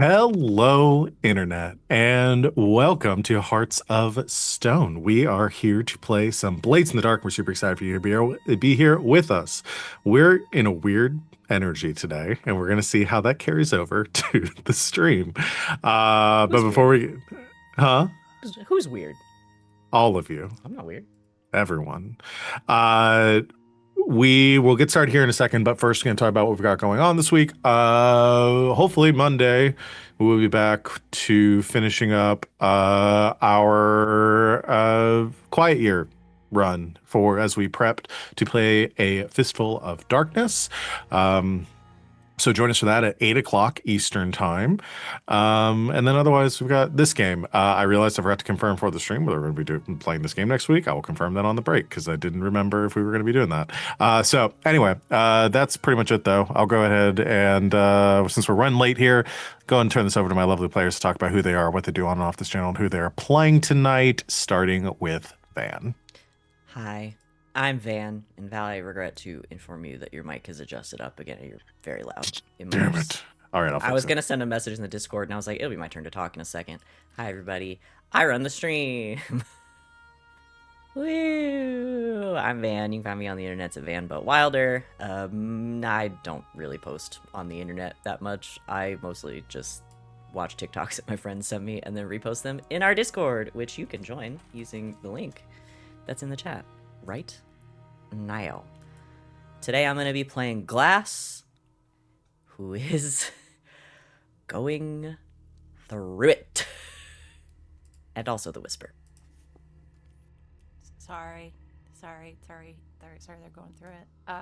Hello, Internet, and welcome to Hearts of Stone. We are here to play some Blades in the Dark. We're super excited for you to be here with us. We're in a weird energy today, and we're going to see how that carries over to the stream. But Who's before weird? we, huh? Who's weird? All of you, I'm not weird. everyone. Uh, we will get started here in a second, but first, we're going to talk about what we've got going on this week. Hopefully, Monday, we'll be back to finishing up our Quiet Year run for as we prepped to play a Fistful of Darkness. Um, so join us for that at 8 o'clock Eastern time. And then otherwise, we've got this game. I realized I forgot to confirm for the stream whether we're going to be playing this game next week. I will confirm that on the break because I didn't remember if we were going to be doing that. So anyway, that's pretty much it, though. I'll go ahead and since we're running late here, go ahead and turn this over to my lovely players to talk about who they are, what they do on and off this channel, and who they are playing tonight, starting with Van. Hi, I'm Van, and Val, I regret to inform you that your mic is adjusted up again. You're very loud. Damn it. All right, I was going to send a message in the Discord, and I was like, it'll be my turn to talk in a second. Hi, everybody. I run the stream. Woo! I'm Van. You can find me on the internet at Van But Wilder. I don't really post on the internet that much. I mostly just watch TikToks that my friends send me and then repost them in our Discord, which you can join using the link that's in the chat right now. Today I'm going to be playing Glass, who is going through it. And also the Whisper. Sorry, they're going through it.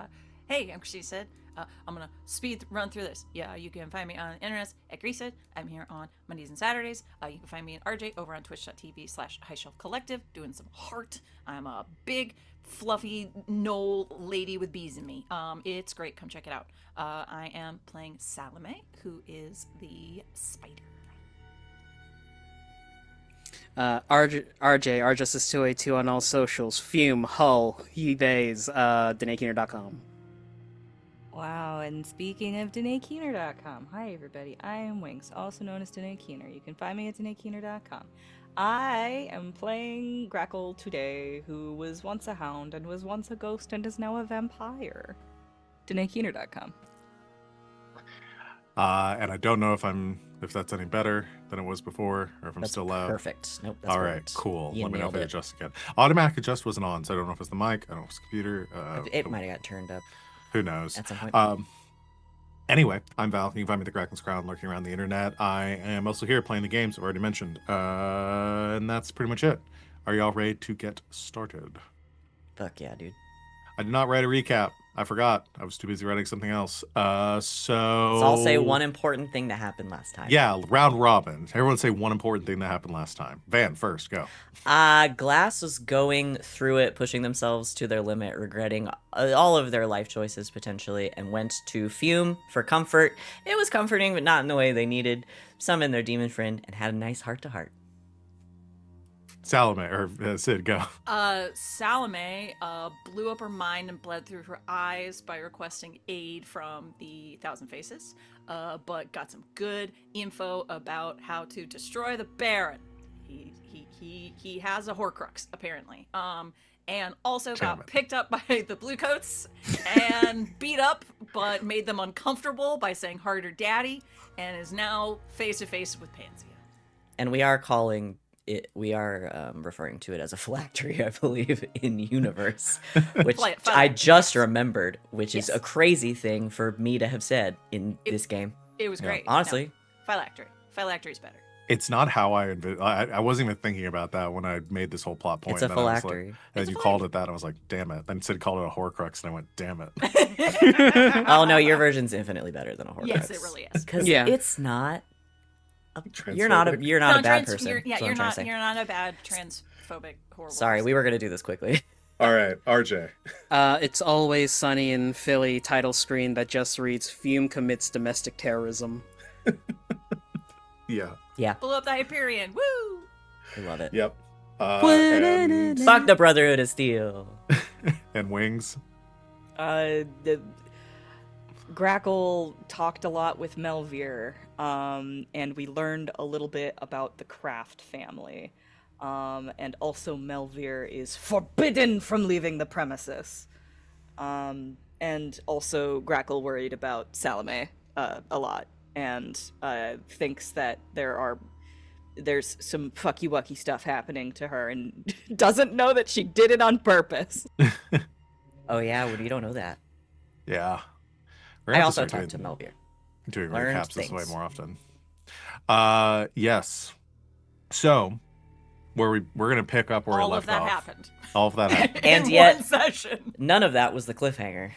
Hey, I'm Christy said. I'm gonna speed run through this. Yeah, you can find me on the internet at Greasehead. I'm here on Mondays and Saturdays. You can find me at RJ over on twitch.tv/High Shelf Collective doing some heart. I'm a big, fluffy knoll lady with bees in me. It's great. Come check it out. I am playing Salome, who is the spider. RJ, RJustice282 on all socials. Fume, Hull, eBays, DanaeKeener.com. Wow, and speaking of DanaeKeener.com, hi everybody, I am Winks, also known as Danae Keener. You can find me at DanaeKeener.com. I am playing Grackle today, who was once a hound and was once a ghost and is now a vampire. DanaeKeener.com. And I don't know if that's any better than it was before, or if I'm That's still loud. perfect. Nope, that's All right, perfect. cool. You Let me know if nailed it it. adjusts again. Automatic adjust wasn't on, so I don't know if it's the mic. I don't know if it's the computer. It might have got turned up Who knows? at some point. Anyway, I'm Val. You can find me at the Grackle's Crown, lurking around the internet. I am also here playing the games I've already mentioned. And that's pretty much it. Are y'all ready to get started? Fuck yeah, dude. I did not write a recap. I forgot. I was too busy writing something else. So I'll say one important thing that happened last time. Yeah, round robin. Everyone say one important thing that happened last time. Van, first, go. Glass was going through it, pushing themselves to their limit, regretting all of their life choices potentially, and went to Fume for comfort. It was comforting, but not in the way they needed. Summoned their demon friend and had a nice heart-to-heart. Salome, or Sid, go. Salome blew up her mind and bled through her eyes by requesting aid from the Thousand Faces, but got some good info about how to destroy the Baron. He has a Horcrux apparently. And also got picked up by the Bluecoats and beat up, but made them uncomfortable by saying "harder, daddy," and is now face to face with Pansia. And we are referring to it as a phylactery, I believe, in universe, which I just remembered, which is a crazy thing for me to have said in this game. It was great. Honestly. No, phylactery. Phylactery's better. It's not how I wasn't even thinking about that when I made this whole plot point. It's a phylactery. And you called it that. I was like, damn it. Then Sid called it a Horcrux, and I went, damn it. Oh, no, your version's infinitely better than a Horcrux. Yes, it really is. Because it's not... You're not a bad person. You're not a bad transphobic horrible. Sorry, we were gonna do this quickly. All right, RJ. It's Always Sunny in Philly title screen that just reads Fume commits domestic terrorism. Yeah. Yeah. Blew up the Hyperion. Woo! I love it. Yep. Fuck the Brotherhood of Steel. And Wings. Grackle talked a lot with Melvir, and we learned a little bit about the Craft family. And also Melvir is forbidden from leaving the premises. And also Grackle worried about Salome a lot, and thinks that there's some fucky wucky stuff happening to her, and doesn't know that she did it on purpose. Oh yeah, well, you don't know that. Yeah. We're I gonna have also to start talked to Melvir. doing Learned recaps this way things. more often. Yes. So we're gonna pick up where All it of left that off. happened. All of that happened. And in yet- one session. None of that was the cliffhanger.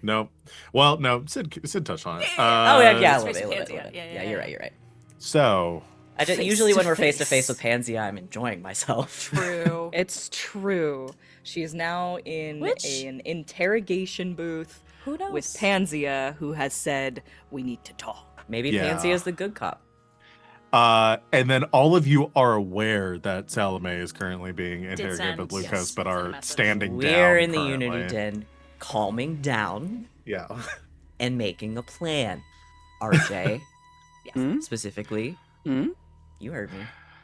No. Well, no. Sid touched on it. Oh yeah, a Let's little face bit, it, a little Pansy, bit. yeah, You're right. You're right. So Usually when we're face to Face-to-face. face with Pansy, I'm enjoying myself. True. It's true. She is now in Which- an interrogation booth Who knows? with Pansia, who has said, "We need to talk." Maybe Yeah. Pansy is the good cop. and then all of you are aware that Salome is currently being interrogated send- by Blue yes, Coast, but send a are message. standing down. We're in the currently. Unity Den, calming down Yeah. and making a plan. RJ, Hmm? specifically, Hmm? you heard me.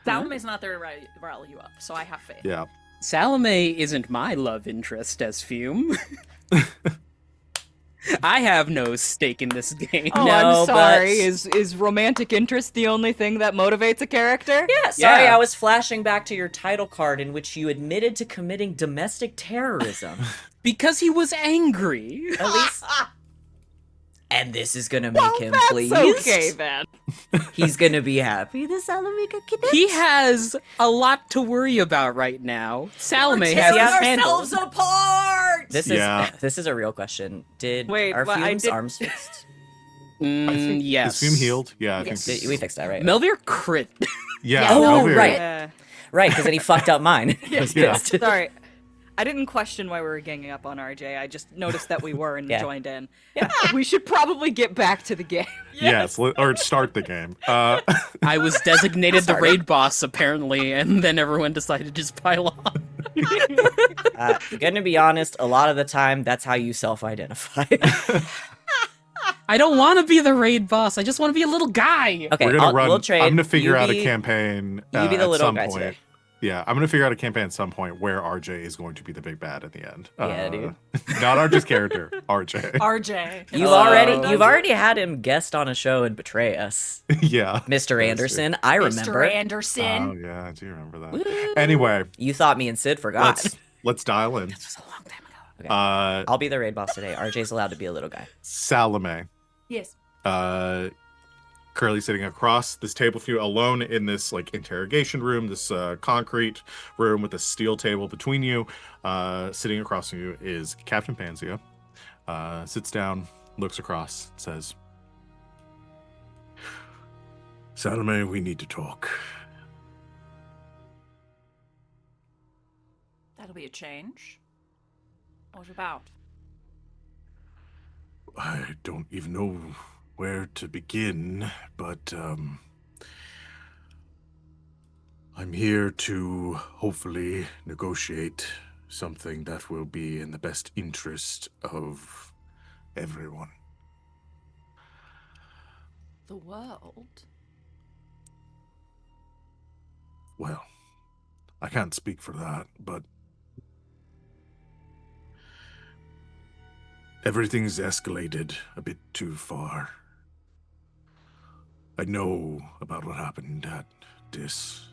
Salome's not there to rile you up, so I have faith. Yeah. Salome isn't my love interest as Fume. I have no stake in this game. Oh, No, I'm sorry. but- Is romantic interest the only thing that motivates a character? Yeah, sorry, Yeah. I was flashing back to your title card in which you admitted to committing domestic terrorism. Because he was angry. At least. And this is gonna make him That's pleased. okay then. He's gonna be happy. The Salome got kidnapped. He has a lot to worry about right now. Salome We're has tearing his ourselves handled. apart. This Yeah. is this is a real question. Did Wait, our what, I Fume's did- arms fixed? Yes. Is Fume healed? Yeah. I Yes. think. We fixed that, right? Melvir crit. Yeah. Oh, Melvir- right. Yeah. Right, because then he fucked up mine. I was Yeah. pissed. Sorry. I didn't question why we were ganging up on RJ. I just noticed that we were and Yeah. joined in. We should probably get back to the game. Yes. Or start the game. I was designated the Sorry. raid boss, apparently, and then everyone decided to just pile on. Gonna be honest, a lot of the time, that's how you self-identify. I don't want to be the raid boss. I just want to be a little guy. Okay, We're gonna run. we'll trade. I'm gonna figure You out a be- campaign. You be the at little some guy point. today. Yeah, I'm gonna figure out a campaign at some point where RJ is going to be the big bad at the end. Yeah, dude. Not RJ's character, RJ. RJ. You've Oh. you've already had him guest on a show and betray us, Yeah. Mr. Anderson. I remember. Mr. Anderson. Oh yeah, I do remember that. Anyway, You thought me and Sid forgot. let's dial in. This was a long time ago. I'll be the raid boss today. RJ's allowed to be a little guy. Salome. Yes. Currently sitting across this table from you, alone in this like interrogation room, this concrete room with a steel table between you. Sitting across from you is Captain Pansia. Sits down, looks across, says, "Salome, we need to talk." That'll be a change. What about? I don't even know where to begin, but I'm here to hopefully negotiate something that will be in the best interest of everyone. The world? Well, I can't speak for that, but everything's escalated a bit too far. I know about what happened at Dis.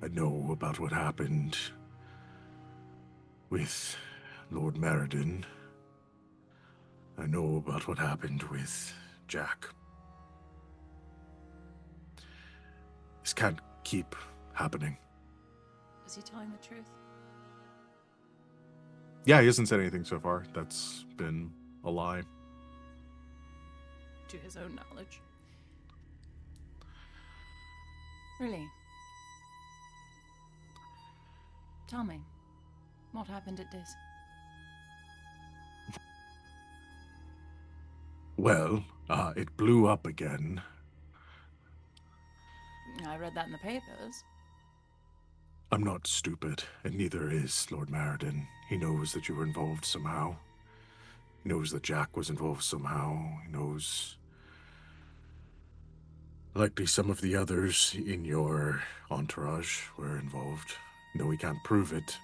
I know about what happened with Lord Meriden. I know about what happened with Jack. This can't keep happening. Is he telling the truth? Yeah, he hasn't said anything so far. That's been a lie. To his own knowledge. Really? Tell me, what happened at Dis? Well, it blew up again. I read that in the papers. I'm not stupid, and neither is Lord Meriden. He knows that you were involved somehow. He knows that Jack was involved somehow. He knows likely some of the others in your entourage were involved. Though he can't prove it,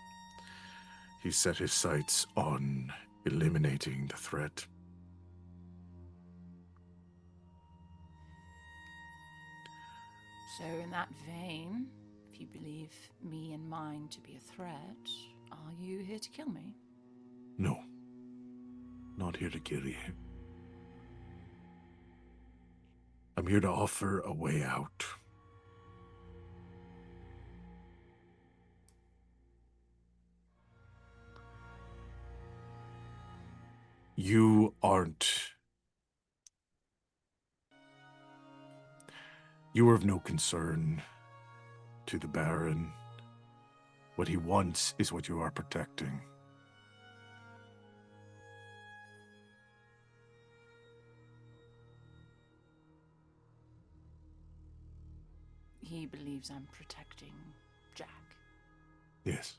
he set his sights on eliminating the threat. So in that vein, if you believe me and mine to be a threat, are you here to kill me? No. Not here to kill you. I'm here to offer a way out. You aren't... You are of no concern to the Baron. What he wants is what you are protecting. He believes I'm protecting Jack. Yes.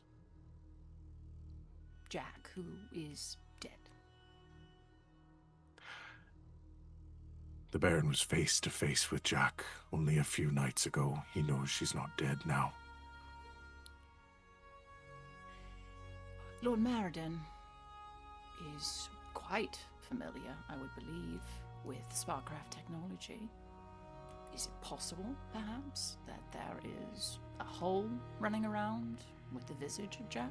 Jack, who is dead. The Baron was face to face with Jack only a few nights ago. He knows she's not dead now. Lord Meriden is quite familiar, I would believe, with Sparkcraft technology. Is it possible, perhaps, that there is a hole running around with the visage of Jack?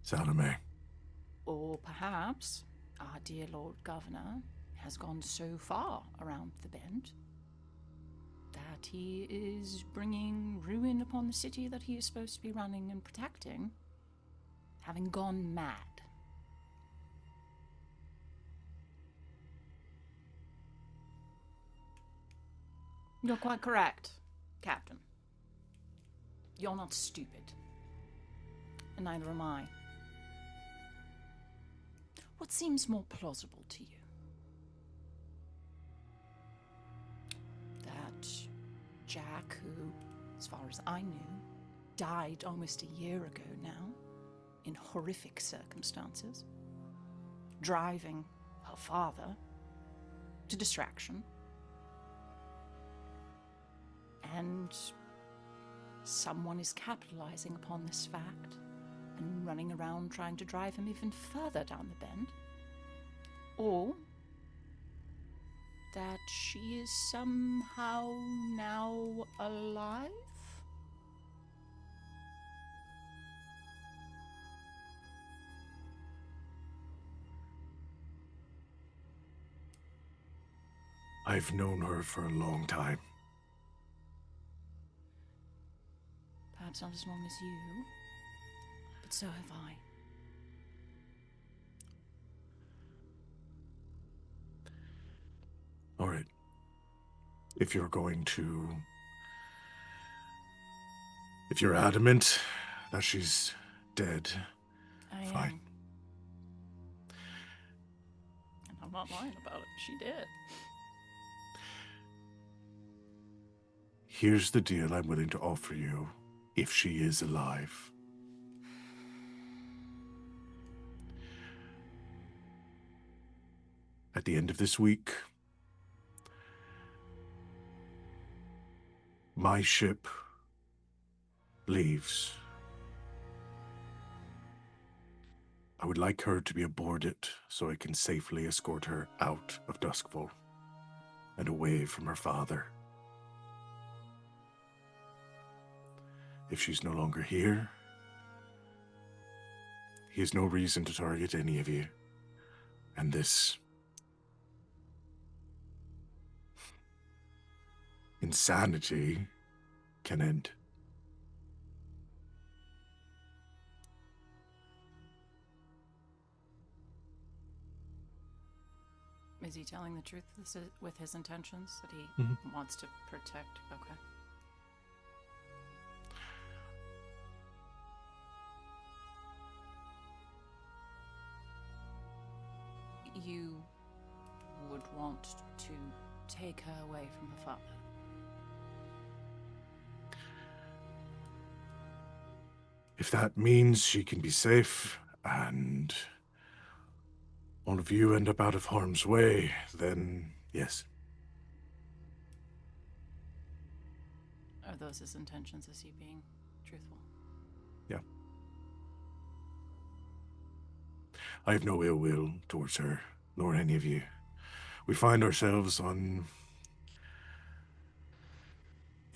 Salome. Or perhaps our dear Lord Governor has gone so far around the bend that he is bringing ruin upon the city that he is supposed to be running and protecting, having gone mad. You're quite correct, Captain. You're not stupid. And neither am I. What seems more plausible to you? That Jack, who, as far as I knew, died almost a year ago now, in horrific circumstances, driving her father to distraction, and someone is capitalizing upon this fact and running around trying to drive him even further down the bend. Or that she is somehow now alive? I've known her for a long time. Perhaps not as long as you, but so have I. All right. If you're going to... If you're adamant that she's dead, I fine. am. And I'm not lying about it. She did. Here's the deal I'm willing to offer you if she is alive. At the end of this week, my ship leaves. I would like her to be aboard it so I can safely escort her out of Duskfall and away from her father. If she's no longer here, he has no reason to target any of you. And this insanity can end. Is he telling the truth with his intentions? That he wants to protect? Okay. You would want to take her away from her father? If that means she can be safe and all of you end up out of harm's way, then yes. Are those his intentions? Is he being truthful? Yeah. I have no ill will towards her, nor any of you. We find ourselves in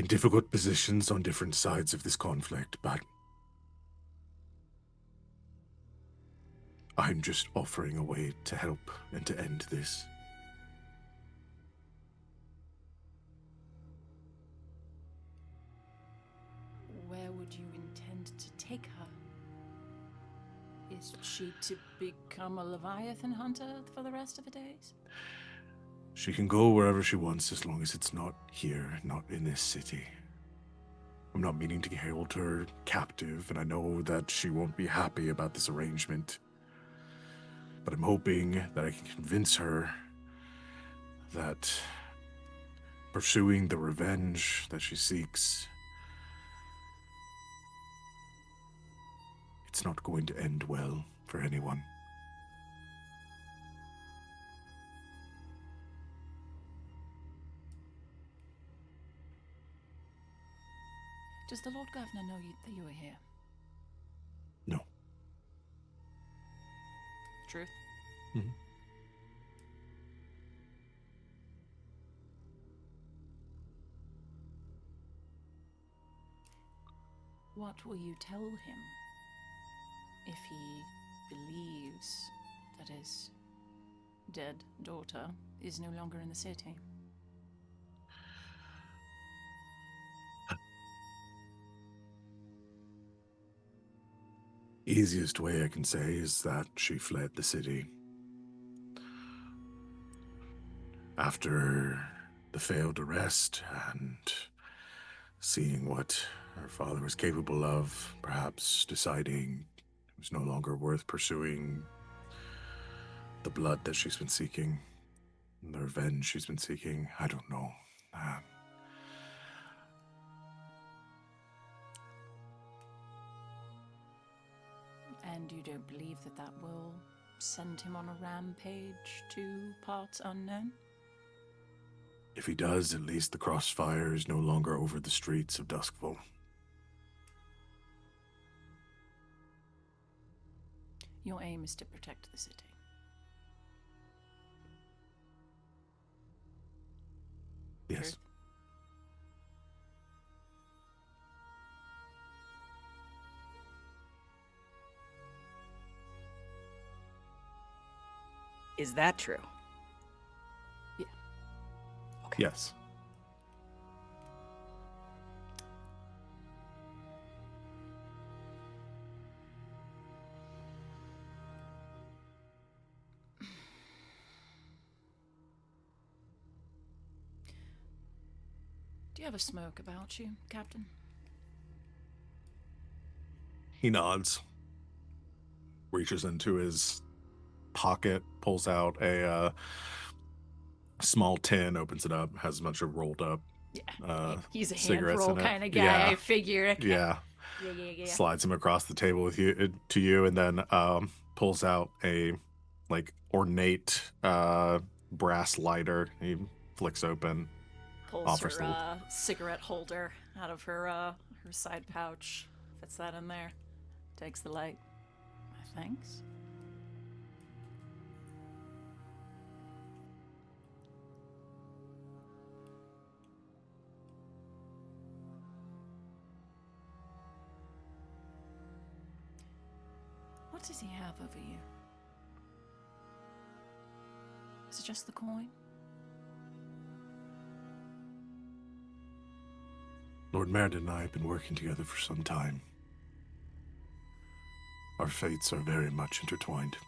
difficult positions on different sides of this conflict, but I'm just offering a way to help and to end this. Where would you intend to take her? Is she to become a Leviathan hunter for the rest of her days? She can go wherever she wants as long as it's not here, not in this city. I'm not meaning to hold her captive, and I know that she won't be happy about this arrangement. But I'm hoping that I can convince her that pursuing the revenge that she seeks, it's not going to end well for anyone. Does the Lord Governor know that you are here? No. Truth? Mhm. What will you tell him if he believes that his dead daughter is no longer in the city? Easiest way I can say is that she fled the city. After the failed arrest and seeing what her father was capable of, perhaps deciding it was no longer worth pursuing the blood that she's been seeking, the revenge she's been seeking. I don't know. And you don't believe that that will send him on a rampage to parts unknown? If he does, at least the crossfire is no longer over the streets of Duskfall. Your aim is to protect the city. Yes. Truth? Is that true? Yeah. Okay. Yes. Do you have a smoke about you, Captain? He nods, reaches into his pocket, pulls out a small tin, opens it up, has a bunch of rolled up Yeah. He's a cigarettes handful in it. kind of guy, Yeah. I figure. Okay. Yeah. Yeah. Slides him across the table with you to you, and then pulls out a like ornate brass lighter. He flicks open, Pulls offers her cigarette holder out of her side pouch, fits that in there, takes the light. Thanks. What does he have over you? Is it just the coin? Lord Meriden and I have been working together for some time. Our fates are very much intertwined.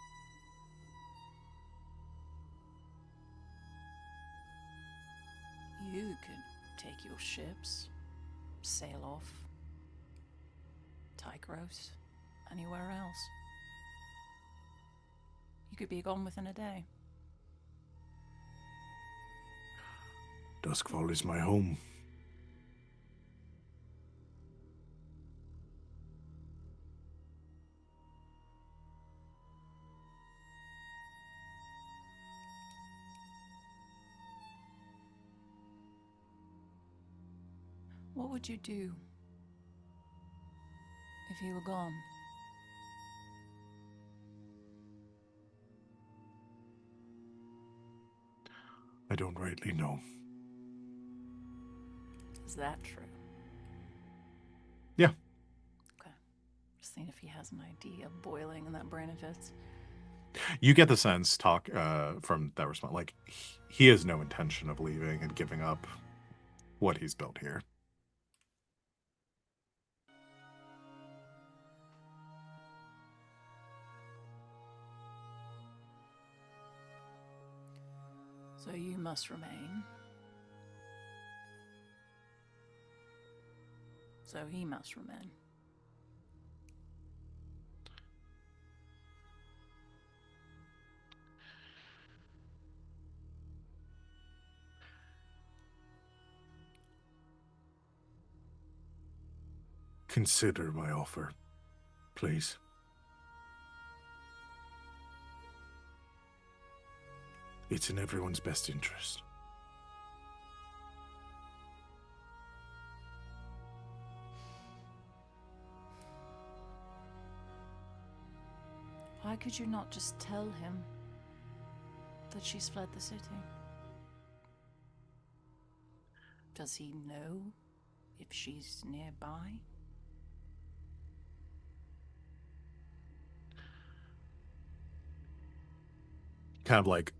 You could take your ships, sail off, Tychros, anywhere else. You could be gone within a day. Duskfall is my home. What would you do if he were gone? I don't rightly know. Is that true? Yeah. Okay. Just seeing if he has an idea boiling in that brain of his. You get the sense from that response, like he has no intention of leaving and giving up what he's built here. So you must remain. So he must remain. Consider my offer, please. It's in everyone's best interest. Why could you not just tell him that she's fled the city? Does he know if she's nearby? Kind of like,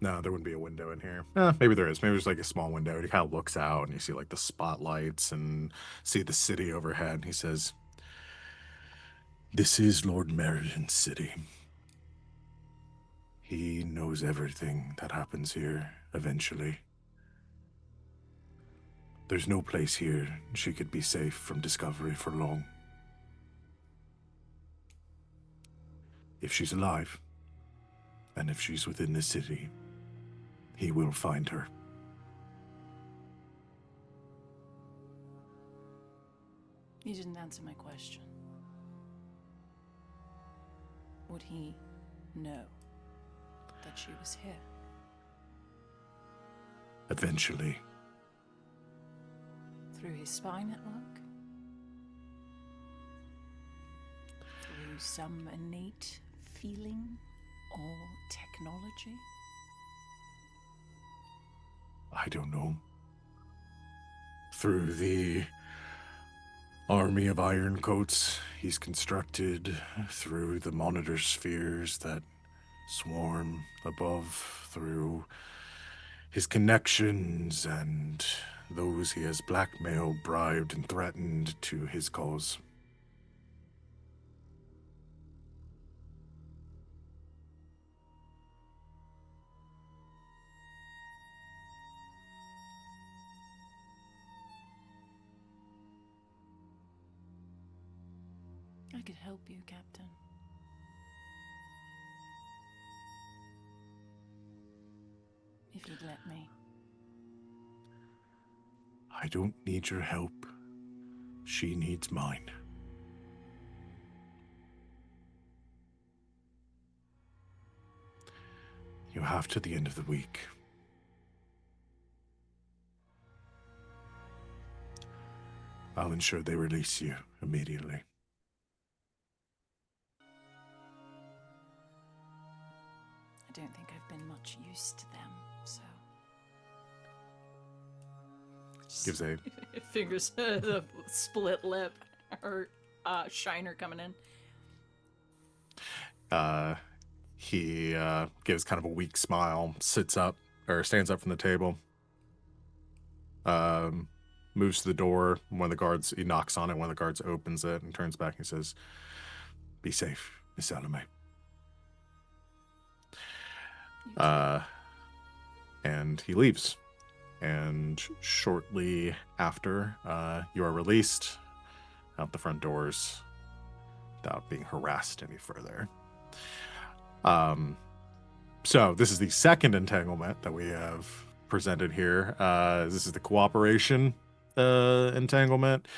no, there wouldn't be a window in here. Maybe there is. Maybe there's like a small window. He kind of looks out and you see like the spotlights and see the city overhead. He says, This is Lord Merridon's city. He knows everything that happens here eventually. There's no place here she could be safe from discovery for long. If she's alive, and if she's within the city, he will find her. You didn't answer my question. Would he know that she was here? Eventually. Through his spy network? Through some innate feeling or technology? I don't know. Through the army of ironcoats he's constructed, through the monitor spheres that swarm above, through his connections and those he has blackmailed, bribed, and threatened to his cause. I could help you, Captain. If you'd let me. I don't need your help. She needs mine. You have to the end of the week. I'll ensure they release you immediately. I don't think I've been much use to them, so. gives a Fingers the split lip or shiner coming in. he gives kind of a weak smile, sits up or stands up from the table, moves to the door. One of the guards, he knocks on it. One of the guards opens it and turns back and he says, Be safe, Miss Salome. And he leaves. And shortly after, you are released out the front doors without being harassed any further. So this is the second entanglement that we have presented here. This is the cooperation entanglement.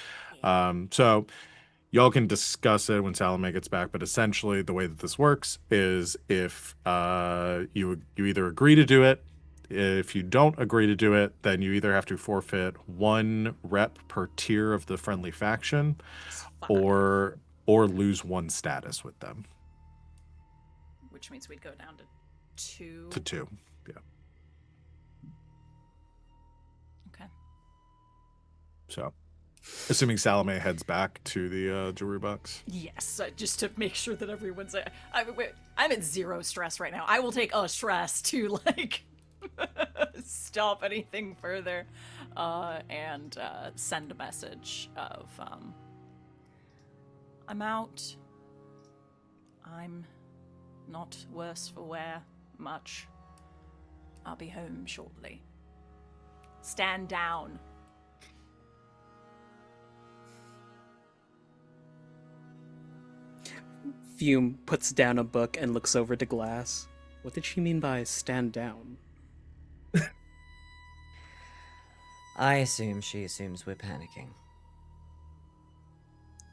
So y'all can discuss it when Salome gets back, but essentially the way that this works is if you either agree to do it If you don't agree to do it, then you either have to forfeit 1 rep per tier of the friendly faction, It's fine. or lose 1 status with them. Which means we'd go down to 2. To 2. Yeah. Okay. So, assuming Salome heads back to the jewelry box. Yes, just to make sure that everyone's. I'm at 0 stress right now. I will take a stress to like stop anything further, and send a message of I'm out. I'm not worse for wear much. I'll be home shortly. Stand down. Fume puts down a book and looks over to Glass. What did she mean by stand down? I assume she assumes we're panicking.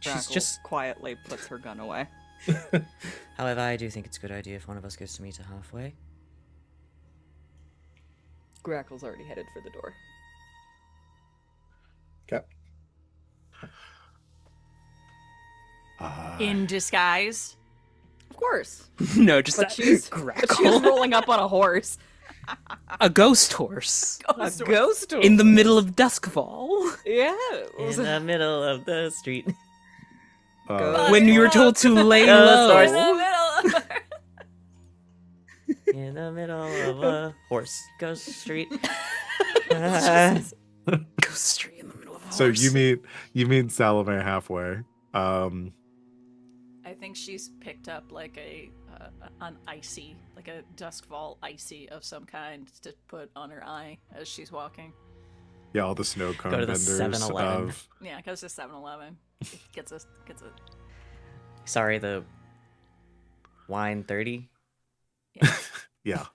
She's Grackle just quietly puts her gun away. However, I do think it's a good idea if one of us goes to meet her halfway. Grackle's already headed for the door. Okay. In disguise. Of course. no, just But she's Grackle. rolling up on a horse. A ghost horse A ghost horse. in the middle of Duskfall. Yeah. In the middle of the street. When you were told to lay Ghost horse. low. In the middle of a horse ghost street. Ghost street in the middle of a horse. So you meet Salome halfway. I think she's picked up like an icy, like a Duskfall icy of some kind to put on her eye as she's walking. Yeah, all the snow cone Go to the vendors 7-Eleven. of Yeah, goes to 7-Eleven. Gets a. Sorry, the wine 30. yeah.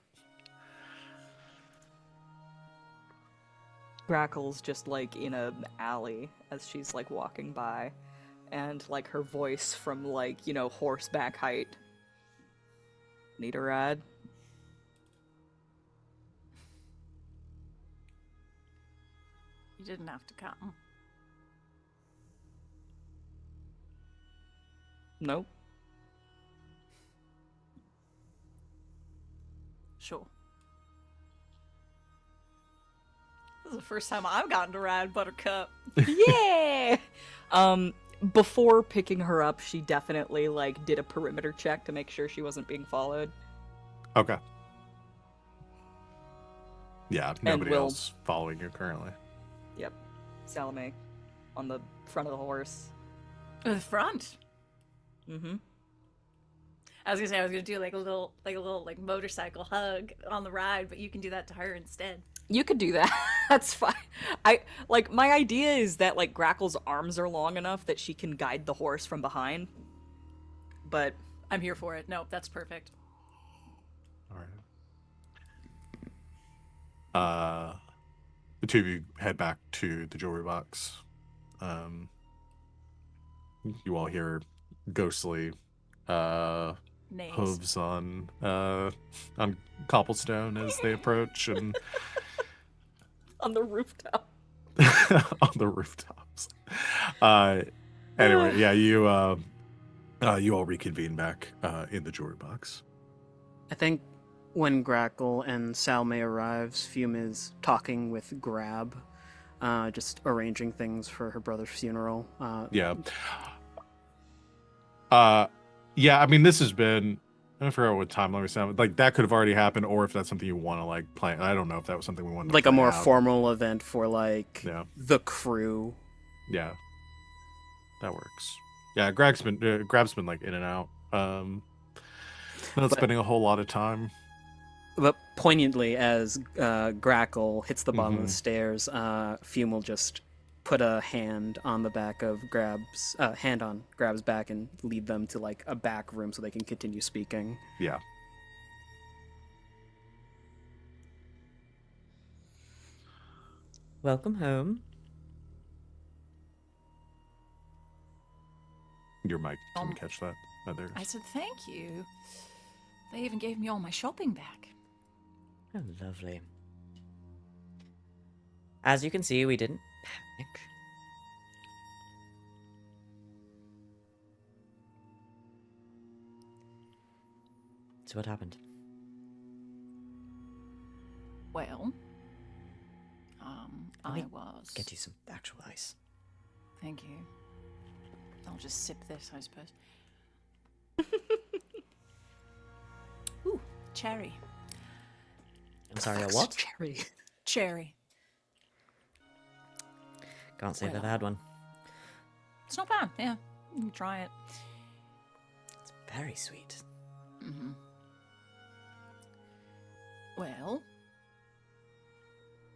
Grackle's just like in an alley as she's like walking by, and like her voice from like, horseback height. Need a ride? You didn't have to come. Nope. Sure. This is the first time I've gotten to ride Buttercup. Yeah. Before picking her up, she definitely like did a perimeter check to make sure she wasn't being followed. Okay. Yeah, nobody will- else following you currently. Yep. Salome on the front of the horse. The front. Mm-hmm. I was gonna say I was gonna do like a little motorcycle hug on the ride, but you can do that to her instead. You could do that. That's fine. My idea is that like Grackle's arms are long enough that she can guide the horse from behind. But I'm here for it. Nope, that's perfect. All right. The two of you head back to the jewelry box. You all hear ghostly Names. hooves on cobblestone as they approach, and on the rooftop. on the rooftops. Anyway, yeah, you all reconvene back in the jewelry box. I think when Grackle and Salome arrives, Fume is talking with Grab, just arranging things for her brother's funeral. Yeah. Yeah, I mean, this has been, I forgot what timeline we said. Like, that could have already happened, or if that's something you want to, like, plan. I don't know if that was something we wanted to like a plan more out. formal event for, like, Yeah. the crew. Yeah. That works. Yeah, Grab's been, like, in and out. Not spending a whole lot of time. But poignantly, as Grackle hits the bottom of Mhm. the stairs, Fume will just put a hand on the back of Grab's back and lead them to like a back room so they can continue speaking. Yeah. Welcome home. Your mic didn't catch that. There. I said thank you. They even gave me all my shopping back. Oh, lovely. As you can see, we didn't panic. So what happened? Well, Let I me was. Get you some actual ice. Thank you. I'll just sip this, I suppose. Ooh, cherry. I'm sorry, a what? Cherry. Cherry. Can't say Well. I've had one. It's not bad, yeah. You can try it. It's very sweet. Mm-hmm. Well,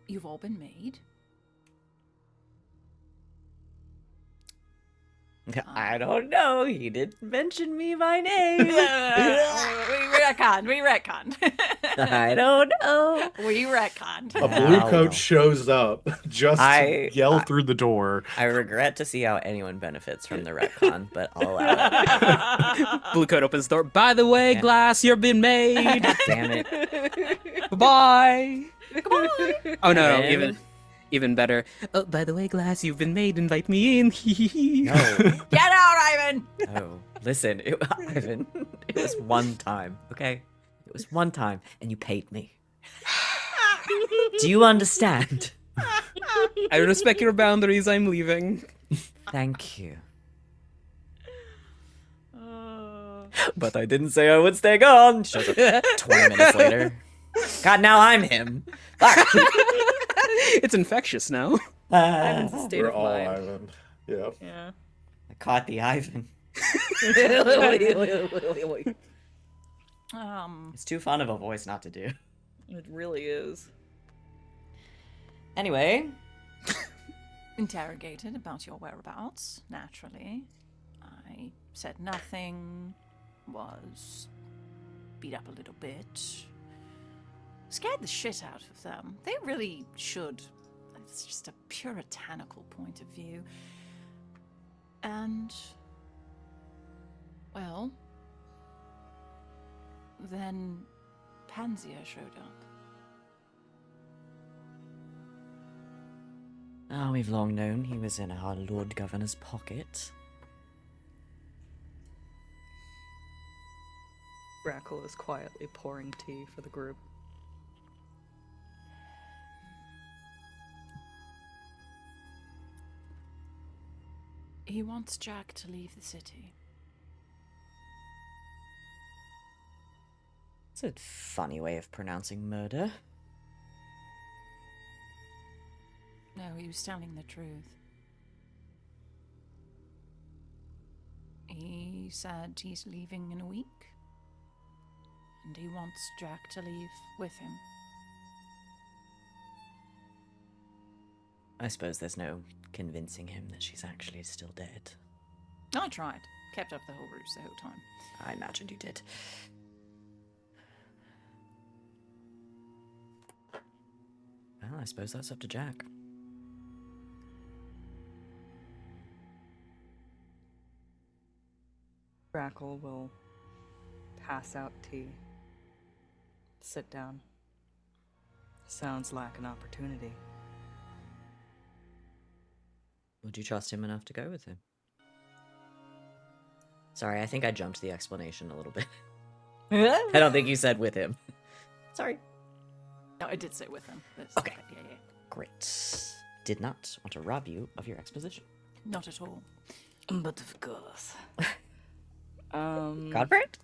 you've all been made. I don't know. He didn't mention me by name. we retconned. I don't know. We retconned. A Yeah, blue well. coat shows up just I- to yell through the door. I regret to see how anyone benefits from the retcon, but I'll allow it. Blue coat opens the door. By the way, Yeah. Glass, you've been made. Damn it. Bye. Oh no, And- even better. Oh, by the way, Glass, you've been made. Invite me in. No. Get out, Ivan! Oh, listen, Ivan, it was one time, okay? It was one time, and you paid me. Do you understand? I respect your boundaries. I'm leaving. Thank you. But I didn't say I would stay gone. Shows up 20 minutes later. God, now I'm him. Fuck. It's infectious now. Ivan's a state We're of all mind. Ivan. Yeah. Yeah. I caught the Ivan. It's too fun of a voice not to do. It really is. Anyway, Interrogated about your whereabouts, naturally. I said nothing, was beat up a little bit. Scared the shit out of them. They really should. It's just a puritanical point of view. And, well, then Panzia showed up. we've long known he was in our Lord Governor's pocket. Grackle is quietly pouring tea for the group. He wants Jack to leave the city. It's a funny way of pronouncing murder. No, he was telling the truth. He said he's leaving in a week. And he wants Jack to leave with him. I suppose there's no convincing him that she's actually still dead. I tried. Kept up the whole ruse the whole time. I imagined you did. Well, I suppose that's up to Jack. Grackle will pass out tea. Sit down. Sounds like an opportunity. Would you trust him enough to go with him? Sorry, I think I jumped the explanation a little bit. I don't think you said with him. Sorry. No, I did say with him. Okay. Yeah. Great. Did not want to rob you of your exposition. Not at all. But of course. Godbert?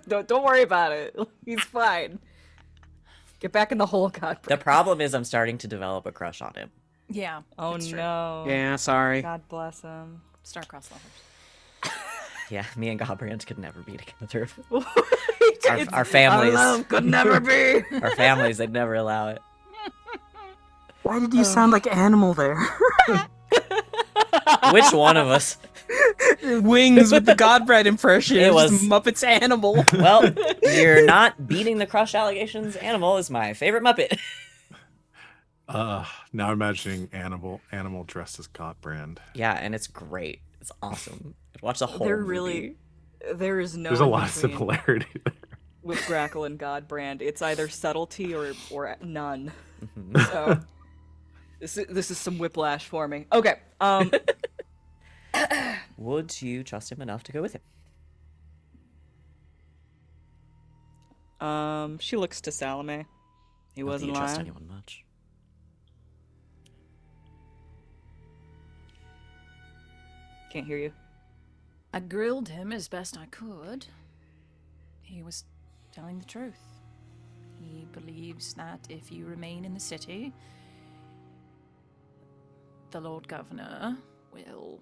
Don't worry about it. He's fine. Get back in the hole, God. The problem is I'm starting to develop a crush on him. Yeah. Oh it's true. no. Yeah, sorry. God bless him. Star-crossed lovers. Yeah, me and Godbrand could never be together. It's- Our families, Our love could never be. our families, they'd never allow it. Why did you sound like Animal there? Which one of us? Wings with the Godbread impression. It was was- Muppets Animal. Well, you're not beating the crush allegations. Animal is my favorite Muppet. Now imagining animal dressed as Godbrand. Yeah, and it's great. It's awesome. I'd watch the whole They're movie. really. There is no. There's a lot of in-between similarity there. with Grackle and Godbrand. It's either subtlety or none. So this is some whiplash for me. Okay. Would you trust him enough to go with him? She looks to Salome. He Not that wasn't you trust lying. anyone much. Can't hear you. I grilled him as best I could. He was telling the truth. He believes that if you remain in the city, the Lord Governor will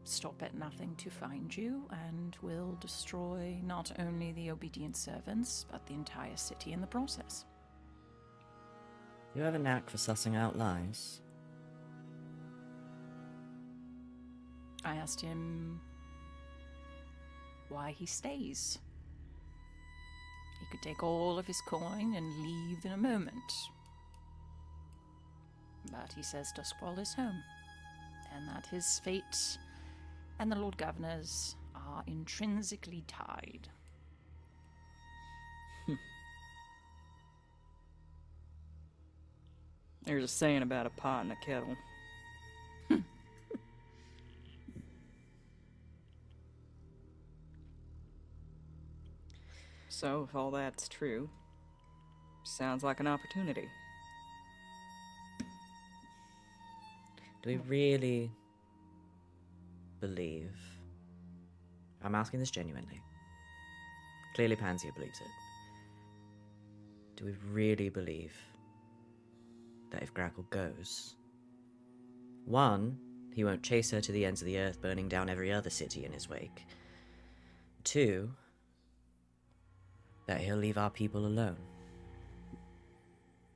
stop at nothing to find you and will destroy not only the obedient servants, but the entire city in the process. You have a knack for sussing out lies. I asked him why he stays. He could take all of his coin and leave in a moment. But he says Duskwall is home, and that his fate and the Lord Governor's are intrinsically tied. There's a saying about a pot in a kettle. So, if all that's true, sounds like an opportunity. Do we really believe? I'm asking this genuinely. Clearly Pansia believes it. Do we really believe that if Grackle goes, one, he won't chase her to the ends of the earth, burning down every other city in his wake. Two, that he'll leave our people alone.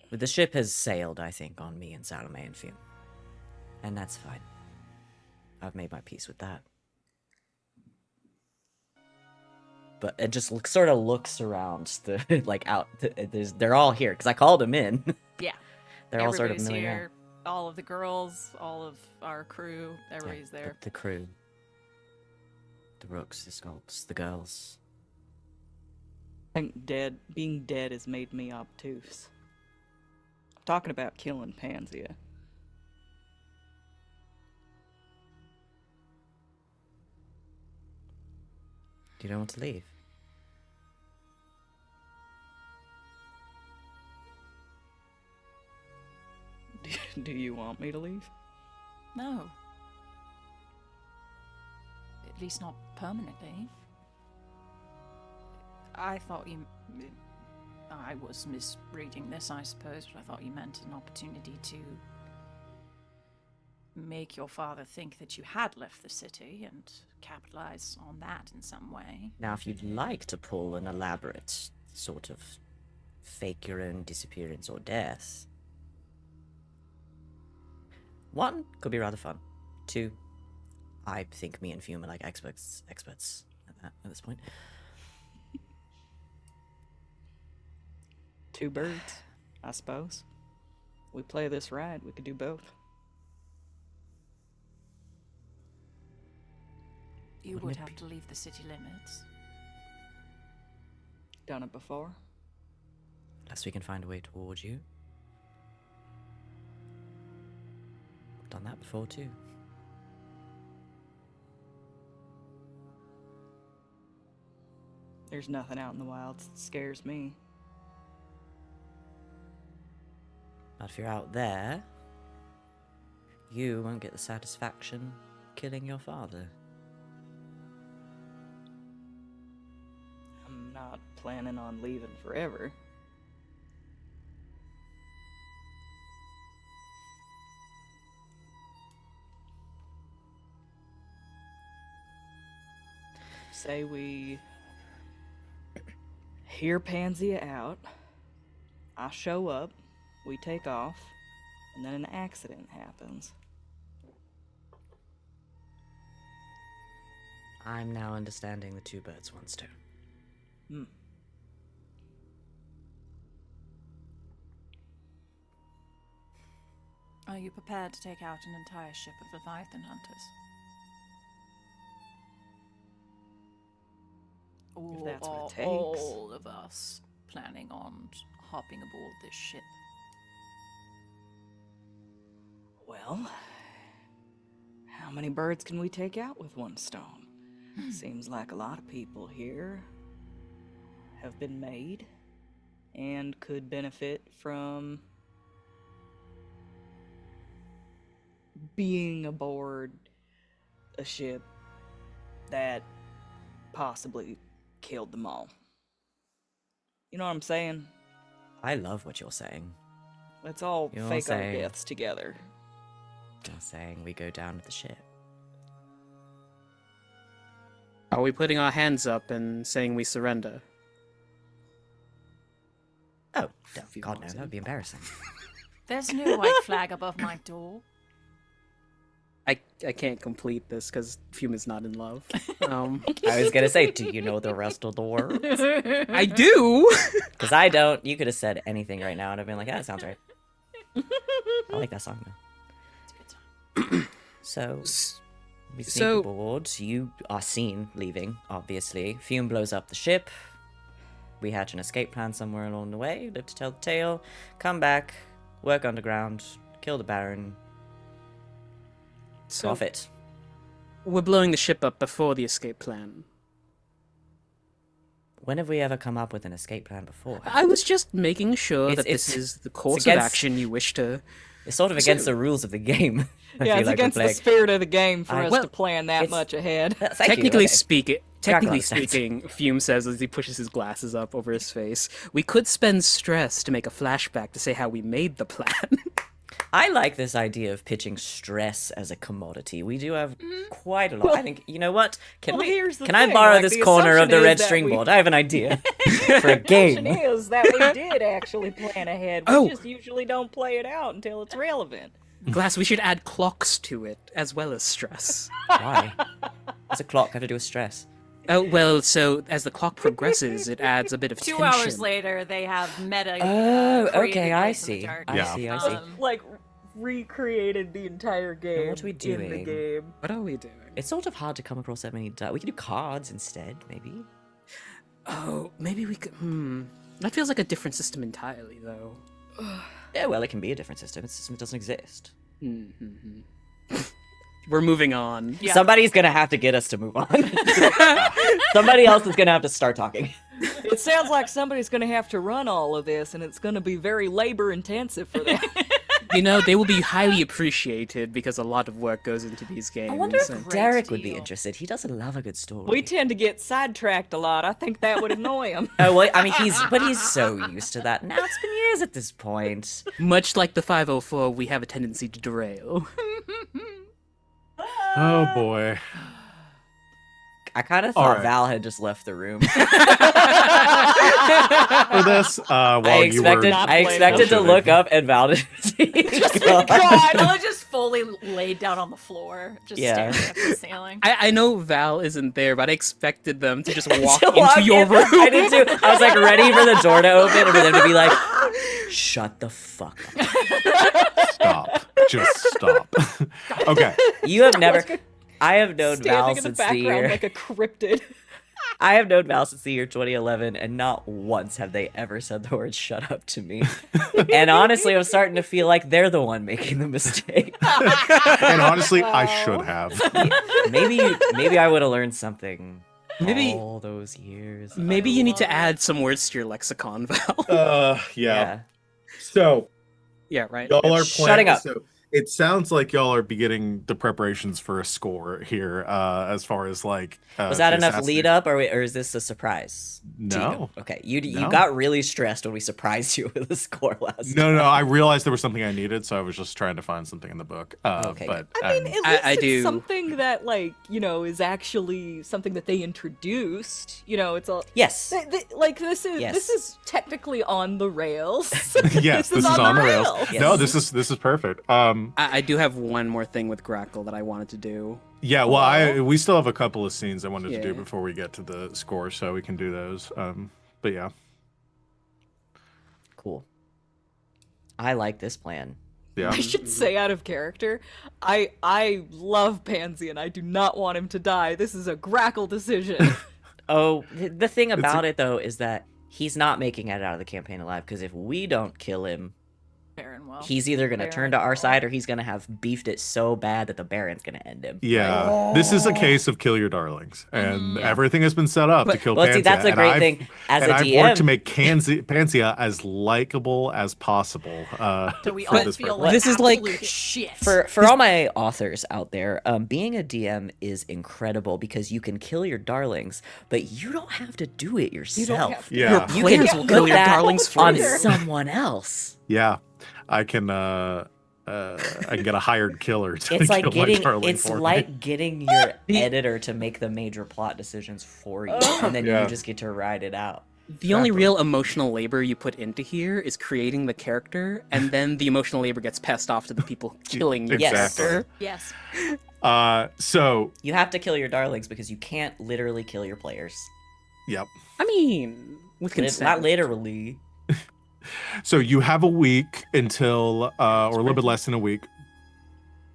But the ship has sailed, I think, on me and Salome and Fume. And that's fine. I've made my peace with that. But it just sort of looks around the like out. They're all here because I called them in. Yeah. They're all sort of Everybody's milling out. here. All of the girls, all of our crew, everybody's Yeah, there. The crew, the rooks, the skulks, the girls. I think being dead has made me obtuse. I'm talking about killing Pansia. You don't want to leave. Do you want me to leave? No. At least not permanently. I thought you... I was misreading this, I suppose, but I thought you meant an opportunity to make your father think that you had left the city and capitalize on that in some way. Now, if you'd like to pull an elaborate sort of fake your own disappearance or death, one, could be rather fun. Two, I think me and Fume are like experts at that at this point. Two birds, I suppose. We play this right, we could do both. You Wouldn't would it have be- to leave the city limits. Done it before. Unless we can find a way towards you. Done that before too. There's nothing out in the wilds that scares me. But if you're out there, you won't get the satisfaction killing your father. I'm not planning on leaving forever. Say we hear Pansia out, I show up, we take off, and then an accident happens. I'm now understanding the two birds, one stone. Are you prepared to take out an entire ship of Leviathan hunters? Or that's what it are takes. all of us planning on hopping aboard this ship? Well, how many birds can we take out with one stone? Seems like a lot of people here have been made and could benefit from being aboard a ship that possibly killed them all. You know what I'm saying? I love what you're saying. Let's all You're fake our saying- deaths together. You're saying we go down with the ship. Are we putting our hands up and saying we surrender? Oh, If you God, want no, to. that would be embarrassing. There's no white flag above my door. I can't complete this because Fume is not in love. I was gonna say, do you know the rest of the words? I do! Because I don't. You could have said anything right now and I've been like, yeah, that sounds right. I like that song, though. So, we sneak So- aboard. You are seen leaving, obviously. Fume blows up the ship. We hatch an escape plan somewhere along the way. Live to tell the tale. Come back. Work underground. Kill the Baron. So Profit. we're blowing the ship up before the escape plan. When have we ever come up with an escape plan before? I was just making sure It's- that this it's- is the course of against- action you wish to. It's sort of against the rules of the game. I Yeah, feel it's like we're against the playing. spirit of the game for I- us Well, to plan that it's- much ahead. Thank Technically you. Okay. technically understands. speaking, Fume says as he pushes his glasses up over his face, we could spend stress to make a flashback to say how we made the plan. I like this idea of pitching stress as a commodity. We do have quite a lot. I think, you know what? Can well, here's the I thing, borrow like, this the corner of the assumption red is that string we- board? I have an idea for a Question game. is that we did actually plan ahead. We Oh. just usually don't play it out until it's relevant. Glass, we should add clocks to it as well as stress. Why? What's a clock have to do with stress? Oh well, so as the clock progresses, it adds a bit of 2 tension. hours later, they have meta. Oh, created okay, I lights in the see. dark. I Yeah. see, I see. Like recreated the entire game. what are we in the doing? game? What are we doing? It's sort of hard to come across that many. We could do cards instead, maybe. Oh, maybe we could. That feels like a different system entirely, though. Yeah, well, it can be a different system. It's a system that doesn't exist. We're moving on. Yeah. Somebody's gonna have to get us to move on. Somebody else is gonna have to start talking. It sounds like somebody's going to have to run all of this, and it's going to be very labor intensive for them. You know, they will be highly appreciated because a lot of work goes into these games. I wonder if and- Derek would be deal. interested. He doesn't love a good story. We tend to get sidetracked a lot. I think that would annoy him. Oh well, I mean, he's so used to that now. It's been years at this point. Much like the 504, we have a tendency to derail. Oh boy. I kind of All thought right. Val had just left the room. For this, while I you were expected, I expected to bullshitting. look up and Val to Ella just fully laid down on the floor, just Yeah. staring at the ceiling. I know Val isn't there, but I expected them to just walk To into walk your in. room. I did too. I was like ready for the door to open and for them to be like, "Shut the fuck up." Stop. Just stop. Okay. You have never. I have known Val Standing in the since the background year. like a cryptid. I have known Val since the year 2011, and not once have they ever said the word "shut up" to me. And honestly, I'm starting to feel like they're the one making the mistake. And honestly, I should have. Maybe I would have learned something. Maybe- all those years. Maybe you need to add some words to your lexicon, Val. Yeah. So Yeah, right. y'all are Shutting up. So it sounds like y'all are beginning the preparations for a score here, as far as like. Was that the enough assassination. lead up, or is this a surprise? to you? No. Okay, you No. got really stressed when we surprised you with a score last. No, I realized there was something I needed, so I was just trying to find something in the book. Okay. But I mean, at least I it's do. something that, like, you know, is actually something that they introduced. You know, it's all. Yes. Like this Yes. is technically on the rails. yes, this is on the rails. Yes. No, this is perfect. I do have one more thing with Grackle that I wanted to do. Yeah, well, we still have a couple of scenes I wanted to do Yeah. before we get to the score, so we can do those. But yeah, Cool. I like this plan. yeah. I should say out of character, I love Pansy and I do not want him to die. This is a Grackle decision. Oh, the thing about it though is that he's not making it out of the campaign alive, because if we don't kill him, Baron will. He's either gonna turn to Baron our will. side or he's gonna have beefed it so bad that the Baron's gonna end him. Yeah, this is a case of kill your darlings, and Yeah. everything has been set up to But- kill Well, Pansia. see, that's the and great I've- thing. As and a I've worked to DM, make Pansia as likable as possible. So we for all this feel purpose. like This is like- absolute shit. for all my authors out there, being a DM is incredible because you can kill your darlings, but you don't have to do it yourself. have to. Yeah. Your You players can will put kill your that darlings for on you. someone else. Yeah, I can get a hired killer to It's kill like my getting darling it's for me. like getting your editor to make the major plot decisions for you, and then Yeah. you just get to write it out. The only Exactly. real emotional labor you put into here is creating the character, and then the emotional labor gets passed off to the people killing your Yes. character. Yes. So You have to kill your darlings because you can't literally kill your players. yep. I mean, with consent. Not literally. So you have a week until, or a little bit less than a week,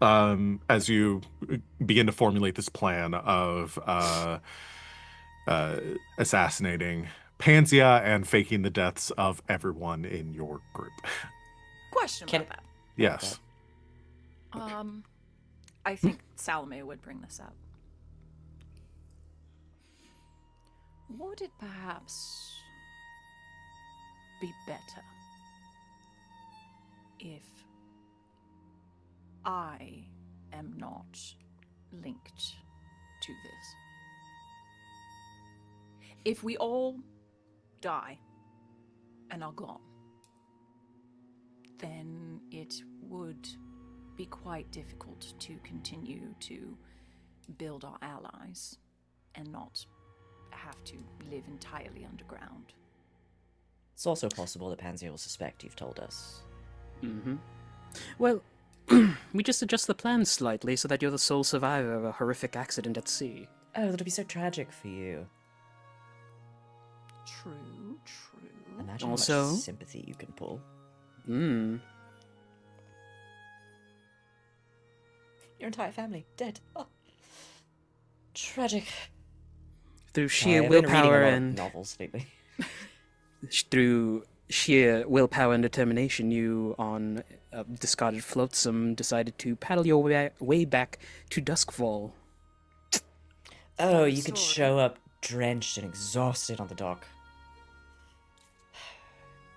as you begin to formulate this plan of assassinating Pansia and faking the deaths of everyone in your group. Question Can- about Yes. that. I think Salome would bring this up. Would it perhaps be better if I am not linked to this? If we all die and are gone, then it would be quite difficult to continue to build our allies and not have to live entirely underground. It's also possible that Pansia will suspect you've told us. Mm-hmm. Well, we just adjust the plans slightly so that you're the sole survivor of a horrific accident at sea. Oh, that'll be so tragic for you. True, true. Imagine how Also- much sympathy you can pull. Your entire family dead. Oh. Tragic. Through Sorry, sheer I've been reading a willpower lot of and novels lately. through sheer willpower and determination, you, on a discarded flotsam, decided to paddle your way back to Duskfall. Oh, you could Sorry. show up drenched and exhausted on the dock.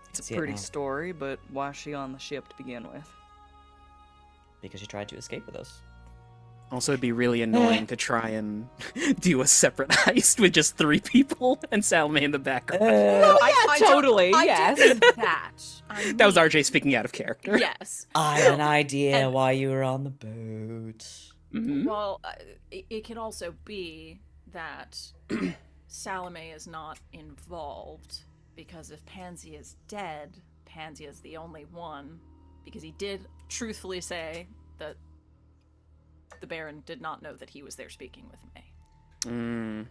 It's See a it pretty now. story, but why is she on the ship to begin with? Because she tried to escape with us. Also, it'd be really annoying to try and do a separate heist with just 3 people and Salome in the background. I don't- totally, I yes. didn't mean that. That was RJ speaking out of character. Yes. I had an idea and- why you were on the boat. Mhm. Well, it could also be that Salome is not involved because if Pansy is dead, Pansy is the only one. Because he did truthfully say that the Baron did not know that he was there speaking with me. Mm.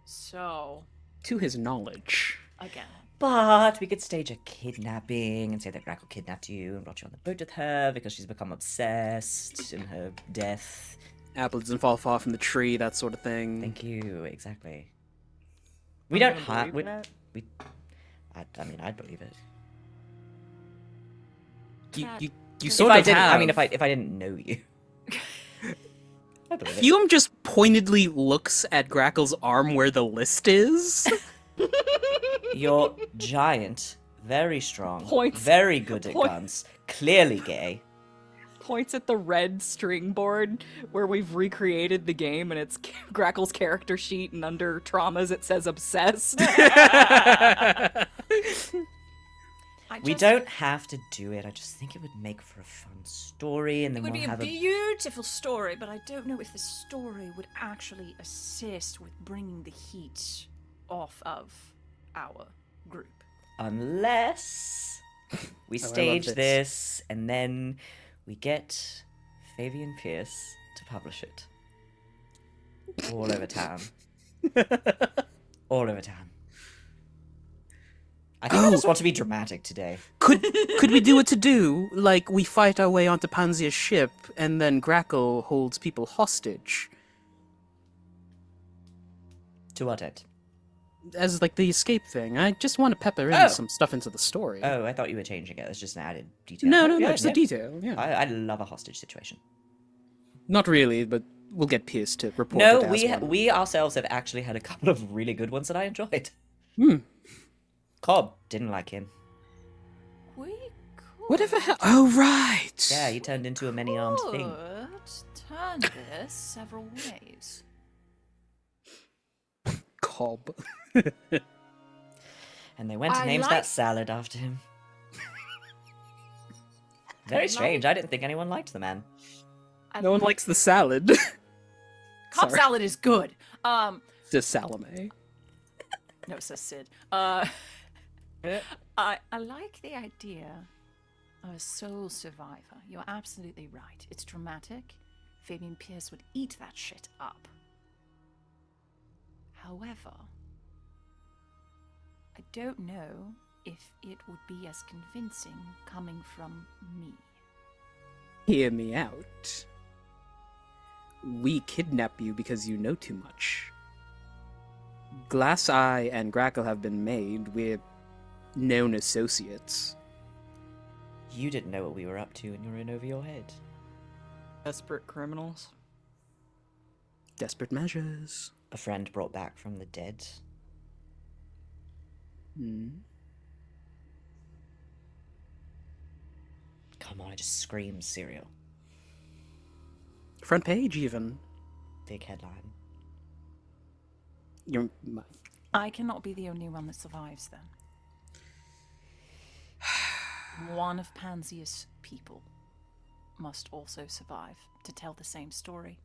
So, To his knowledge. again, But we could stage a kidnapping and say that Grackle kidnapped you and brought you on the boat with her because she's become obsessed in her death. Apple doesn't fall far from the tree, that sort of thing. Thank you, exactly. We I'm don't gonna have. believe that. I mean, I'd believe it. You sort if I of didn't, have. I mean, if I didn't know you, I believe it. Fume just pointedly looks at Grackle's arm where the list is. You're giant, very strong, Points. very good at Point- guns, clearly gay. Points at the red string board where we've recreated the game, and it's Grackle's character sheet, and under traumas it says obsessed. We don't have to do it. I just think it would make for a fun story, and It then would we'll be a have beautiful story, but I don't know if the story would actually assist with bringing the heat off of our group. unless we Oh, I love stage this. this and then we get Fabian Pierce to publish it all over town. All over town. I think I just want to be dramatic today. Could we do it to do? Like, we fight our way onto Pansia's ship, and then Grackle holds people hostage. To what end? as like the escape thing. I just want to pepper in Oh. some stuff into the story. Oh, I thought you were changing it. It's just an added detail. No, Yeah, it's a detail. Yeah, I love a hostage situation. not really, but we'll get Pierce to report No, it as one. we ourselves have actually had a couple of really good ones that I enjoyed. Hmm. Cobb didn't like him. We could... Whatever hell? Oh, right. Yeah, he turned into a many-armed thing. Could turn this several ways. Cobb. And they went and I named like- that salad after him. Very strange. I didn't think anyone liked the man. No one likes the salad. Cobb Sorry. salad is good. Just Salome. No, says Sid. I like the idea of a soul survivor. You're absolutely right. It's dramatic. Fabian Pierce would eat that shit up. However, I don't know if it would be as convincing coming from me. Hear me out. We kidnap you because you know too much. Glass Eye and Grackle have been made. We're known associates. You didn't know what we were up to and you're in over your head. Desperate criminals. Desperate measures. A friend brought back from the dead. Hmm. Come on, it just screams cereal. Front page, even. Big headline. You're. I cannot be the only one that survives then. One of Pansia's people must also survive to tell the same story.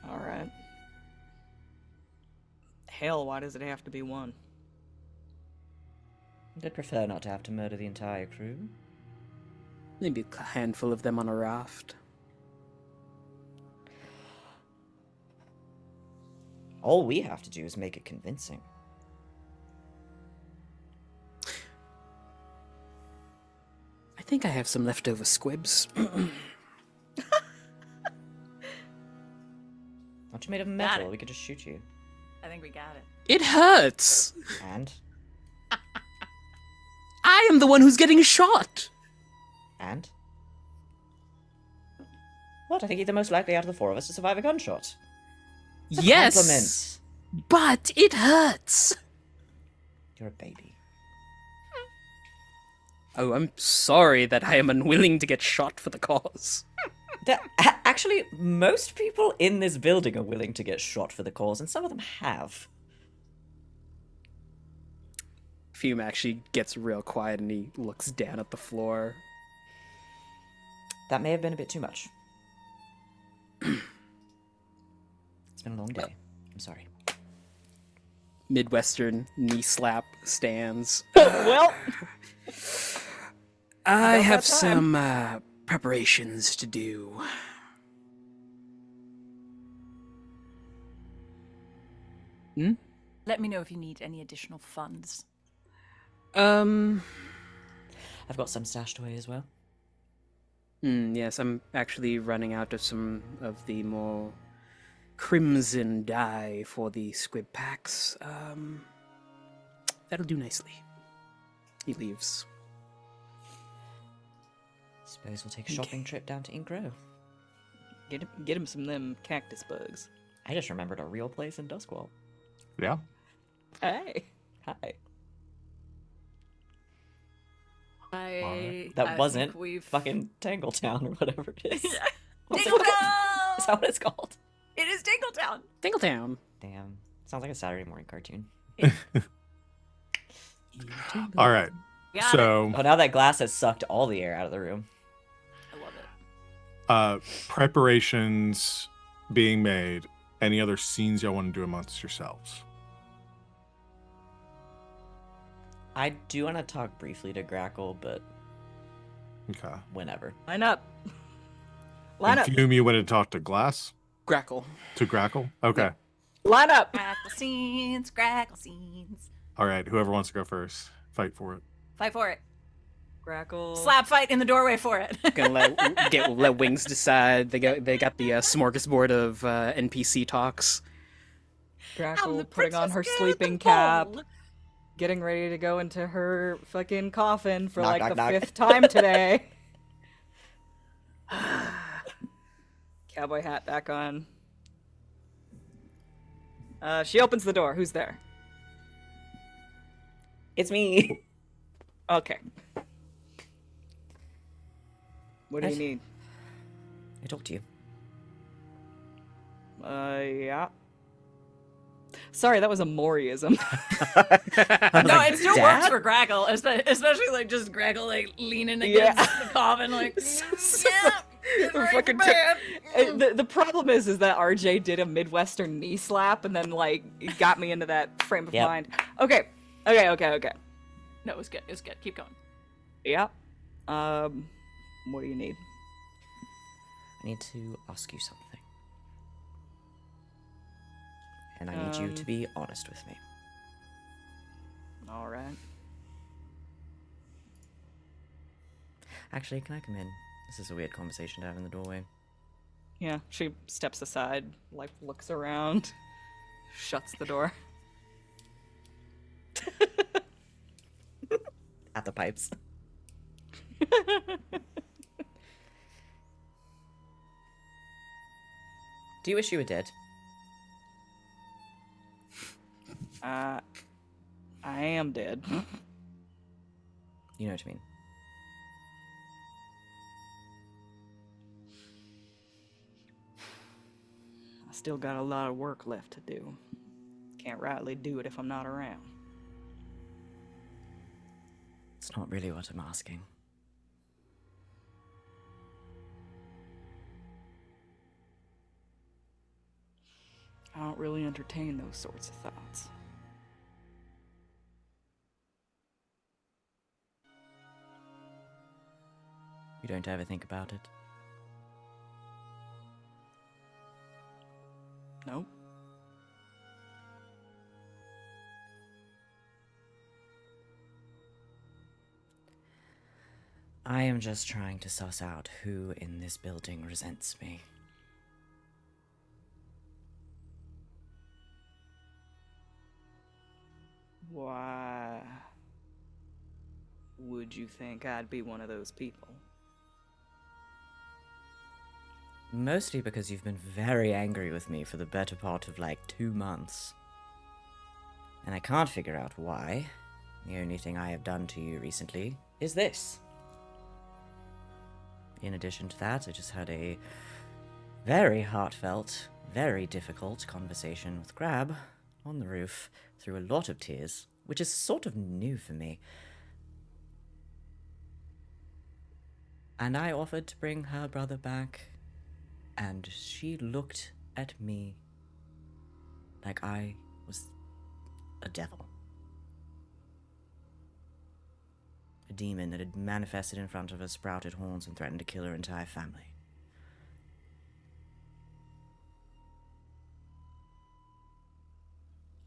Alright. Hell, why does it have to be one? I'd prefer not to have to murder the entire crew. Maybe a handful of them on a raft. All we have to do is make it convincing. I think I have some leftover squibs. Aren't you made of Got metal? it. We could just shoot you. I think we got it. It hurts! And? I am the one who's getting shot! And? What? I think you're the most likely out of the four of us to survive a gunshot. It's a Yes! compliment. But it hurts! You're a baby. Oh, I'm sorry that I am unwilling to get shot for the cause. Actually, most people in this building are willing to get shot for the cause, and some of them have. Fume actually gets real quiet and he looks down at the floor. That may have been a bit too much. It's been a long day. I'm sorry. Midwestern knee slap stands. Well, I About have that time. some preparations to do. Let me know if you need any additional funds. I've got some stashed away as well. Yes, I'm actually running out of some of the more crimson dye for the squib packs. That'll do nicely. He leaves. Suppose we'll take a shopping trip down to Ink Row. get him some of them cactus bugs. I just remembered a real place in Duskwall. Yeah. Hey. Hi. I That think wasn't we've... fucking Tangletown or whatever it is. What's it Tingletown! called? Is that what it's called? It is Tingletown! Dingletown. Damn. Sounds like a Saturday morning cartoon. All right. Got So, Oh, now that glass has sucked all the air out of the room. I love it. preparations being made. Any other scenes y'all want to do amongst yourselves? I do want to talk briefly to Grackle, but Okay. whenever. Line up. Line up. And Fume, you went to talk to Glass? Grackle. To Grackle? Okay. Line up. Crackle scenes, crackle scenes. All right. Whoever wants to go first, fight for it. Fight for it. Grackle. Slap fight in the doorway for it. Gonna let Wings decide. They got the smorgasbord of NPC talks. Grackle the putting on princess her get sleeping the cap, ball. getting ready to go into her fucking coffin for Knock, like knock, the knock. 5th time today. Cowboy hat back on. She opens the door. Who's there? It's me. Okay. What do you I- need? I talked to you. Yeah. Sorry, that was a Mauryism. No, it still Dad? works for Grackle, especially like just Grackle like leaning against the coffin, like yeah, get ready Fucking for bed. the problem is that RJ did a Midwestern knee slap and then like it got me into that frame of Yep. mind. Okay. No, it was good. It was good. Keep going. Yeah. What do you need? I need to ask you something. And I need you to be honest with me. All right. Actually, can I come in? This is a weird conversation to have in the doorway. Yeah, she steps aside, like looks around, shuts the door. At the pipes. Do you wish you were dead? I am dead. You know what I mean. I still got a lot of work left to do. Can't rightly do it if I'm not around. It's not really what I'm asking. I don't really entertain those sorts of thoughts. You don't ever think about it? Nope. I am just trying to suss out who in this building resents me. Why would you think I'd be one of those people? Mostly because you've been very angry with me for the better part of like 2 months. And I can't figure out why. The only thing I have done to you recently is this. In addition to that, I just had a very heartfelt, very difficult conversation with Grab on the roof through a lot of tears, which is sort of new for me. And I offered to bring her brother back, and she looked at me like I was a devil. A demon that had manifested in front of her, sprouted horns, and threatened to kill her entire family.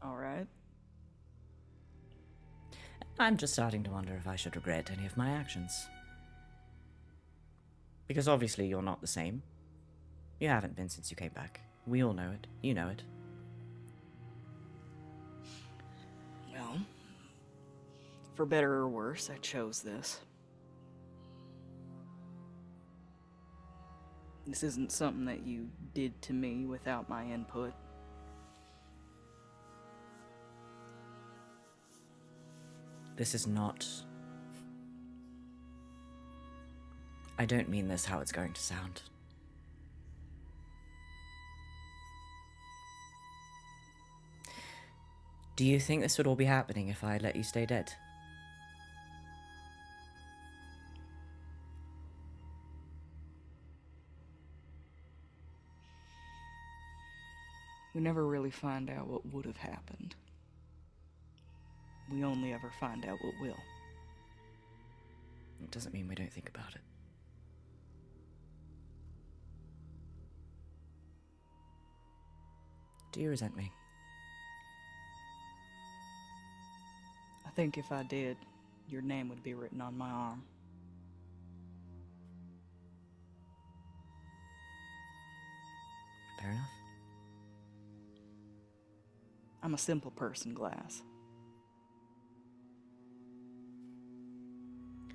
Alright. I'm just starting to wonder if I should regret any of my actions. Because obviously you're not the same. You haven't been since you came back. We all know it. You know it. Well, for better or worse, I chose this. This isn't something that you did to me without my input. This is not... I don't mean this how it's going to sound. Do you think this would all be happening if I let you stay dead? We never really find out what would have happened. We only ever find out what will. It doesn't mean we don't think about it. Do you resent me? I think if I did, your name would be written on my arm. Fair enough. I'm a simple person, Glass.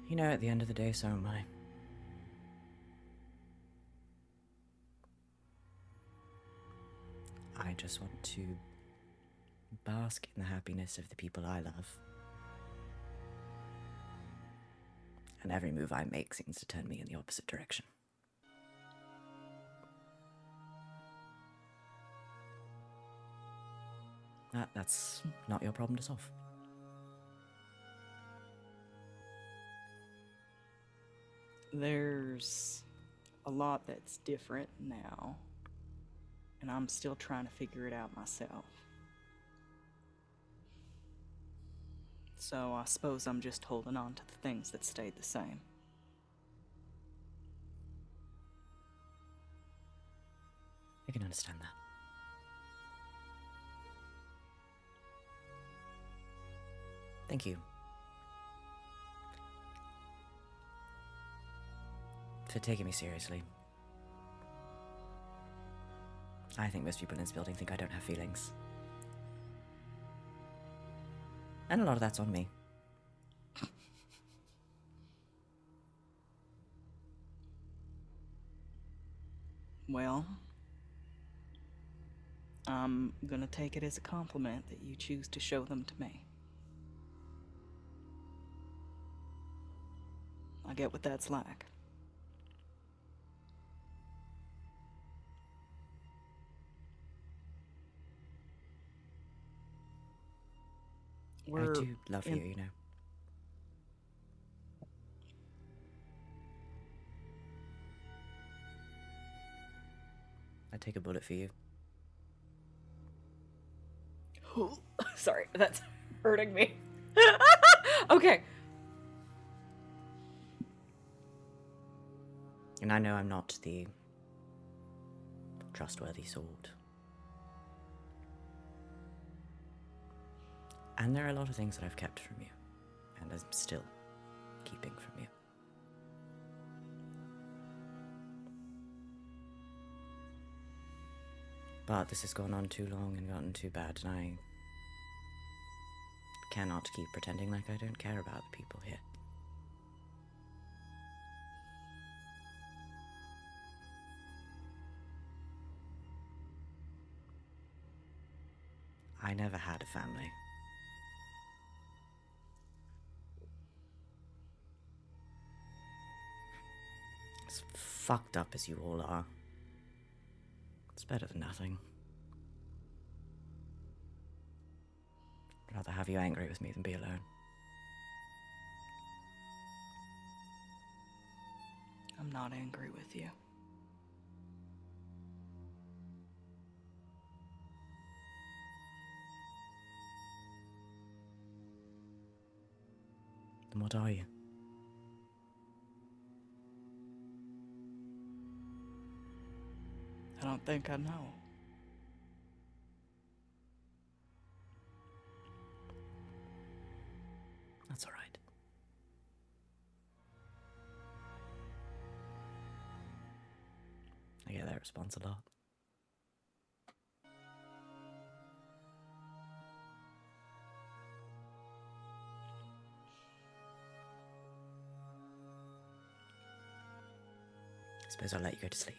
You know, at the end of the day, so am I. I just want to bask in the happiness of the people I love. And every move I make seems to turn me in the opposite direction. That's not your problem to solve. There's a lot that's different now, and I'm still trying to figure it out myself. So I suppose I'm just holding on to the things that stayed the same. I can understand that. Thank you for taking me seriously. I think most people in this building think I don't have feelings. And a lot of that's on me. Well, I'm gonna take it as a compliment that you choose to show them to me. I get what that's like. I do love you, you know. I'd take a bullet for you. Sorry, that's hurting me. Okay. And I know I'm not the trustworthy sort. And there are a lot of things that I've kept from you, and I'm still keeping from you. But this has gone on too long and gotten too bad, and I cannot keep pretending like I don't care about the people here. I never had a family. As fucked up as you all are, it's better than nothing. I'd rather have you angry with me than be alone. I'm not angry with you. Then what are you? I don't think I know. That's all right. I get that response a lot. I suppose I'll let you go to sleep.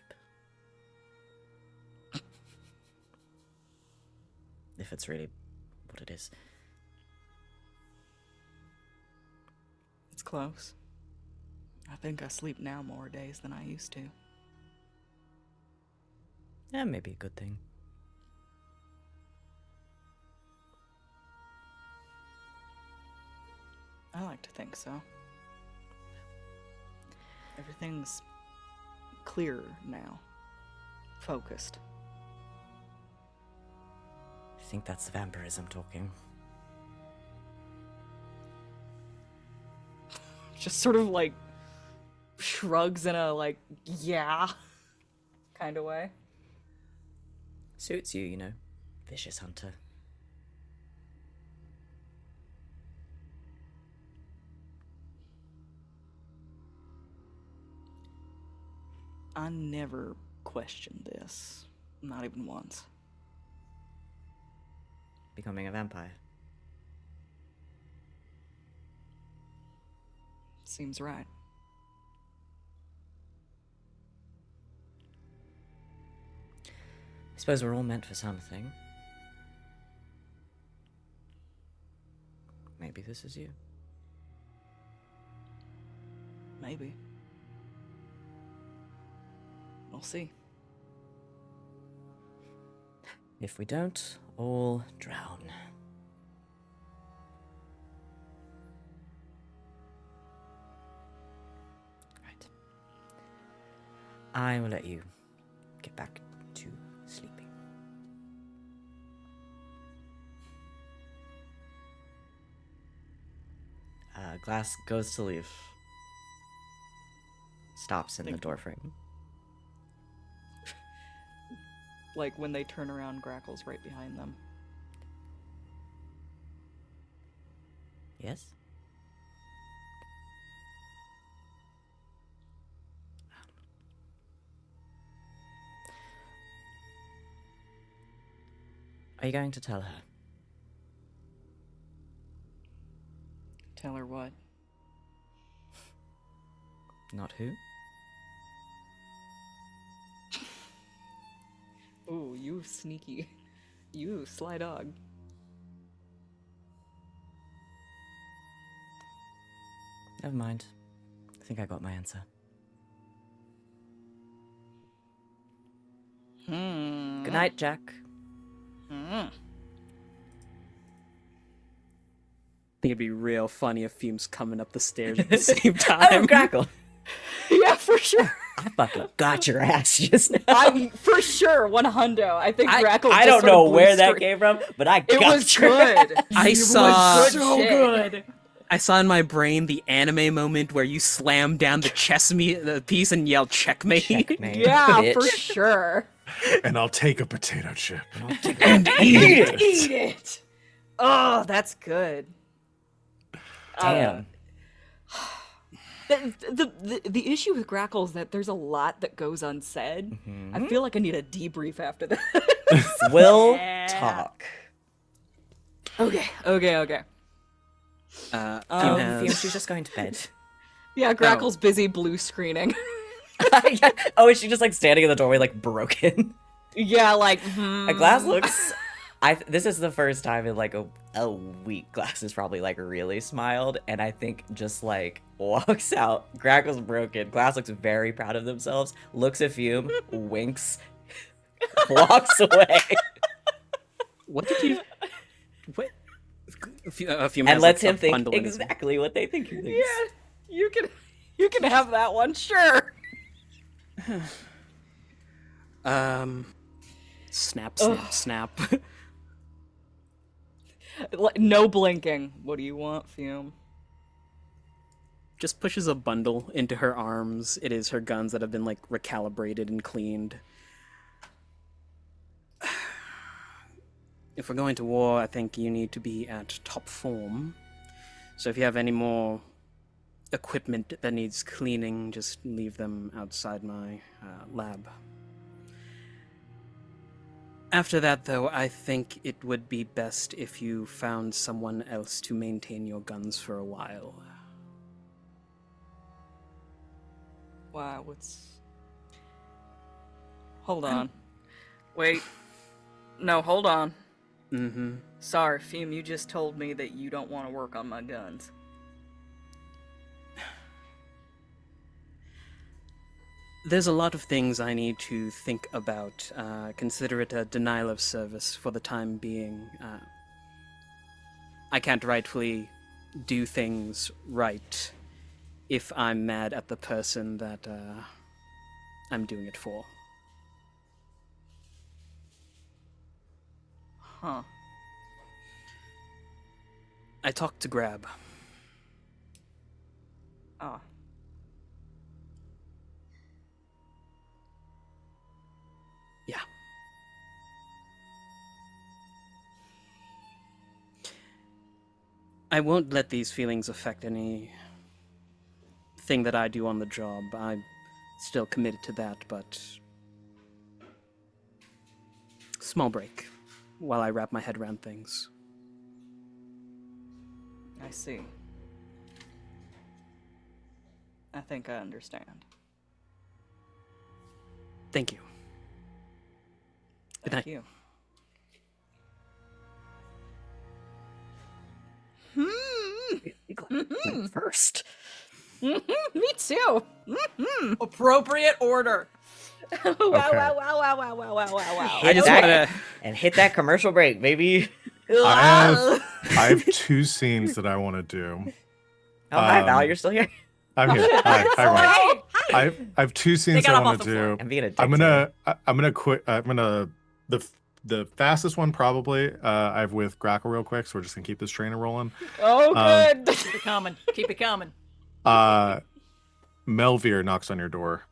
If it's really what it is. It's close. I think I sleep now more days than I used to. Yeah, maybe a good thing. I like to think so. Everything's clearer now. Focused. I think that's the vampirism talking. Just sort of like shrugs in a like, yeah kind of way. Suits you, you know. Vicious hunter. I never questioned this. Not even once. Becoming a vampire. Seems right. I suppose we're all meant for something. Maybe this is you. Maybe. We'll see. If we don't, all drown. Right. I will let you get back to sleeping. Glass goes to leave. Stops in the doorframe. Like, when they turn around, Grackle's right behind them. Yes? Are you going to tell her? Tell her what? Not who? Ooh, you sneaky. You sly dog. Never mind. I think I got my answer. Good night, Jack. I think it'd be real funny if Fume's coming up the stairs at the same time. Oh, Grackle! Yeah, for sure. I fucking got your ass just now. I'm for sure 100. I think Grackle. I just don't sort of know blue where that screen- came from, but I It got was your good. I It saw was good. I saw in my brain the anime moment where you slam down the the piece and yell checkmate. Checkmate, Yeah, bitch. for sure. And I'll take a potato chip. And eat it. Eat it. Oh, that's good. Damn. The issue with Grackle is that there's a lot that goes unsaid. I feel like I need a debrief after this. We'll Yeah. talk. Okay. Fume Oh, has- Fume, she's just going to bed. Yeah, Grackle's busy blue screening. Oh, is she just like standing in the doorway like broken? Yeah, like Glass looks. This is the first time in like a week Glass has probably like really smiled, and I think just like walks out. Grackle's broken. Glass looks very proud of themselves. Looks at Fume, winks, walks away, What did you? What? Fume and has, lets like, him a think bundle in his- exactly what they think he thinks. Yeah, you can have that one, sure. Snap, Ugh. snap, snap. Like, no blinking. What do you want, Fume? Just pushes a bundle into her arms. It is her guns that have been like recalibrated and cleaned. If we're going to war, I think you need to be at top form. So if you have any more equipment that needs cleaning, just leave them outside my lab. After that, though, I think it would be best if you found someone else to maintain your guns for a while. Wow, Hold on. Wait. No, hold on. Mm-hmm. Sorry, Fume, you just told me that you don't want to work on my guns. There's a lot of things I need to think about. Consider it a denial of service for the time being. I can't rightfully do things right if I'm mad at the person that I'm doing it for. Huh. I talked to Grab. Oh. Yeah. I won't let these feelings affect anything that I do on the job. I'm still committed to that, but Small break while I wrap my head around things. I see. I think I understand. Thank you. Good Thank night. you. First. Me too. Appropriate order. Wow, Okay. wow, wow, wow, wow, wow, wow, wow. I just that- want to. And hit that commercial break, baby. I have 2 scenes that I want to do. Oh, hi, Val. Um, You're still here. I'm here. Hi, Ryan. Hey, hi. I have 2 scenes got I up want off to the floor. do. I'm being a dick I'm today. gonna quit. I'm gonna the fastest one probably. I have with Grackle real quick, so we're just gonna keep this trainer rolling. Oh, good. Keep it coming. Keep it coming. Melvir knocks on your door.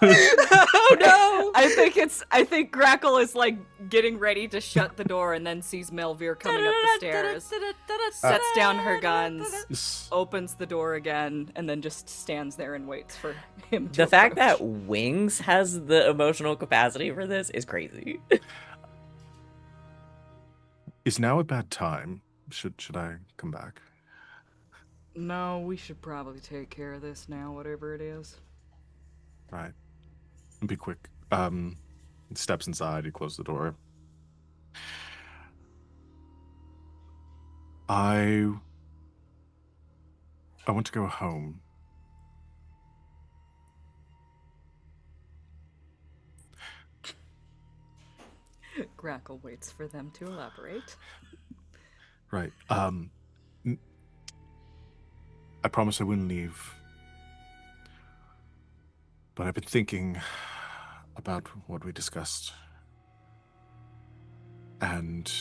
Oh no! I think Grackle is like getting ready to shut the door and then sees Melvir coming up the stairs. Sets down her guns, opens the door again, and then just stands there and waits for him to The fact approach. that Wings has the emotional capacity for this is crazy. Is now a bad time? Should I come back? No, we should probably take care of this now, whatever it is. Right. Be quick. Steps inside. He closes the door. I want to go home. Grackle waits for them to elaborate. Right. I promise I wouldn't leave. But I've been thinking about what we discussed. And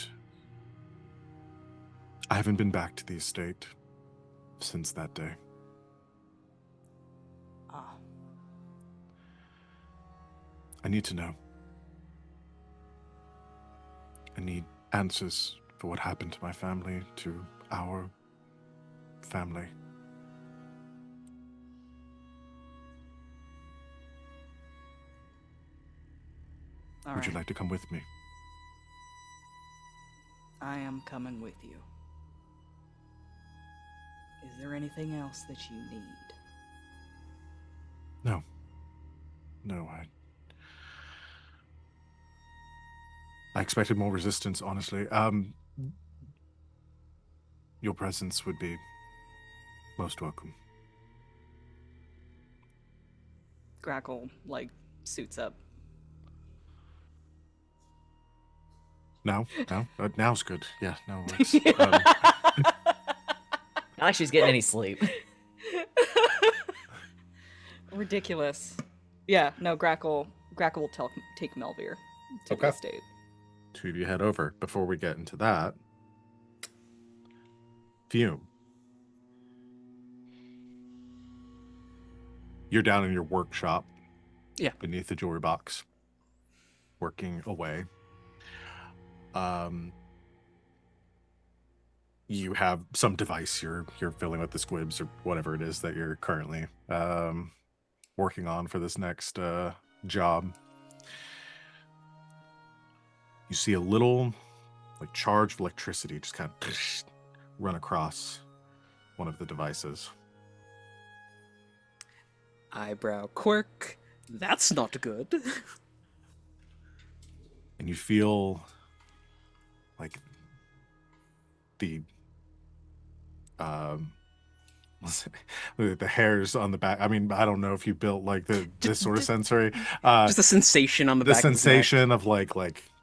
I haven't been back to the estate since that day. Ah, I need to know. I need answers for what happened to my family, to our family. all Would you right. like to come with me? I am coming with you. Is there anything else that you need? No. No, I expected more resistance, honestly. Your presence would be most welcome. Grackle, like, suits up. Now? Now's good. Yeah, now it works. Not like she's getting any sleep. Ridiculous. Yeah, no, Grackle will take Melvir to the Okay. estate. 2 of you head over. Before we get into that, Fume. You're down in your workshop. Yeah. Beneath the jewelry box. Working away. You have some device you're filling with the squibs or whatever it is that you're currently working on for this next job. You see a little like charge of electricity just kind of run across one of the devices. Eyebrow quirk. That's not good. And you feel like the the hairs on the back. I mean, I don't know if you built like this sort of sensory Just a sensation on the the back sensation of like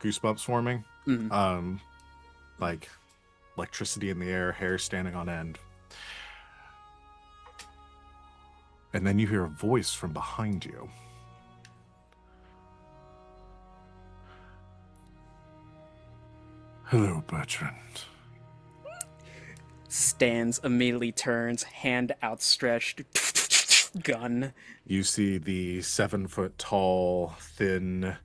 goosebumps forming, of his neck. Mhm. like electricity in the air, hair standing on end. And then you hear a voice from behind you. Hello, Bertrand. Stands, immediately turns, hand outstretched, gun. You see the 7-foot tall, thin,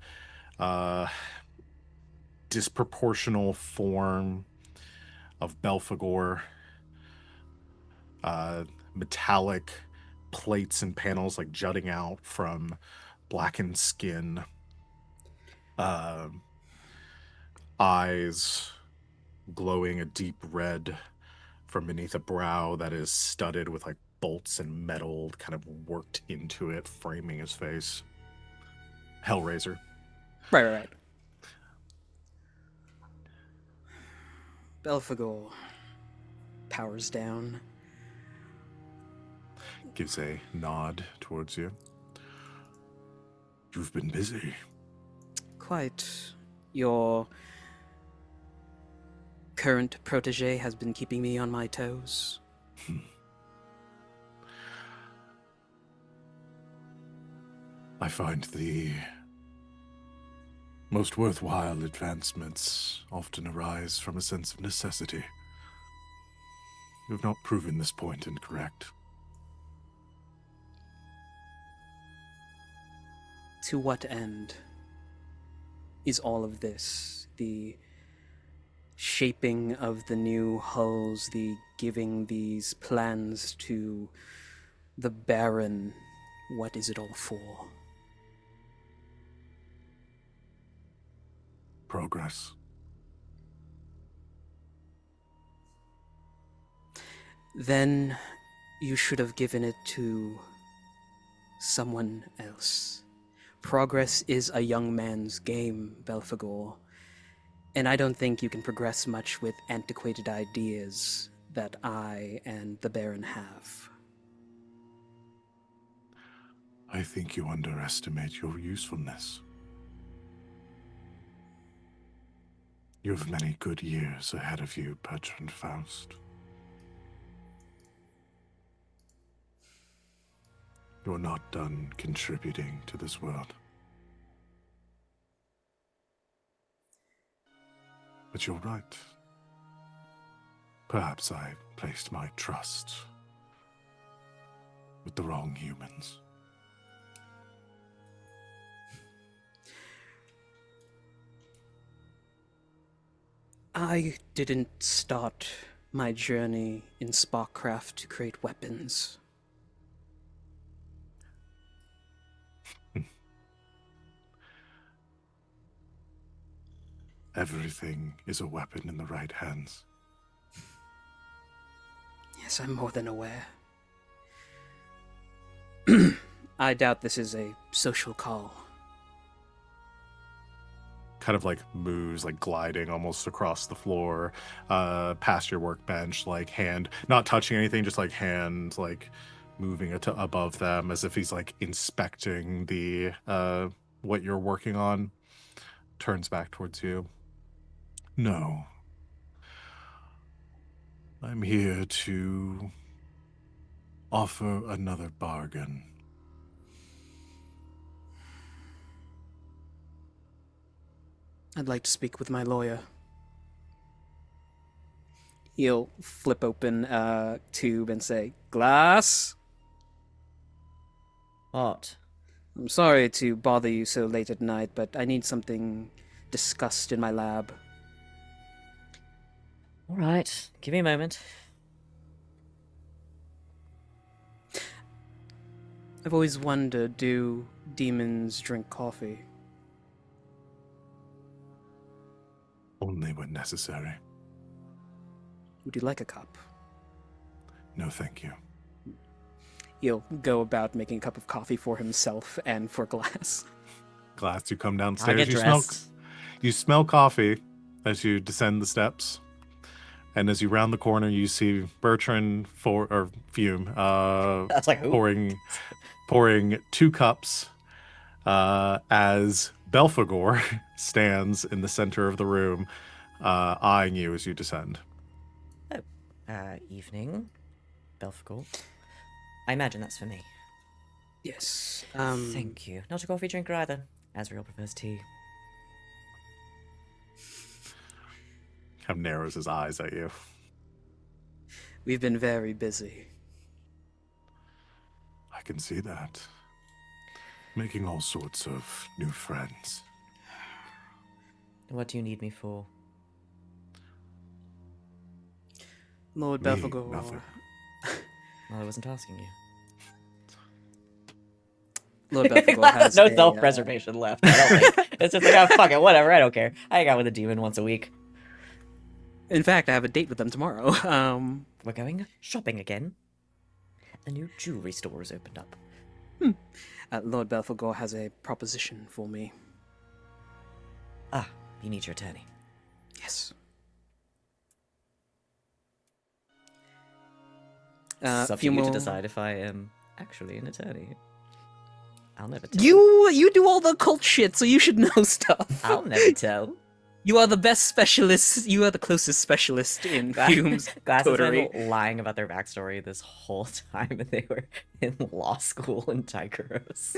disproportional form of Belphegor. Metallic plates and panels like jutting out from blackened skin. eyes glowing a deep red from beneath a brow that is studded with like bolts and metal kind of worked into it, framing his face. Hellraiser. Right. Belphegor powers down. Gives a nod towards you. You've been busy. Quite. Your current protege has been keeping me on my toes. I find the most worthwhile advancements often arise from a sense of necessity. You have not proven this point incorrect. To what end is all of this? The shaping of the new hulls, the giving these plans to the Baron. What is it all for? Progress. Then you should have given it to someone else. Progress is a young man's game, Belphegor, and I don't think you can progress much with antiquated ideas that I and the Baron have. I think you underestimate your usefulness. You have many good years ahead of you, Bertrand Faust. You're not done contributing to this world. But you're right. Perhaps I placed my trust with the wrong humans. I didn't start my journey in Sparkcraft to create weapons. Everything is a weapon in the right hands. Yes, I'm more than aware. I doubt this is a social call. Kind of like moves, like gliding almost across the floor, past your workbench, like hand, not touching anything, just like hand, like moving it to above them as if he's like inspecting the what you're working on. Turns back towards you. No. I'm here to offer another bargain. I'd like to speak with my lawyer. He'll flip open a tube and say, "Glass? What? I'm sorry to bother you so late at night, but I need something discussed in my lab." All right, give me a moment. I've always wondered, do demons drink coffee? Only when necessary. Would you like a cup? No, thank you. He'll go about making a cup of coffee for himself and for Glass. Glass, you come I'll downstairs. get dressed. You smell coffee as you descend the steps. And as you round the corner, you see Bertrand Fume That's like, who? pouring 2 cups as Belphegor stands in the center of the room, eyeing you as you descend. Evening, Belphegor. I imagine that's for me. Yes. Thank you. Not a coffee drinker either. Azrael prefers tea. Kind of narrows his eyes at you. We've been very busy. I can see that. Making all sorts of new friends. What do you need me for? Lord Me, Belphegor. nothing. Well, I wasn't asking you. Lord Belphegor has no a, self-preservation left. I don't think. It's just like, oh, fuck it, whatever. I don't care. I hang out with a demon once a week. In fact, I have a date with them tomorrow. We're going shopping again. A new jewelry store has opened up. Lord Belphegor has a proposition for me. Ah, you need your attorney. Yes. It's up to you Fume to will- decide if I am actually an attorney. I'll never tell. You do all the cult shit, so you should know stuff. I'll never tell. You are the best specialist. You are the closest specialist in Fume's Glass has coterie. been lying about their backstory this whole time, and they were in law school in Tykeros.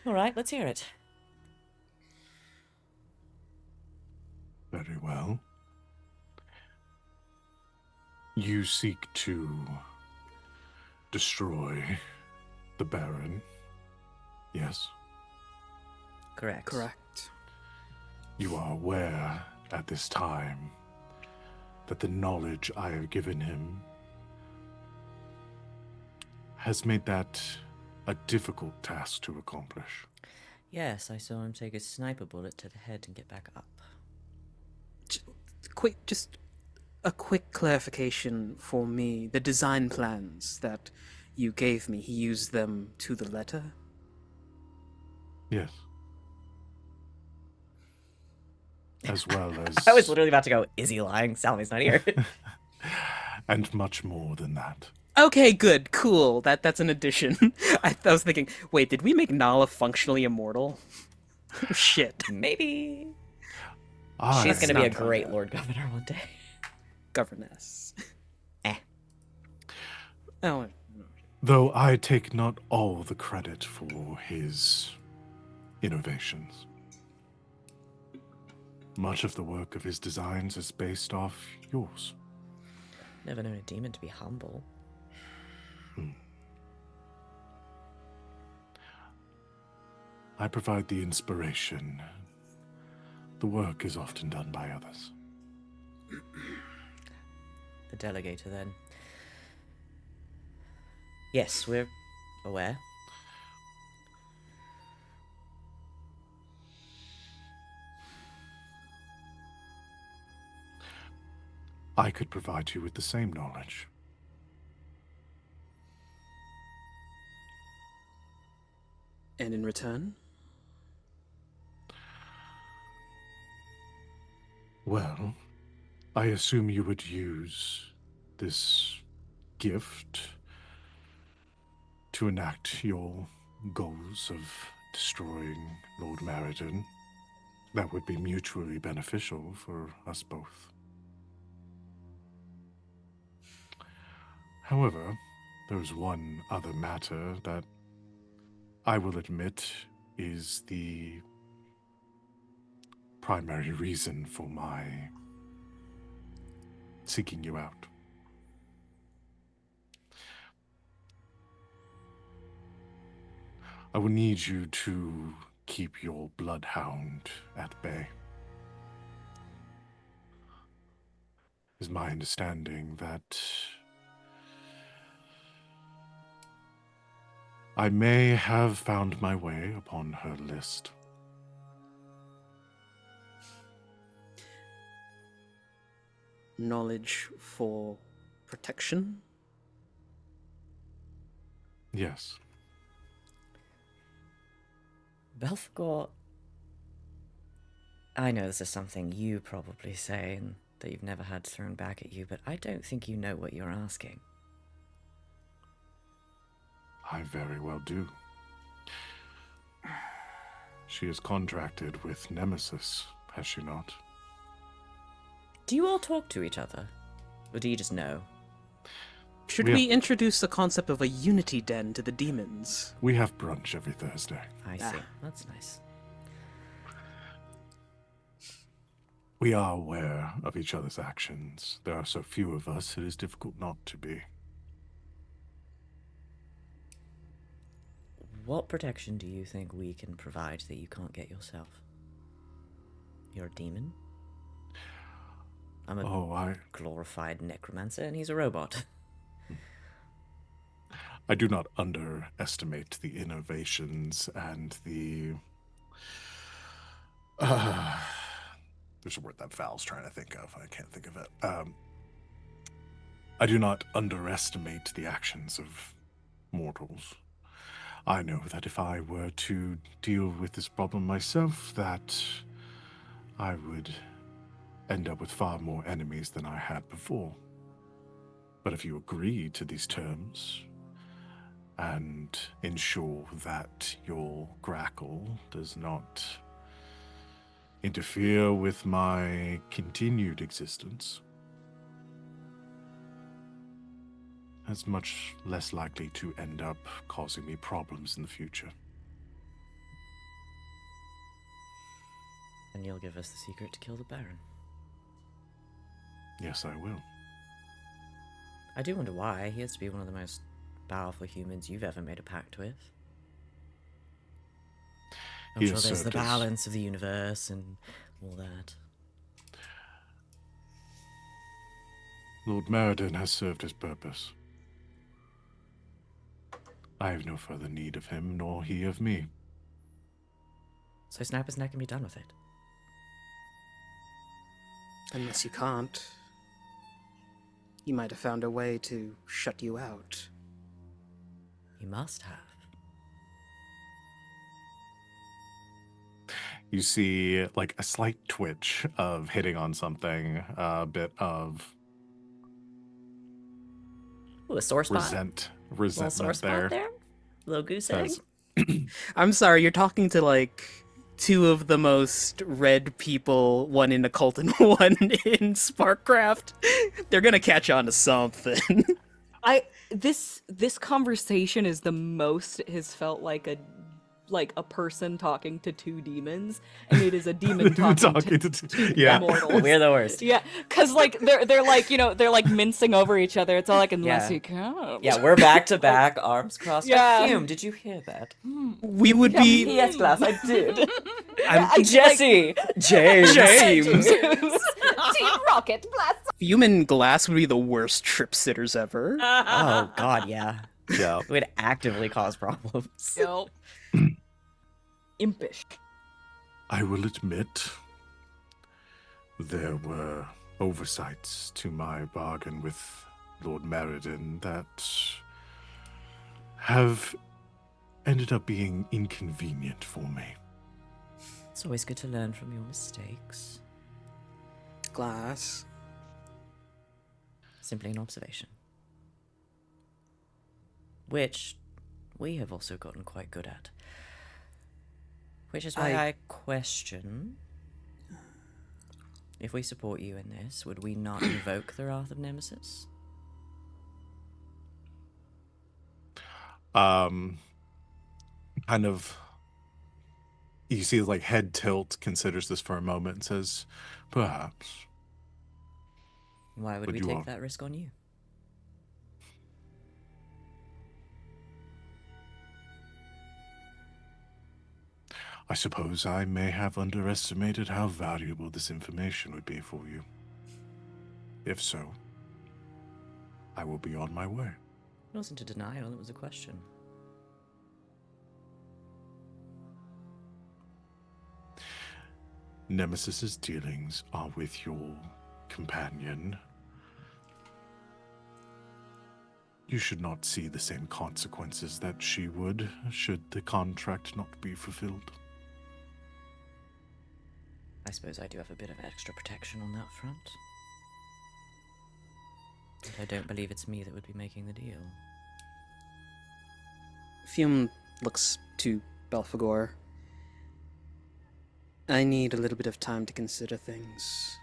All right, let's hear it. Very well. You seek to destroy the Baron, yes? Correct. Correct. You are aware at this time that the knowledge I have given him has made that a difficult task to accomplish. Yes, I saw him take a sniper bullet to the head and get back up. Just a quick clarification for me. The design plans that you gave me, he used them to the letter? Yes. As well as... I was literally about to go, is he lying? Salome's not here. and much more than that. Okay, good, cool. That's an addition. I was thinking, wait, did we make Nala functionally immortal? Shit. Maybe. I, She's going to be a not great that. Lord Governor one day. Governess. Eh. Oh, though I take not all the credit for his innovations. Much of the work of his designs is based off yours. Never known a demon to be humble. I provide the inspiration. The work is often done by others. The delegator, then. Yes, we're aware. I could provide you with the same knowledge. and in return? Well, I assume you would use this gift to enact your goals of destroying Lord Meriden. That would be mutually beneficial for us both. However, there's one other matter that I will admit is the primary reason for my seeking you out. I will need you to keep your bloodhound at bay. It is my understanding that I may have found my way upon her list. Knowledge for protection? Yes. Belphegor, I know this is something you probably say and that you've never had thrown back at you, but I don't think you know what you're asking. I very well do. She is contracted with Nemesis, has she not? Do you all talk to each other? Or do you just know? Should Yeah. we introduce the concept of a unity den to the demons? We have brunch every Thursday. I see. That's nice. We are aware of each other's actions. There are so few of us, it is difficult not to be. What protection do you think we can provide that you can't get yourself? You're a demon? I'm a Oh, glorified necromancer, and he's a robot. I do not underestimate the innovations and the there's a word that Val's trying to think of. I can't think of it. I do not underestimate the actions of mortals. I know that if I were to deal with this problem myself, that I would end up with far more enemies than I had before. But if you agree to these terms and ensure that your Grackle does not interfere with my continued existence, that's much less likely to end up causing me problems in the future. And you'll give us the secret to kill the Baron. Yes, I will. I do wonder why. He has to be one of the most powerful humans you've ever made a pact with. I'm He sure has there's the served us. balance of the universe and all that. Lord Meriden has served his purpose. I have no further need of him, nor he of me. So snap his neck and be done with it. Unless you can't. He might have found a way to shut you out. He must have. You see like a slight twitch of hitting on something, a bit of Ooh, a sore spot? Little sore resentment spot there. there? Little goose egg? Says, I'm sorry, you're talking to like two of the most read people, one in occult and one in Sparkcraft. They're gonna catch on to something. This conversation is the most it has felt like a person talking to two demons, and it is a demon talking to two yeah. immortals. We're the worst. Yeah, because like they're like they're like mincing over each other. It's all like unless Yeah. you can. Yeah, we're back to back, arms crossed. Yeah. Fume, did you hear that? We would be Yes, Glass, I did. I'm Jesse! James! James. Team Rocket blast. Fume and Glass would be the worst trip sitters ever. Oh, God, yeah. Yeah. It would actively cause problems. Yep. Impish. I will admit there were oversights to my bargain with Lord Meriden that have ended up being inconvenient for me. It's always good to learn from your mistakes. Glass. Simply an observation. Which we have also gotten quite good at. Which is why I question, if we support you in this, would we not invoke the Wrath of Nemesis? Kind of, you see like head tilt, considers this for a moment and says, perhaps. Why would But we you take are- that risk on you? I suppose I may have underestimated how valuable this information would be for you. If so, I will be on my way. It wasn't a denial, it was a question. Nemesis's dealings are with your companion. You should not see the same consequences that she would, should the contract not be fulfilled. I suppose I do have a bit of extra protection on that front. But I don't believe it's me that would be making the deal. Fume looks to Belphegor. I need a little bit of time to consider things.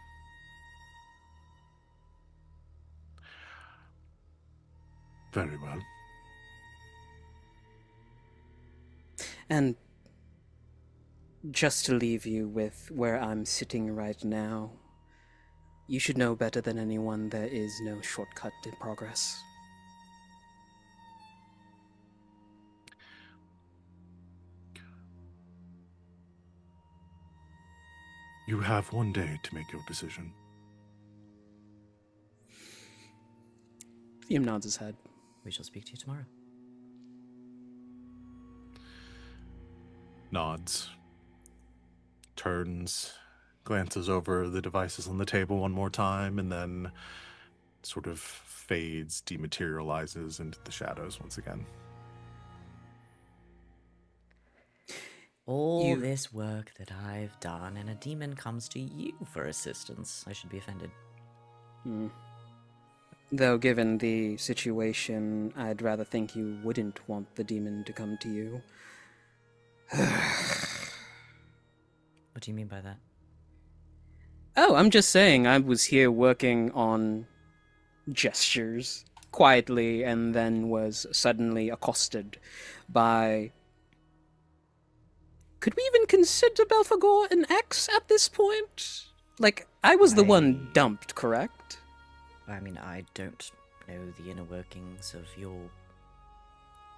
Very well. And just to leave you with where I'm sitting right now, you should know better than anyone there is no shortcut to progress. You have one day to make your decision. Fume nods his head. We shall speak to you tomorrow. nods, turns, glances over the devices on the table one more time, and then sort of fades, dematerializes into the shadows once again. All You- this work that I've done, and a demon comes to you for assistance. I should be offended. Though, given the situation, I'd rather think you wouldn't want the demon to come to you. What do you mean by that? Oh, I'm just saying, I was here working on gestures quietly and then was suddenly accosted by. Could we even consider Belphegor an ex at this point? Like, I was the one dumped, correct? I mean, I don't know the inner workings of your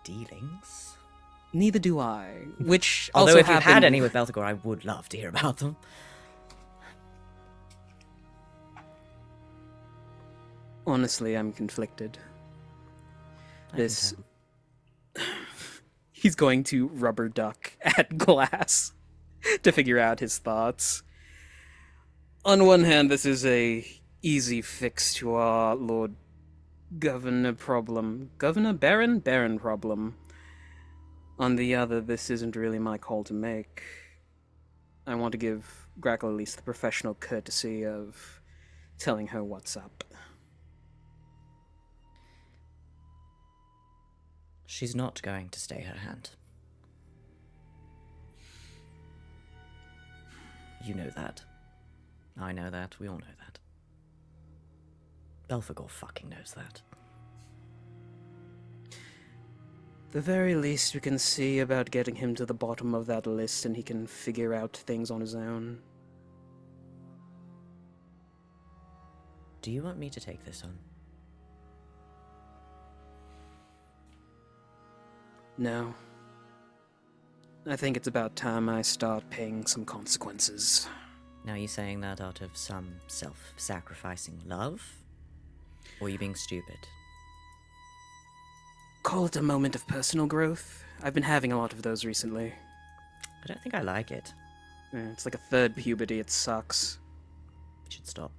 dealings. Neither do I. Which Although also if you had happened- any with Belthegor, I would love to hear about them. Honestly, I'm conflicted. I can This. tell. He's going to rubber duck at Glass to figure out his thoughts. On one hand, this is a easy fix to our Lord Governor problem. Governor? Baron? Baron problem. On the other, this isn't really my call to make. I want to give Grackle at least the professional courtesy of telling her what's up. She's not going to stay her hand. You know that. I know that. We all know that. Belphegor fucking knows that. The very least we can see about getting him to the bottom of that list and he can figure out things on his own. Do you want me to take this on? No. I think it's about time I start paying some consequences. Now, are you saying that out of some self-sacrificing love? Or are you being stupid? Call it a moment of personal growth. I've been having a lot of those recently. I don't think I like it. Yeah, it's like a third puberty, it sucks. You should stop.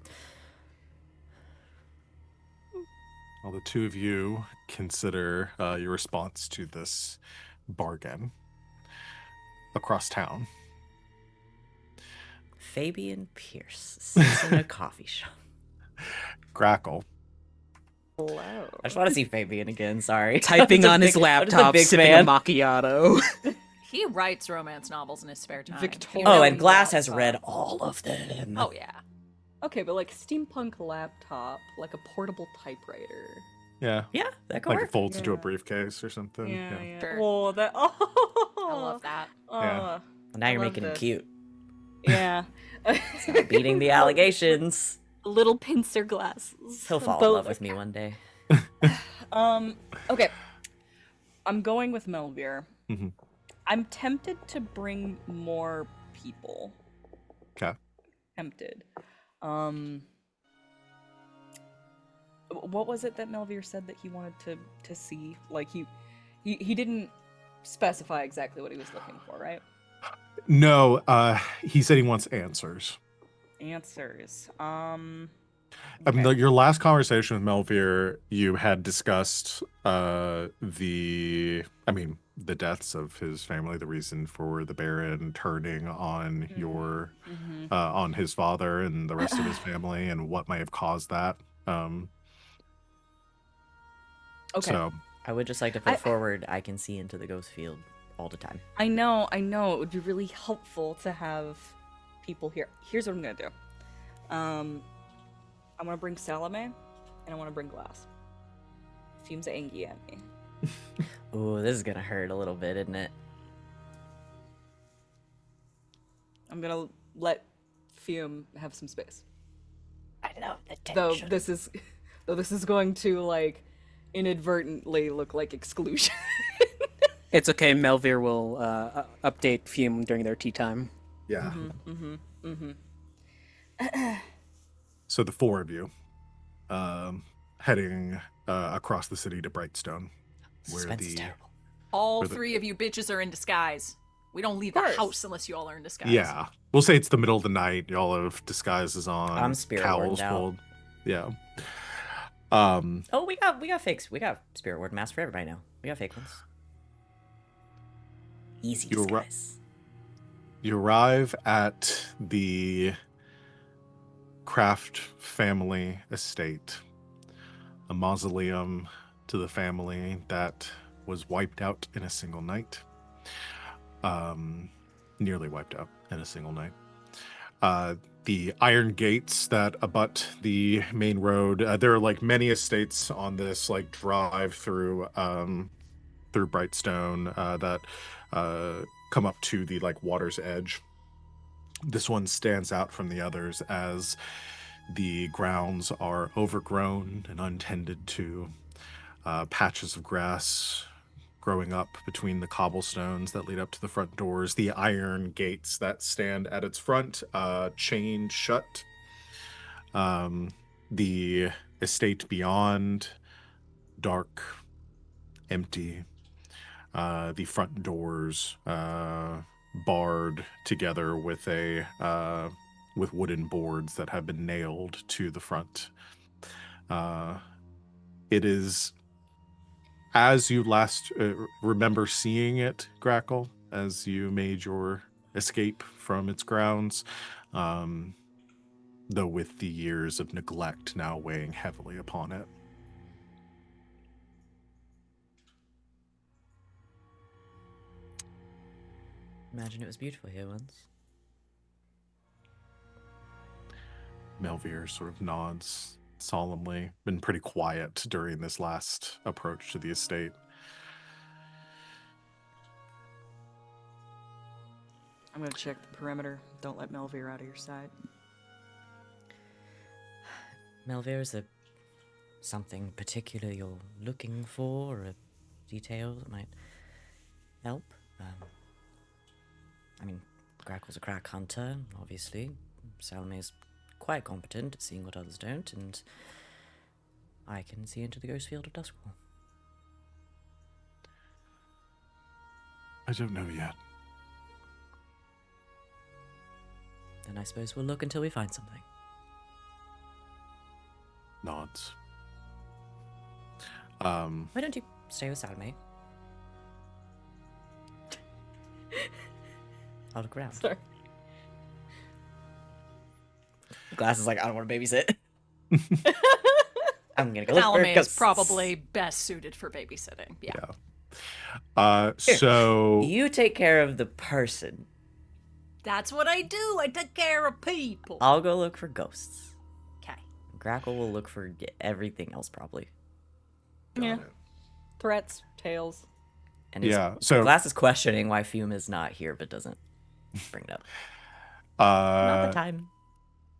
Well, the two of you consider your response to this bargain across town. Fabian Pierce sits in a coffee shop. Grackle. Hello. I just want to see Fabian again, sorry. Typing on his I'm just a laptop, big sipping fan. a macchiato. He writes romance novels in his spare time. Victoria. Oh, Really and Glass has laptop. read all of them. Oh yeah. Okay, but like steampunk laptop, like a portable typewriter. Yeah. Yeah, that could Like work. it folds into a Yeah. briefcase or something. Yeah. Sure. Oh, that. Oh, I love that. Yeah. Well, now I you're love making him this. cute. Yeah. Beating the allegations. Little pincer glasses. He'll fall in Both love with me one day. Okay. I'm going with Melvir. Mhm. I'm tempted to bring more people. Okay. Tempted. What was it that Melvir said that he wanted to see? Like he didn't specify exactly what he was looking for, right? No, he said he wants answers. Answers. I mean, Okay. your last conversation with Melvir, you had discussed the deaths of his family, the reason for the Baron turning on your Mhm. on his father and the rest of his family, and what might have caused that. Okay. So I would just like to put forward I can see into the ghost field all the time. I know. It would be really helpful to have people here. Here's what I'm gonna do. I'm gonna bring Salome, and I want to bring Glass. Fume's angry at me. Ooh, this is gonna hurt a little bit, isn't it? I'm gonna let Fume have some space. I love the Though tension. this is going to like inadvertently look like exclusion. It's okay, Melvir will update Fume during their tea time. yeah. Mm-hmm. So the four of you heading across the city to Brightstone, where Suspense is the terrible. All Where the- three of you bitches are in disguise. We don't leave the course. house unless you all are in disguise. Yeah. We'll say it's the middle of the night. Y'all have disguises on. I'm spirit cowls wardened out. pulled. Yeah. Oh, we got fakes. We got spirit ward masks for everybody now. We got fake ones. Easy You're right. disguise. You arrive at the Kraft family estate, a mausoleum to the family that was wiped out in a single night. Nearly wiped out in a single night. The iron gates that abut the main road. There are like many estates on this like drive through Brightstone that come up to the like water's edge. This one stands out from the others as the grounds are overgrown and untended to. Patches of grass growing up between the cobblestones that lead up to the front doors. The iron gates that stand at its front, chained shut. The estate beyond, dark, empty. The front doors barred together with with wooden boards that have been nailed to the front. It is, as you last remember seeing it, Grackle, as you made your escape from its grounds, though with the years of neglect now weighing heavily upon it. Imagine it was beautiful here once. Melvir sort of nods solemnly. Been pretty quiet during this last approach to the estate. I'm gonna check the perimeter. Don't let Melvir out of your sight. Melvir, is there something particular you're looking for, or a detail that might help? I mean, Grackle's a crack hunter, obviously. Salome is quite competent at seeing what others don't, and I can see into the ghost field of Duskwall. I don't know yet. Then I suppose we'll look until we find something. Nods. Why don't you stay with Salome? I'll look around. Sorry. Glass is like, I don't want to babysit. I'm gonna go look for Salome is ghosts. probably best suited for babysitting. Yeah. So You take care of the person. That's what I do. I take care of people. I'll go look for ghosts. Okay. Grackle will look for everything else, probably. Yeah. Threats, tails. And Yeah, so- Glass is questioning why Fume is not here, but doesn't bring it up. Not uh, the time.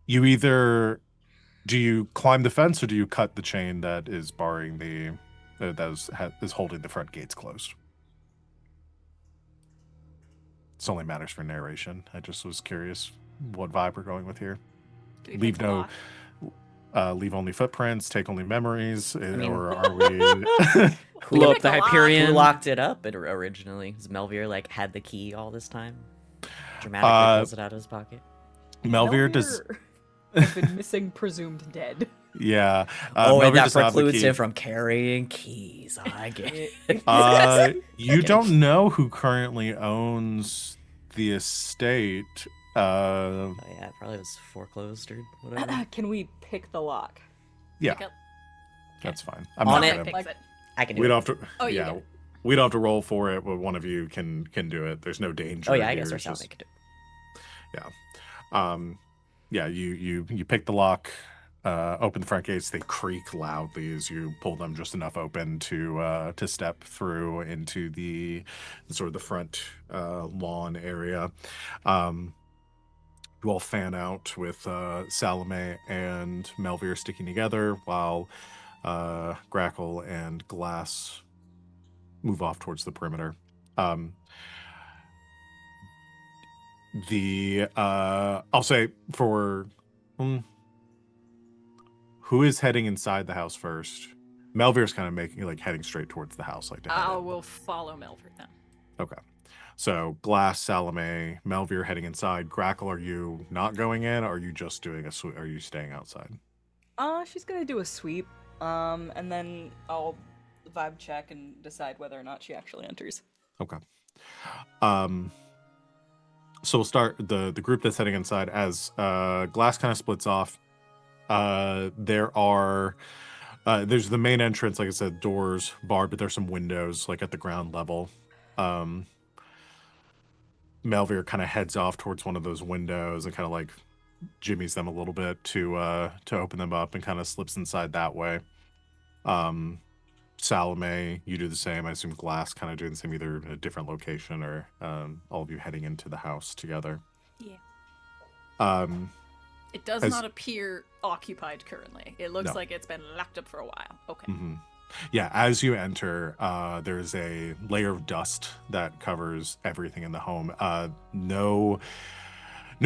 you either do you climb the fence or do you cut the chain that is barring the is holding the front gates closed? This only matters for narration. I just was curious what vibe we're going with here. Do we Leave pick the no lock? leave only footprints, take only memories, mean- or are we Blow up pick the the lock. Hyperion. Who locked it up originally? Is Melvir like had the key all this time? Dramatically pulls it out of his pocket. Melvir does has been missing, presumed dead. yeah. Oh, and Melvir that does not have the precludes key. him from carrying keys. I get it. You don't know who currently owns the estate. Oh yeah, it probably was foreclosed or whatever. Can we pick the lock? Yeah, Pick up. that's fine. I'm On not it. gonna- Picks Like- it. I can do We it. don't have to. Oh, you yeah, get it. we don't have to roll for it, but one of you can do it. There's no danger. Oh yeah, I here, guess our it's Salome just- could do it. Yeah, you pick the lock, open the front gates. They creak loudly as you pull them just enough open to step through into the sort of the front lawn area. You all fan out with Salome and Melvir sticking together while Grackle and Glass move off towards the perimeter. I'll say for who is heading inside the house first? Melvir's kind of heading straight towards the house, like to head I in. will follow Melvir then. Okay. So Glass, Salome, Melvir heading inside. Grackle, are you not going in? Or are you just doing a sweep? Are you staying outside? She's gonna do a sweep, and then I'll vibe check and decide whether or not she actually enters. Okay. So we'll start the group that's heading inside as Glass kind of splits off. There's the main entrance, like I said, doors barred, but there's some windows like at the ground level. Melvir kind of heads off towards one of those windows and kind of like jimmies them a little bit to open them up and kind of slips inside that way. Salome, you do the same. I assume Glass kind of doing the same, either in a different location or all of you heading into the house together. Yeah. It does as- not appear occupied currently. It looks No. like it's been locked up for a while. Okay. Mm-hmm. Yeah, as you enter, there's a layer of dust that covers everything in the home. No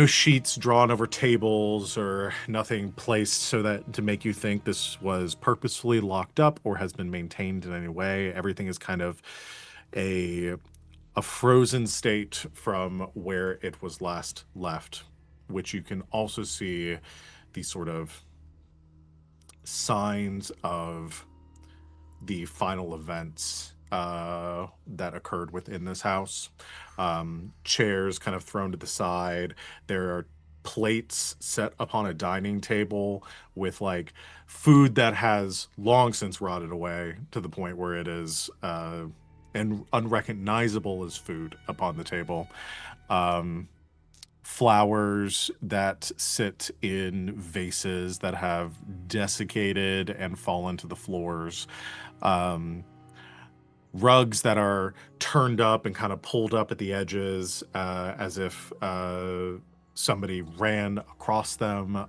sheets drawn over tables or nothing placed so that to make you think this was purposefully locked up or has been maintained in any way. Everything is kind of a frozen state from where it was last left, which you can also see the sort of signs of the final events that occurred within this house. Chairs kind of thrown to the side. There are plates set upon a dining table with like food that has long since rotted away to the point where it is and unrecognizable as food upon the table. Flowers that sit in vases that have desiccated and fallen to the floors. Rugs that are turned up and kind of pulled up at the edges as if somebody ran across them,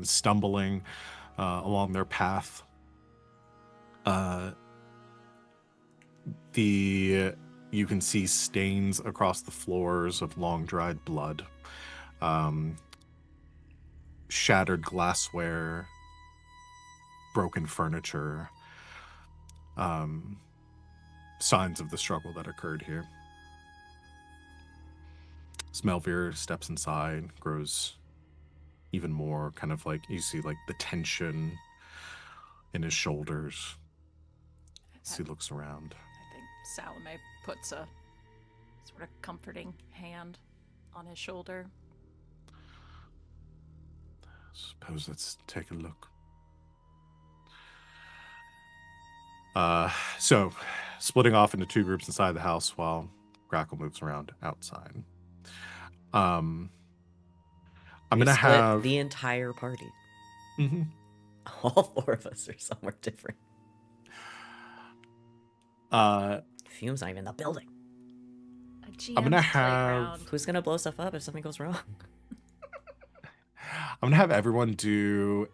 stumbling along their path. You can see stains across the floors of long dried blood. Shattered glassware, broken furniture, signs of the struggle that occurred here. Melvir steps inside, grows even more kind of like, you see like the tension in his shoulders as he looks around. I think Salome puts a sort of comforting hand on his shoulder. Suppose let's take a look. So splitting off into two groups inside the house while Grackle moves around outside. I'm We gonna split have the entire party. Mhm. All four of us are somewhere different. Fume's not even in the building. A GM's I'm gonna have- playground. Who's gonna blow stuff up if something goes wrong? I'm gonna have everyone do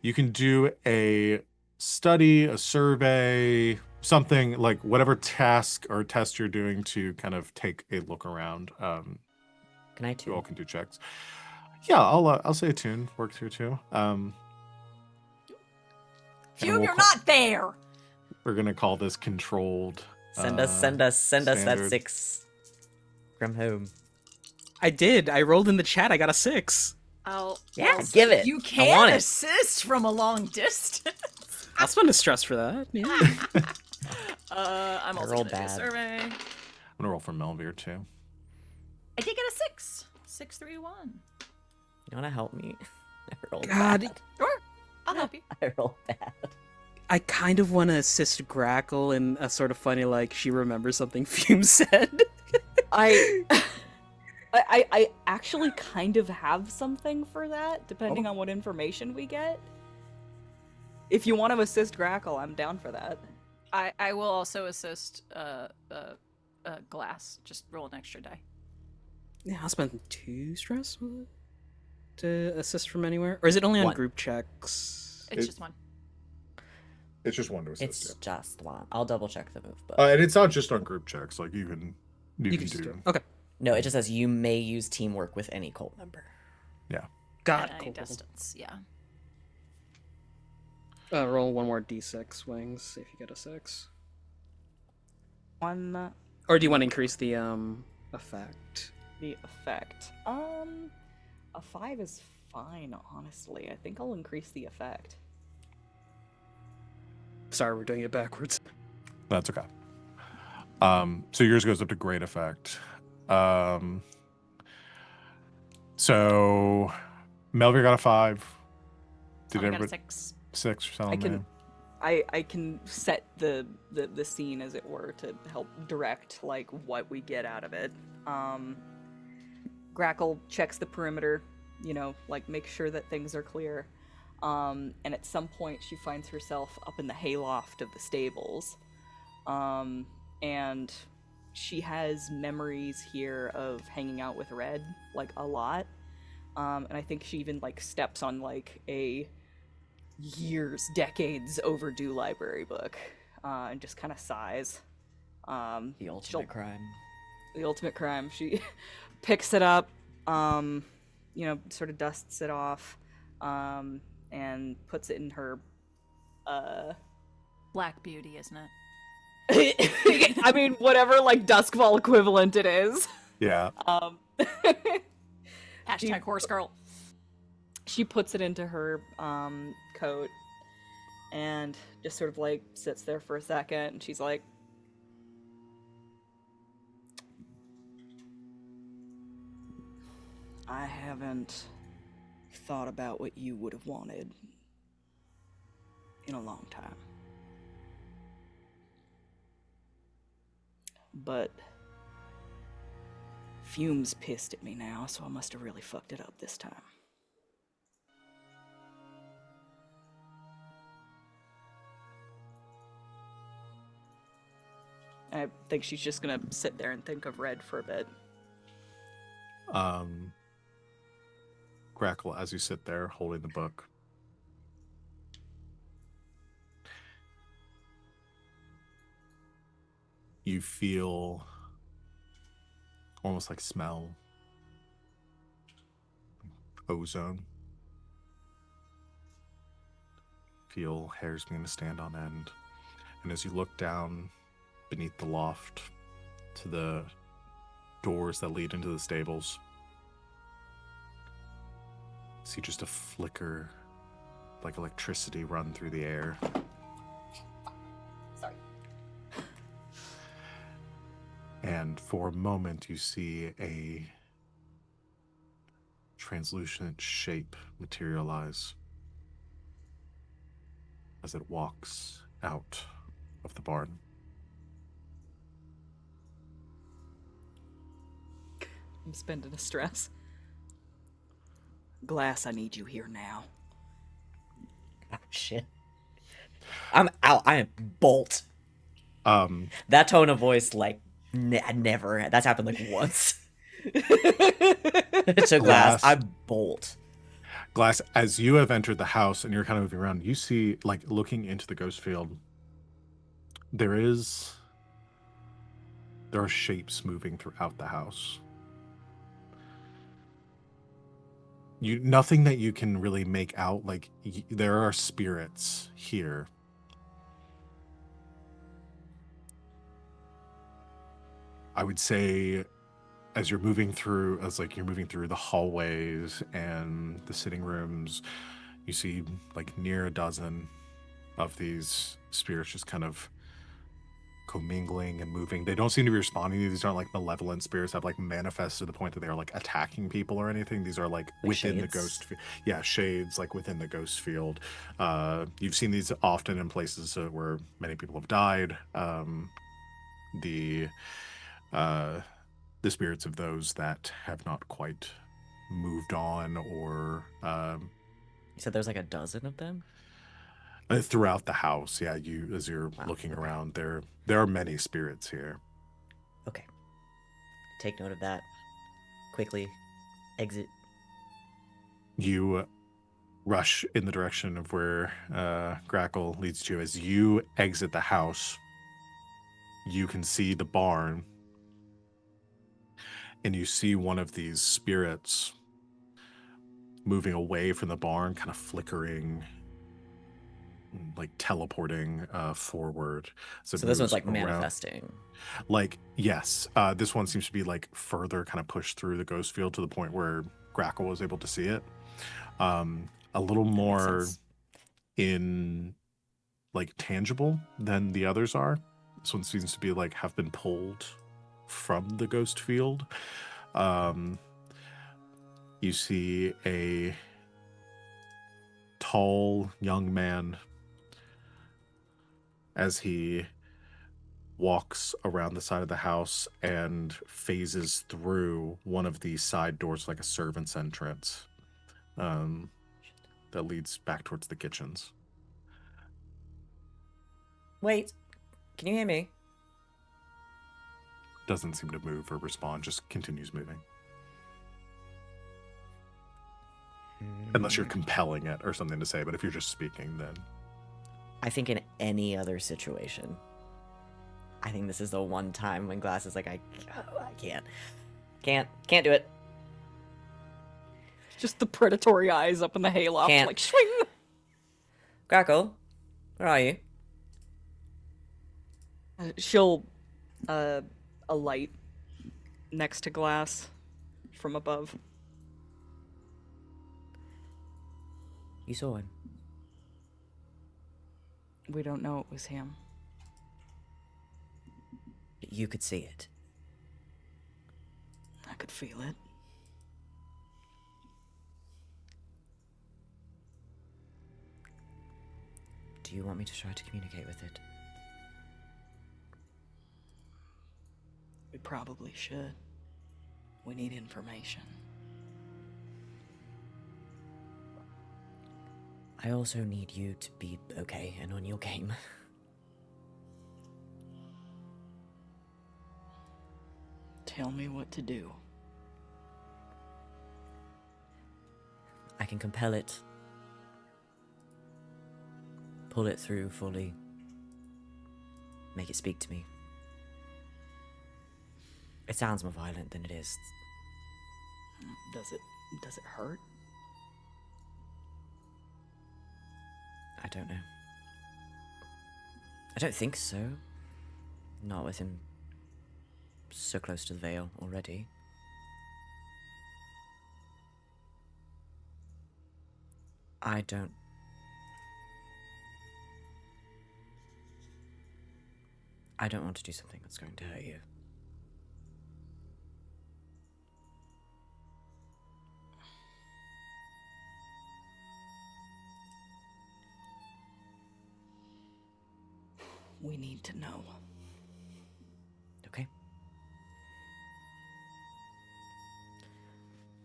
you can do a study, a survey, something like whatever task or test you're doing to kind of take a look around. Can I You too? all can do checks. Yeah, I'll say attune works here too. Fume, we'll you're call- not there. We're gonna call this controlled. Send us that standard. 6 from home. I did. I rolled in the chat. I got a 6. Yeah, give it. You I want can it. assist from a long distance. I'll spend a stress for that. Yeah. I'm I also rolled gonna do a bad. survey. I'm gonna roll for Melvir too. I did get a 6. 631. You wanna help me? I rolled God. bad. Sure, I'll help you. I rolled bad. I kind of want to assist Grackle in a sort of funny, like, she remembers something Fume said. I actually kind of have something for that, depending on what information we get. If you want to assist Grackle, I'm down for that. I will also assist Glass. Just roll an extra die. Yeah, I'll spend 2 stress with it to assist from anywhere. Or is it only on 1. group checks? It's It- just one. It's just one to assist. It's just one. I'll double check the move, but And it's not just on group checks. Like you can You can just do it. Okay. no, it just says you may use teamwork with any cult member. Got At it. any Cool. distance, yeah. Roll one more d6 wings if you get a 6. One, Or do you want to increase the effect? the effect. A 5 is fine, honestly. I think I'll increase the effect. Sorry, we're doing it backwards. That's okay. So yours goes up to great effect. So Melvir got a 5. Did I got a everybody 6. 6 for I Salome? can, I can set the scene, as it were, to help direct like what we get out of it. Grackle checks the perimeter, like make sure that things are clear. And at some point, she finds herself up in the hayloft of the stables, and she has memories here of hanging out with Red, like a lot. And I think she even like steps on like a decades overdue library book, and just kind of sighs. The ultimate crime. The ultimate crime. She picks it up, sort of dusts it off, and puts it in her. Black Beauty, isn't it? I mean, whatever like Duskfall equivalent it is. Yeah. Hashtag horse girl. She puts it into her coat and just sort of like sits there for a second, and she's like, I haven't thought about what you would have wanted in a long time. But Fume's pissed at me now, so I must have really fucked it up this time. I think she's just gonna sit there and think of Red for a bit. Grackle, as you sit there holding the book, you feel almost like smell ozone. Feel hairs begin to stand on end. And as you look down beneath the loft to the doors that lead into the stables, see just a flicker like electricity run through the air. Sorry. And for a moment, you see a translucent shape materialize as it walks out of the barn. I'm spending a stress. Glass, I need you here now. Oh shit. I'm out. I am bolt. Um, That tone of voice, like, never. That's happened like once. To Glass, I'm bolt. Glass, as you have entered the house and you're kind of moving around, you see, like, looking into the ghost field, there are shapes moving throughout the house. Nothing that you can really make out. Like, there are spirits here. I would say, as you're moving through the hallways and the sitting rooms, you see like near a dozen of these spirits just kind of commingling and moving. They don't seem to be responding. These aren't like malevolent spirits that have like manifested to the point that they are like attacking people or anything. These are like within the ghost field. Yeah, shades like within the ghost field. You've seen these often in places where many people have died. The spirits of those that have not quite moved on, or You said there's like a dozen of them? throughout the house. Yeah, as you're Wow, looking okay. around, there are many spirits here. Okay. Take note of that. Quickly exit. You rush in the direction of where Grackle leads to. As you exit the house, you can see the barn, and you see one of these spirits moving away from the barn, kind of flickering like teleporting forward. So So this one's like around. manifesting. Like, yes, this one seems to be like further kind of pushed through the ghost field to the point where Grackle was able to see it. A little That makes more sense. in like tangible than the others are. This one seems to be like have been pulled from the ghost field. You see a tall young man as he walks around the side of the house and phases through one of the side doors like a servant's entrance that leads back towards the kitchens. Wait, can you hear me? Doesn't seem to move or respond, just continues moving. Unless you're compelling it or something to say, but if you're just speaking, then... I think in any other situation, I think this is the one time when Glass is like, I can't do it. Just the predatory eyes up in the hayloft, Can't. like swing. Grackle, where are you? She'll alight next to Glass from above. You saw him. We don't know it was him. You could see it. I could feel it. Do you want me to try to communicate with it? We probably should. We need information. I also need you to be okay and on your game. Tell me what to do. I can compel it. Pull it through fully. Make it speak to me. It sounds more violent than it is. Does it hurt? I don't know. I don't think so. Not with him so close to the veil already. I don't want to do something that's going to hurt you. We need to know. Okay.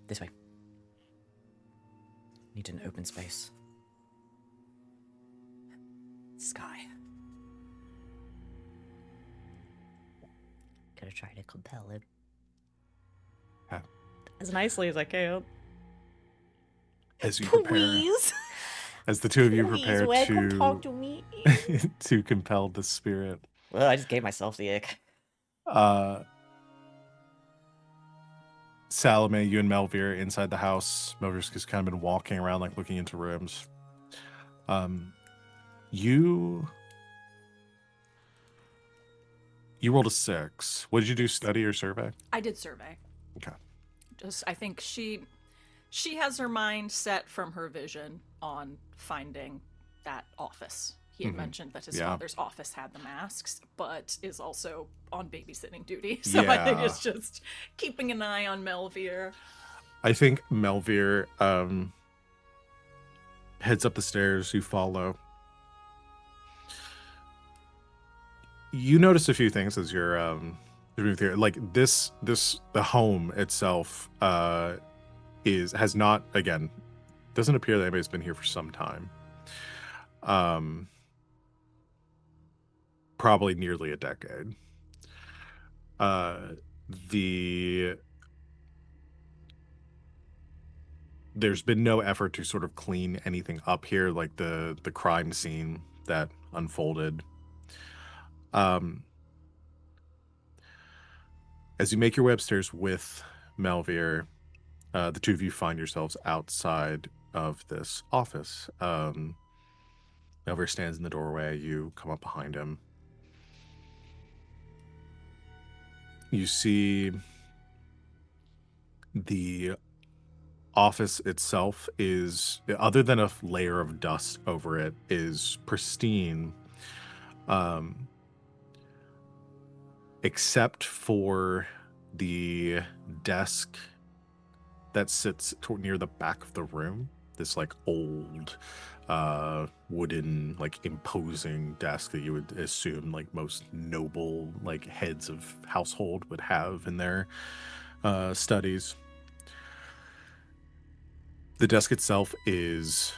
This way. Need an open space. Sky. Gonna try to compel him. Yeah. As nicely as I can. As you prepare, as the two of you prepare to me. to compel the spirit, Well, I just gave myself the ick. Salome, you and Melvir inside the house. Melvir's just kind of been walking around, like looking into rooms. You rolled a 6. What did you do? Study or survey? I did survey. Okay. Just, I think she has her mind set from her vision on finding that office. He had mentioned that his father's office had the masks, but is also on babysitting duty. So I think it's just keeping an eye on Melvir. I think Melvir heads up the stairs. You follow. You notice a few things as you're moving through. Like the home itself has not, again, doesn't appear that anybody's been here for some time. Probably nearly a decade. There's been no effort to sort of clean anything up here, like the crime scene that unfolded. As you make your way upstairs with Melvir, the two of you find yourselves outside of this office. Melver stands in the doorway. You come up behind him. You see the office itself is, other than a layer of dust over it, is pristine, except for the desk that sits near the back of the room. This like old wooden, like imposing desk that you would assume like most noble like heads of household would have in their studies. The desk itself is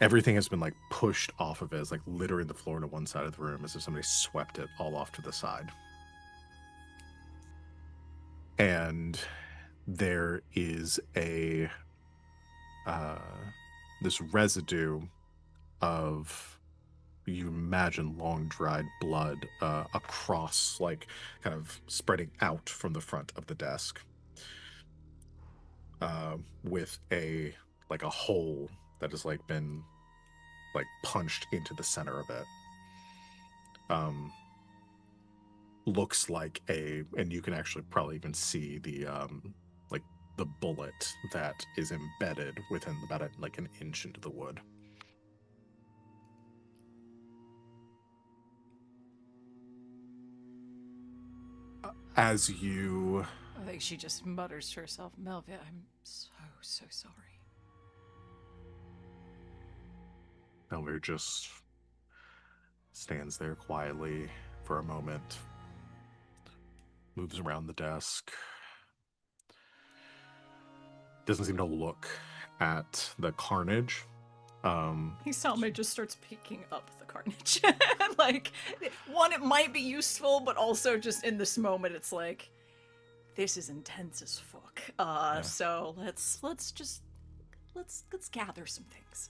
everything has been like pushed off of it. It's like littering the floor to one side of the room as if somebody swept it all off to the side. And there is a this residue of, you imagine, long dried blood across, like kind of spreading out from the front of the desk, with a like a hole that has like been like punched into the center of it. Looks like and you can actually probably even see the like the bullet that is embedded within about like an inch into the wood. As you, I think she just mutters to herself, Melvia, I'm so sorry. Melvir just stands there quietly for a moment, moves around the desk, doesn't seem to look at the carnage. Salome just starts picking up the carnage. Like, one, it might be useful, but also just in this moment, it's like, this is intense as fuck. Yeah. So let's gather some things.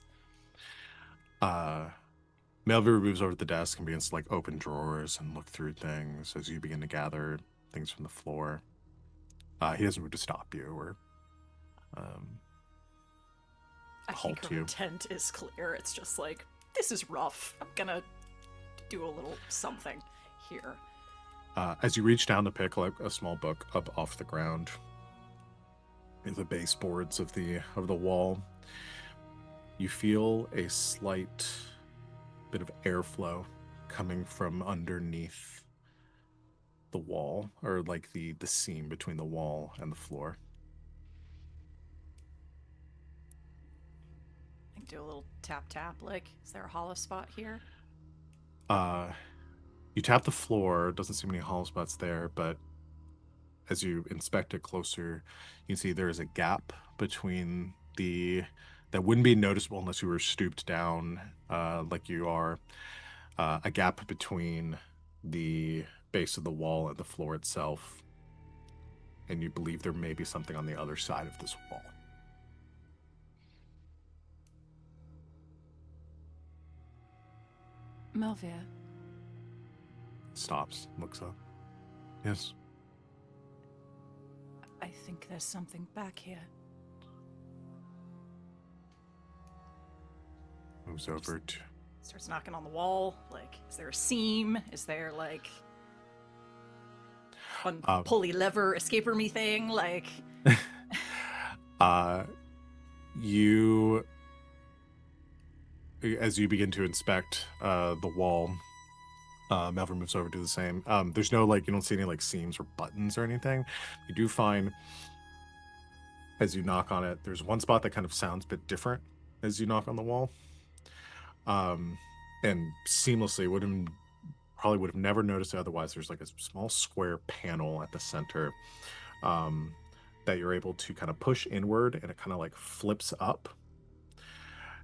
Melvir moves over to the desk and begins to like open drawers and look through things as you begin to gather things from the floor. He doesn't move to stop you or I think her intent is clear. It's just like, this is rough. I'm gonna do a little something here. As you reach down to pick like a small book up off the ground, in the baseboards of the wall, you feel a slight bit of airflow coming from underneath the wall, or like the seam between the wall and the floor. I can do a little tap, like, is there a hollow spot here? You tap the floor, doesn't seem any hollow spots there, but as you inspect it closer, you can see there is a gap between that wouldn't be noticeable unless you were stooped down, like you are, a gap between the base of the wall and the floor itself, and you believe there may be something on the other side of this wall. Melvia. Stops, looks up. Yes. I think there's something back here. Moves over to... Starts knocking on the wall. Like, is there a seam? Is there, like, a pulley lever escaper me thing? Like... you... As you begin to inspect the wall, Melvin moves over to do the same. There's no, like, you don't see any, like, seams or buttons or anything. You do find, as you knock on it, there's one spot that kind of sounds a bit different as you knock on the wall. And seamlessly, probably would have never noticed it otherwise. There's, like, a small square panel at the center that you're able to kind of push inward, and it kind of, like, flips up.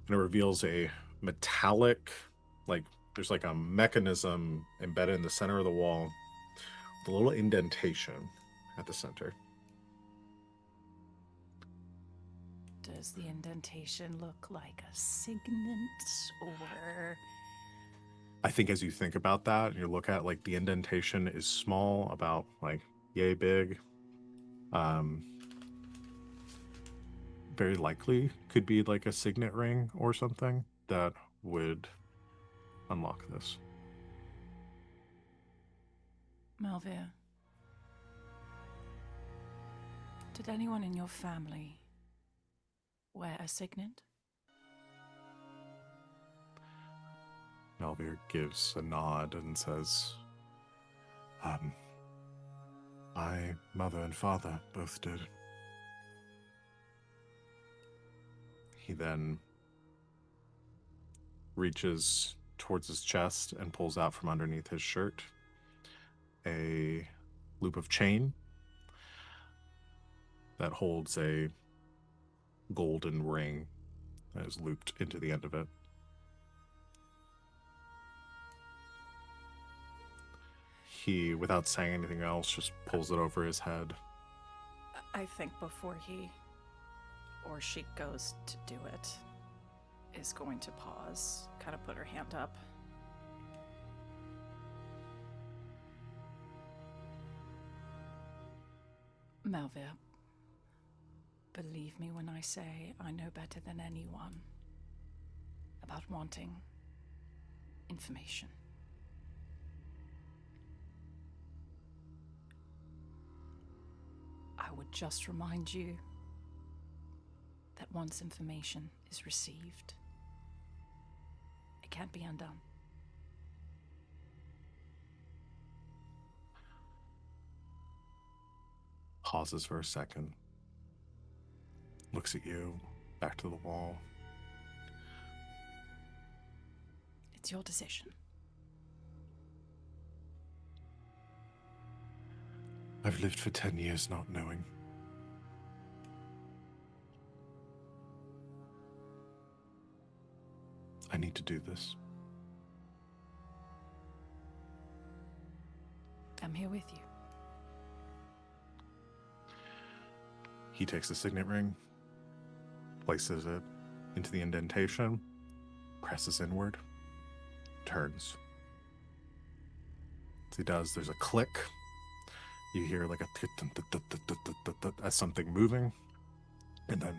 And it reveals a metallic, like, there's like a mechanism embedded in the center of the wall with a little indentation at the center. Does the indentation look like a signet, or... I think as you think about that, and you look at, like, the indentation is small, about, like, yay big. Very likely could be like a signet ring or something that would unlock this. Malvia, did anyone in your family wear a signet? Melvir gives a nod and says, My mother and father both did. he then reaches towards his chest and pulls out from underneath his shirt a loop of chain that holds a golden ring that is looped into the end of it. He, without saying anything else, just pulls it over his head. I think before he or she goes to do it, is going to pause, kind of put her hand up. Malvia, believe me when I say I know better than anyone about wanting information. I would just remind you that once information is received, it can't be undone. Pauses for a second. Looks at you, back to the wall. It's your decision. I've lived for 10 years not knowing. I need to do this. I'm here with you. He takes the signet ring, places it into the indentation, presses inward, turns. As he does, there's a click. You hear like a as something moving, and then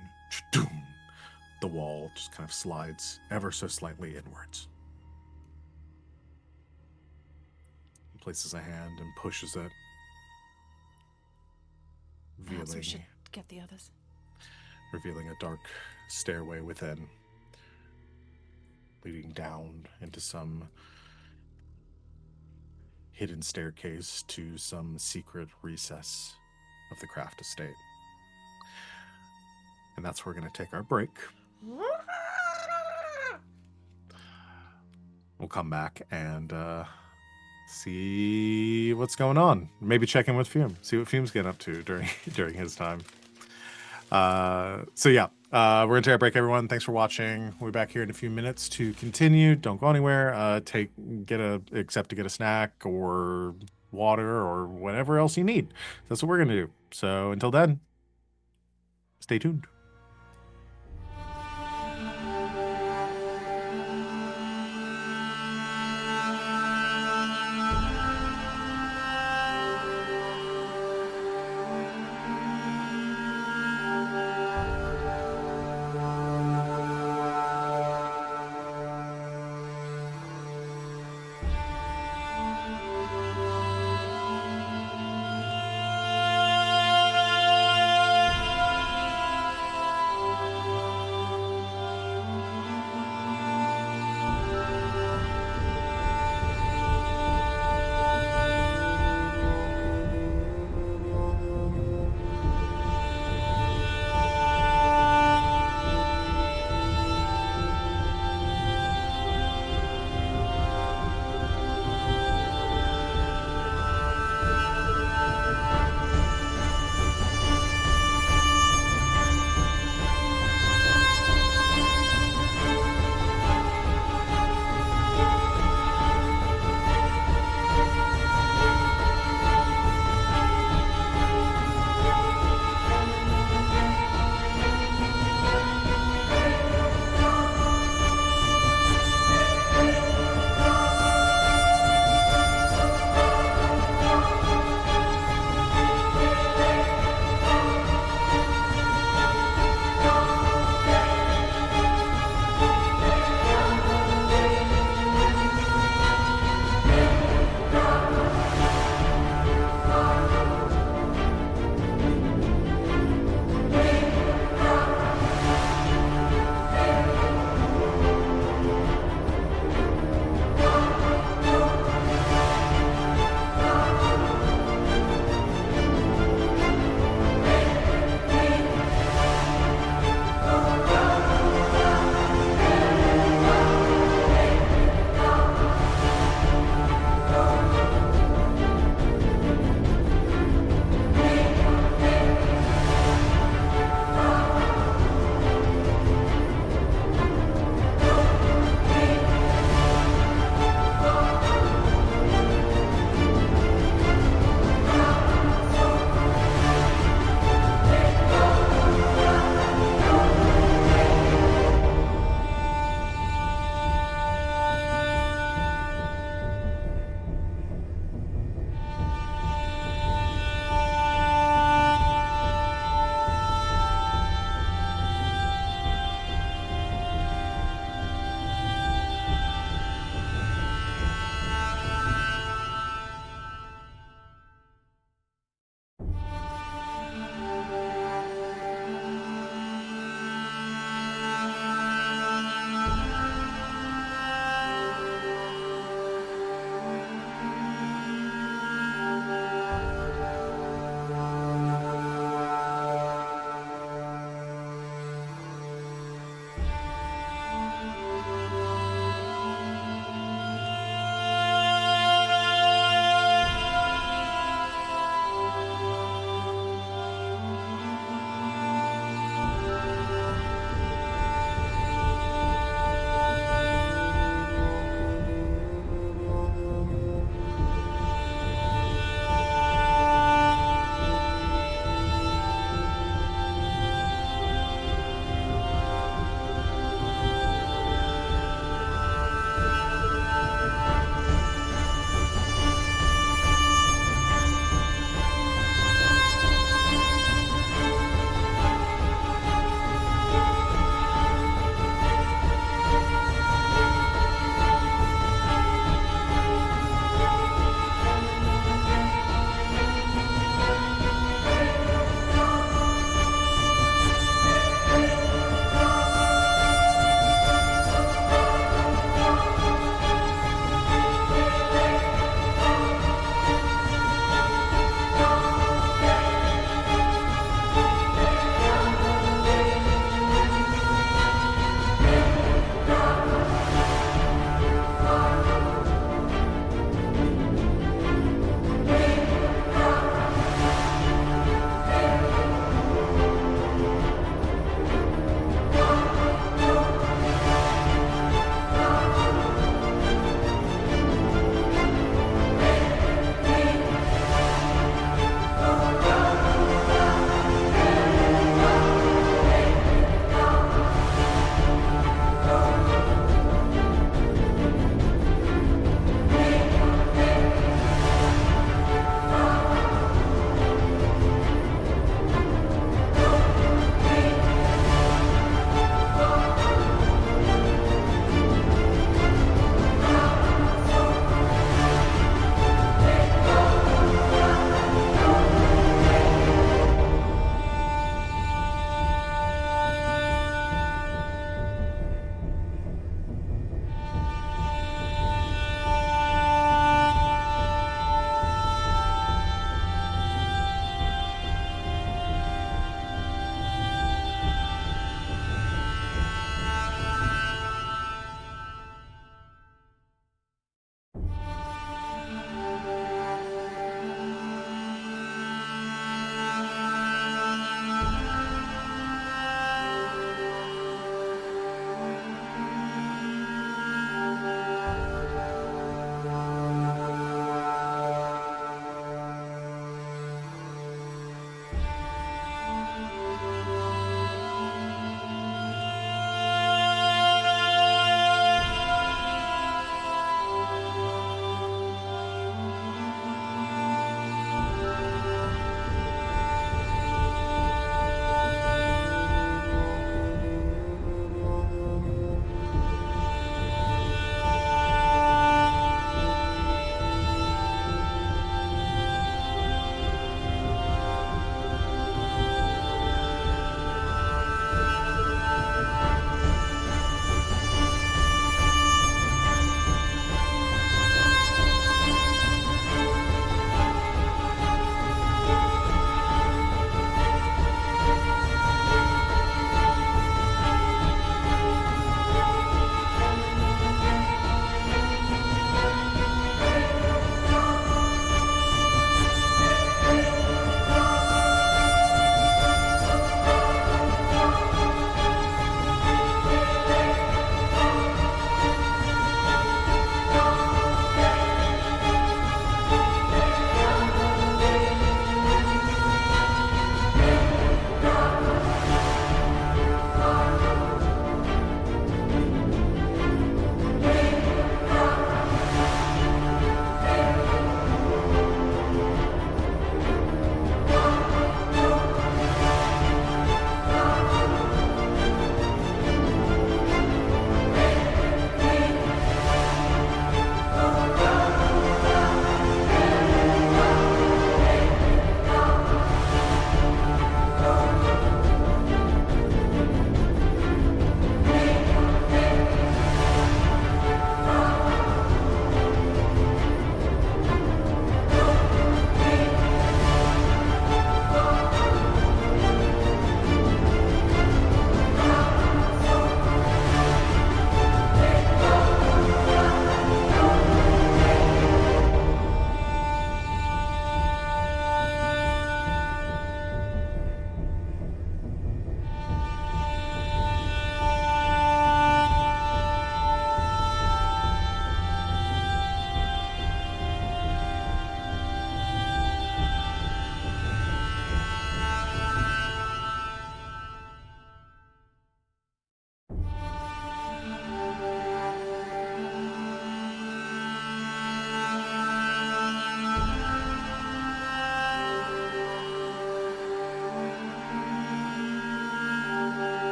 the wall just kind of slides ever so slightly inwards. He places a hand and pushes it, Perhaps we should get the others. revealing a dark stairway within, leading down into some hidden staircase to some secret recess of the craft estate. And that's where we're going to take our break. We'll come back and see what's going on. Maybe check in with Fume, see what Fume's getting up to during his time. So yeah, we're gonna take a break, everyone. Thanks for watching. We'll be back here in a few minutes to continue. Don't go anywhere. Except to get a snack or water or whatever else you need. That's what we're gonna do. So until then, stay tuned.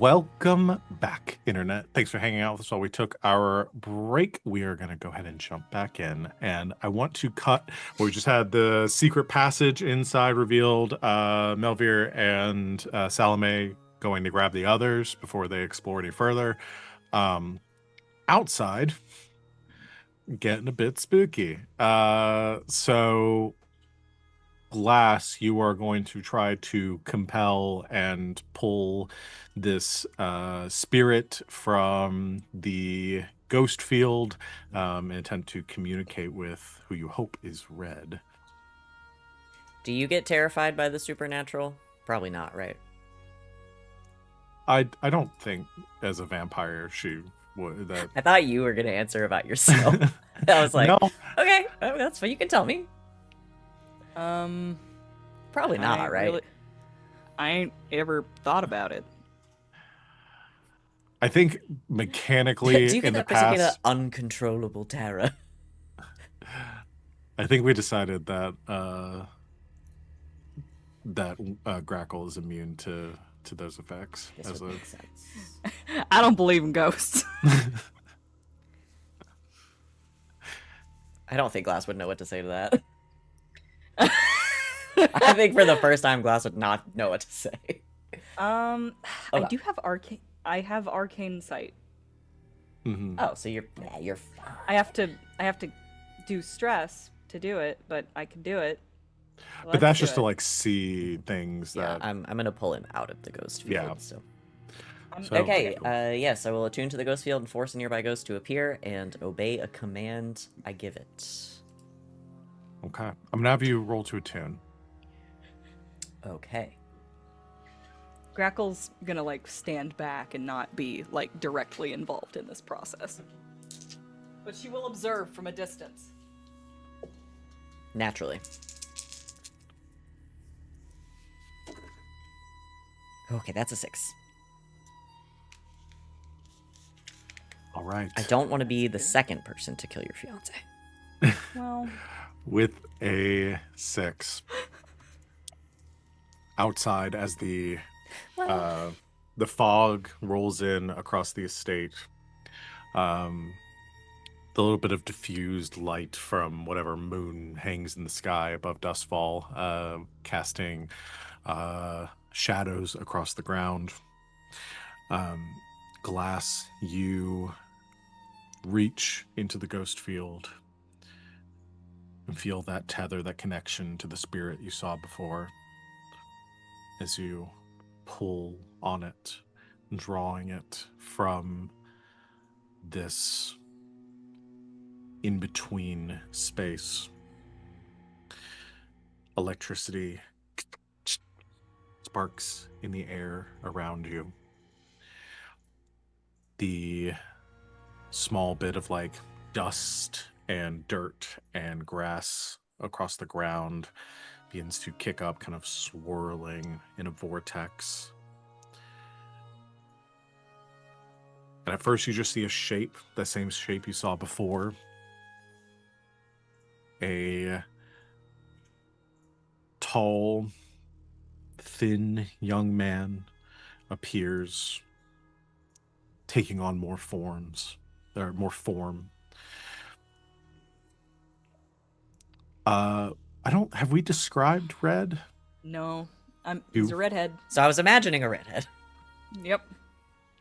Welcome back, Internet. Thanks for hanging out with us while we took our break. We are going to go ahead and jump back in. And I want to cut where we just had the secret passage inside revealed, Melvir and Salome going to grab the others before they explore any further. Outside, getting a bit spooky. So Glass, you are going to try to compel and pull this spirit from the ghost field and attempt to communicate with who you hope is Red. Do you get terrified by the supernatural? Probably not, right? I don't think as a vampire she would. That I thought you were gonna answer about yourself. I was like, no. okay, that's fine. You can tell me. Probably I not, ain't right? really- I ain't ever thought about it. I think mechanically Do you get in the that particular past, uncontrollable terror? I think we decided that Grackle is immune to those effects. This As would a make sense. I don't believe in ghosts. I don't think Glass would know what to say to that. I think for the first time, Glass would not know what to say. I Okay. do have arcane. I have arcane sight. Mhm. Oh, so you're fine. I have to do stress to do it, but I can do it. But that's just to like see things Yeah, that I'm gonna pull him out of the ghost field. Yeah. So. So- Okay, yes, I will attune to the ghost field and force a nearby ghost to appear and obey a command I give it. Okay. I'm gonna have you roll to attune. Okay. Grackle's gonna like stand back and not be like directly involved in this process, but she will observe from a distance. Naturally. Okay, that's a 6. All right. I don't want to be the second person to kill your fiance. Well, With a 6. Outside as the fog rolls in across the estate, the little bit of diffused light from whatever moon hangs in the sky above Dustfall, casting shadows across the ground. Glass, you reach into the ghost field and feel that tether, that connection to the spirit you saw before as you pull on it, drawing it from this in-between space. Electricity sparks in the air around you. The small bit of like dust and dirt and grass across the ground begins to kick up, kind of swirling in a vortex. And at first you just see a shape, the same shape you saw before. A tall, thin young man appears, taking on more forms, or more form. Have we described Red? no, he's a redhead. So I was imagining a redhead. Yep.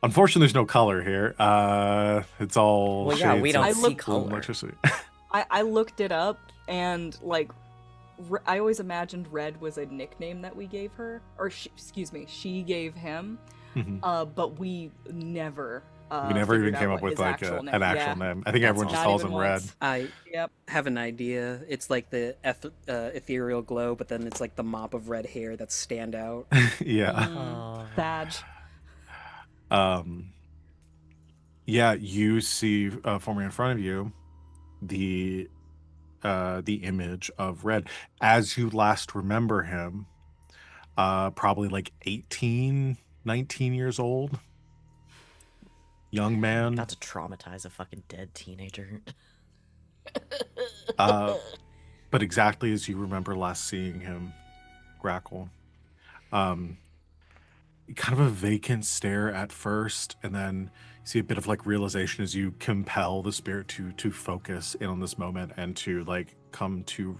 Unfortunately, there's no color here. It's all Well, yeah, we shades don't of see color. electricity. I looked it up, and like, I always imagined Red was a nickname that we gave her, or she gave him. Mhm. But we never. We never even figured out came up what with his like actual an actual Yeah. name. I think That's everyone just Not calls even him Red. once. I Yep. have an idea. It's like the ethereal glow, but then it's like the mop of red hair that stand out. Yeah. Badge. Yeah, you see forming in front of you the image of Red as you last remember him, probably like 18, 19 years old. Young man. Not to traumatize a fucking dead teenager. But exactly as you remember last seeing him, Grackle. kind of a vacant stare at first, and then you see a bit of like realization as you compel the spirit to focus in on this moment and to like come to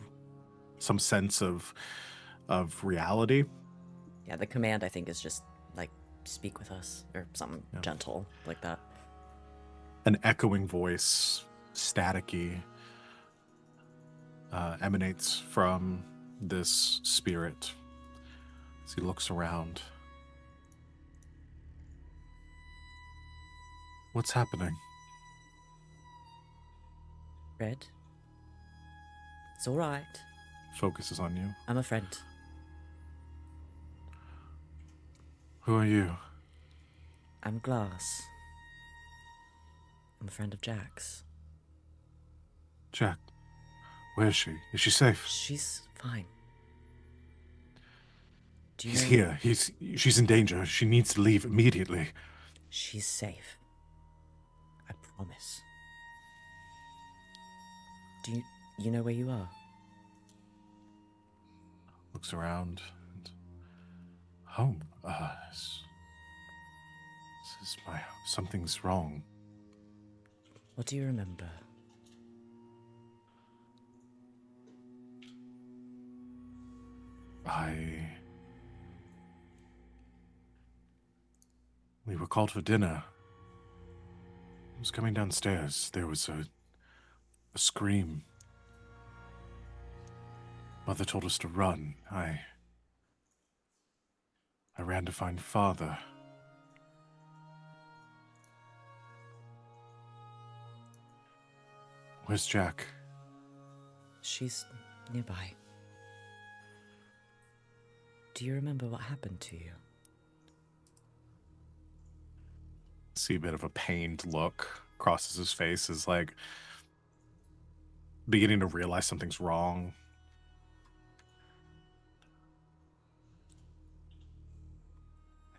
some sense of reality. Yeah, the command I think is just like speak with us or something gentle like that. An echoing voice, staticky, emanates from this spirit as he looks around. What's happening? Red, it's all right. Focuses on you. I'm a friend. Who are you? I'm Glass. I'm a friend of Jack's. Jack, where is she? Is she safe? She's fine. Do you He's know here. She's in danger. She needs to leave immediately. she's safe? I promise. Do you know where you are? Looks around. And home. This is my. Something's wrong. What do you remember? We were called for dinner. I was coming downstairs. There was a scream. Mother told us to run. I ran to find Father. Where's Jack? She's nearby. Do you remember what happened to you? See a bit of a pained look crosses his face, is like beginning to realize something's wrong.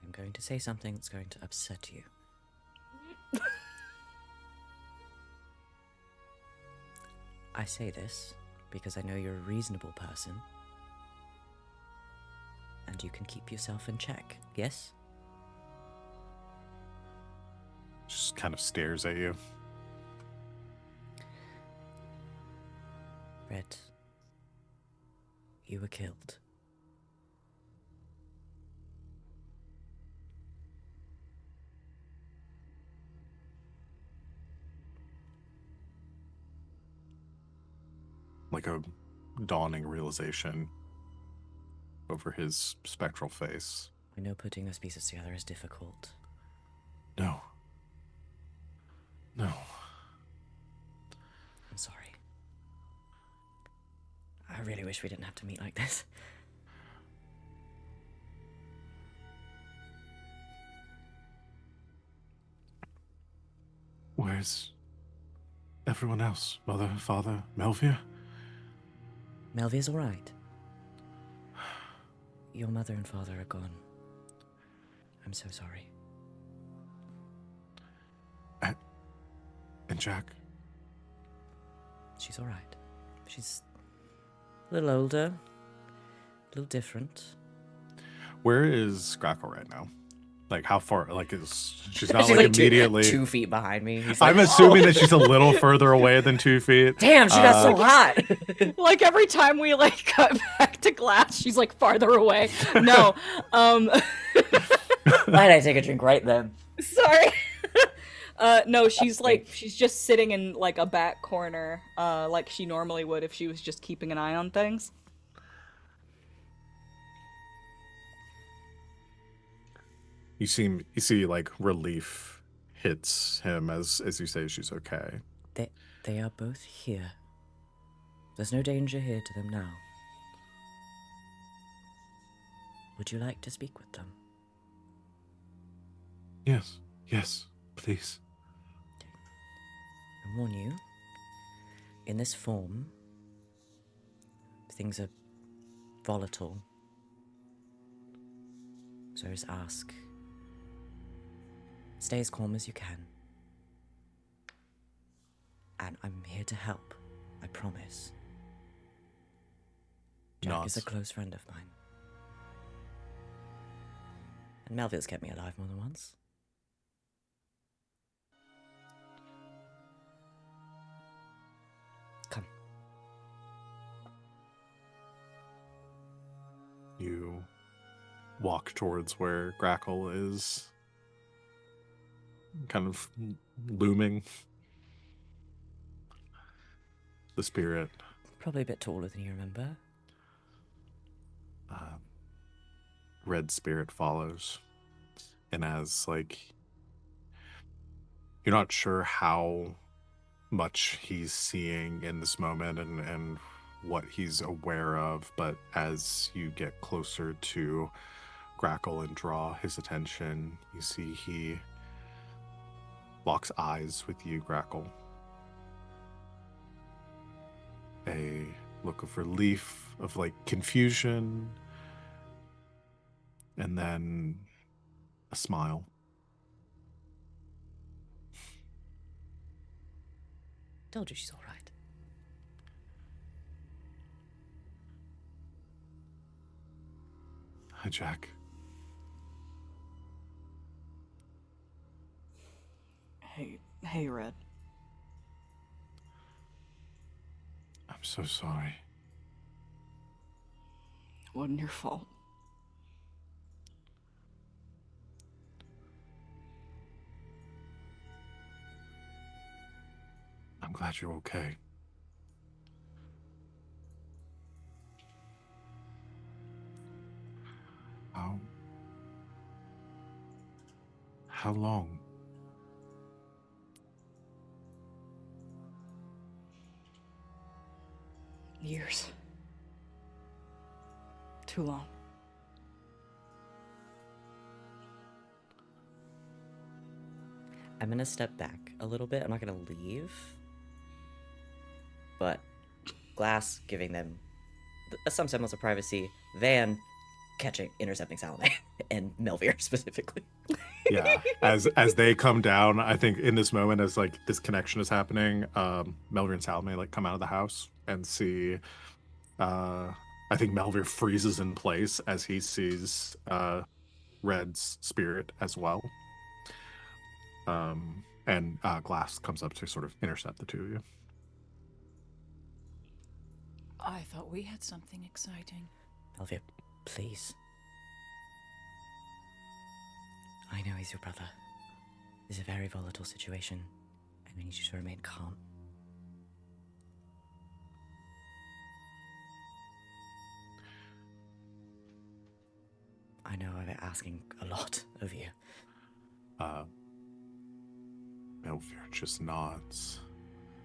I'm going to say something that's going to upset you. I say this because I know you're a reasonable person. And you can keep yourself in check, yes? Just kind of stares at you. Red, you were killed. Like a dawning realization over his spectral face. I know putting those pieces together is difficult. No. No. I'm sorry. I really wish we didn't have to meet like this. Where's everyone else? Mother, Father, Melvia? Melvia's all right. Your mother and father are gone. I'm so sorry. And Jack? She's all right. She's a little older, a little different. Where is Grackle right now? Like how far? Like she's not She's like like immediately. 2 feet behind me. He's I'm like, assuming that she's a little further away than 2 feet. damn, she got so hot. Like every time we like cut back to Glass, she's like farther away. No, Why did I take a drink right then? sorry. No, she's like she's just sitting in like a back corner, like she normally would if she was just keeping an eye on things. You see like relief hits him as you say she's okay. They are both here. There's no danger here to them now. Would you like to speak with them? Yes, please. I warn you, in this form, things are volatile. So just ask. Stay as calm as you can. And I'm here to help, I promise. Jack is a Nods. close friend of mine. And Melville's kept me alive more than once. Come. You walk towards where Grackle is kind of looming. The spirit. Probably a bit taller than you remember. Red spirit follows. And as, like, you're not sure how much he's seeing in this moment and what he's aware of, but as you get closer to Grackle and draw his attention, you see he locks eyes with you, Grackle. A look of relief, of like confusion, and then a smile. Told you she's all right. Hi, Jack. Hey, Red. I'm so sorry. It wasn't your fault. I'm glad you're okay. How long? Years. Too long. I'm gonna step back a little bit. I'm not gonna leave. But Glass giving them some semblance of privacy. Van intercepting Salome and Melvier specifically. Yeah, as they come down, I think in this moment, as like this connection is happening, Melvir and Salome like come out of the house and see. I think Melvir freezes in place as he sees Red's spirit as well. And Glass comes up to sort of intercept the two of you. I thought we had something exciting. Melvier, please. I know he's your brother. This is a very volatile situation. I need you to remain calm. I know I'm asking a lot of you. Melvir just nods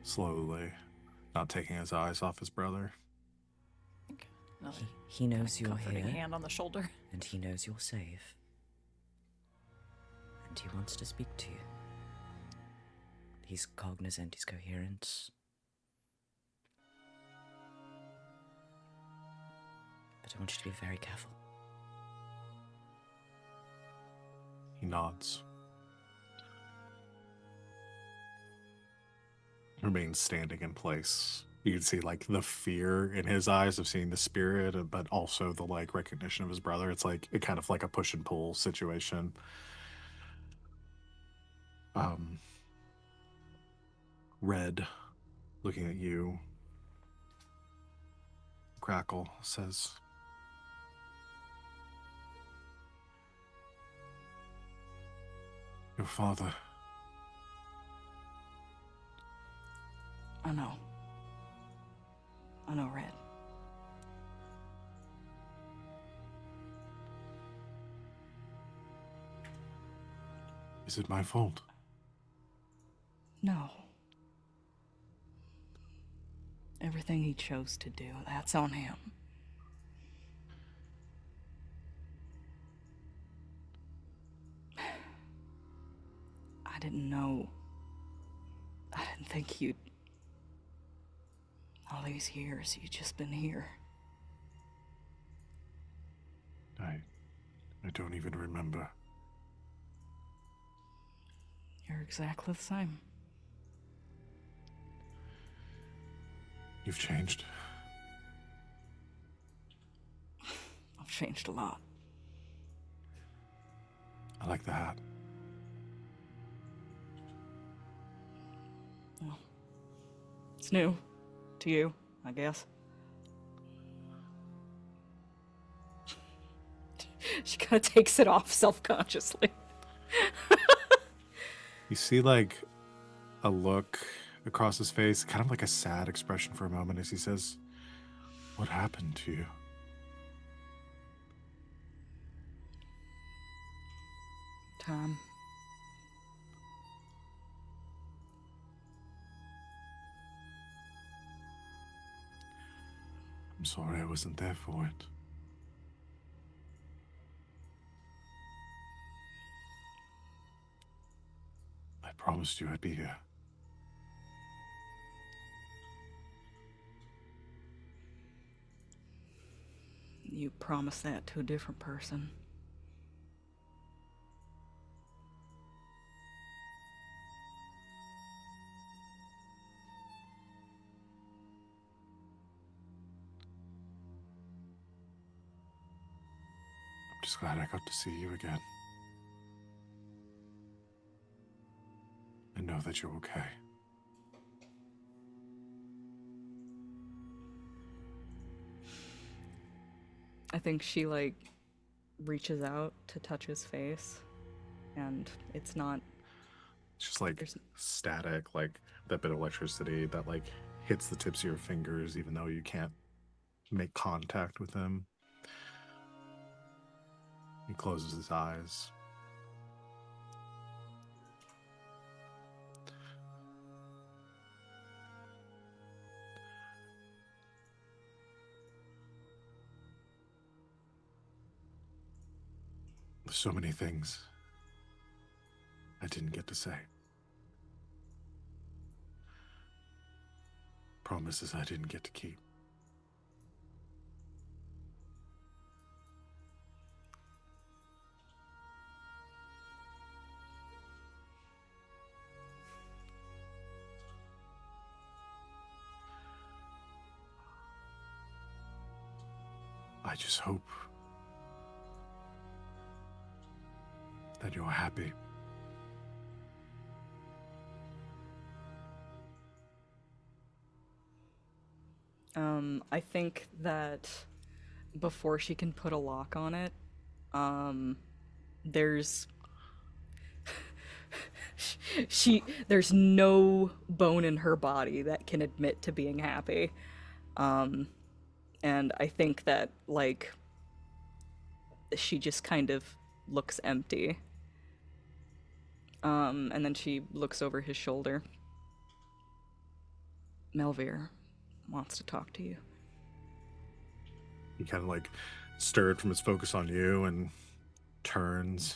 slowly, not taking his eyes off his brother. Another He knows you're comforting here, hand on the shoulder. and he knows you're safe. And he wants to speak to you. He's cognizant, he's coherent. But I want you to be very careful. He nods. Remains standing in place. You can see like the fear in his eyes of seeing the spirit, but also the like recognition of his brother. It's like it kind of like a push and pull situation. Red, looking at you, Grackle says, "Your father." I know, Red. Is it my fault? No. Everything he chose to do, that's on him. I didn't know. I didn't think you'd... All these years, you've just been here. I don't even remember. You're exactly the same. You've changed. I've changed a lot. I like the hat. Well, it's new to you, I guess. She kind of takes it off self-consciously. You see like a look across his face, kind of like a sad expression for a moment as he says, What happened to you? Time. I'm sorry I wasn't there for it. I promised you I'd be here. You promised that to a different person. I'm just glad I got to see you again. And know that you're okay. I think she, like, reaches out to touch his face, and it's not... it's just like There's- static, like that bit of electricity that like hits the tips of your fingers, even though you can't make contact with him. He closes his eyes. There's so many things I didn't get to say. Promises I didn't get to keep. I just hope that you're happy. I think that before she can put a lock on it, there's there's no bone in her body that can admit to being happy. And I think that, like, she just kind of looks empty. And then she looks over his shoulder. Melvir wants to talk to you. He kind of like stirred from his focus on you and turns.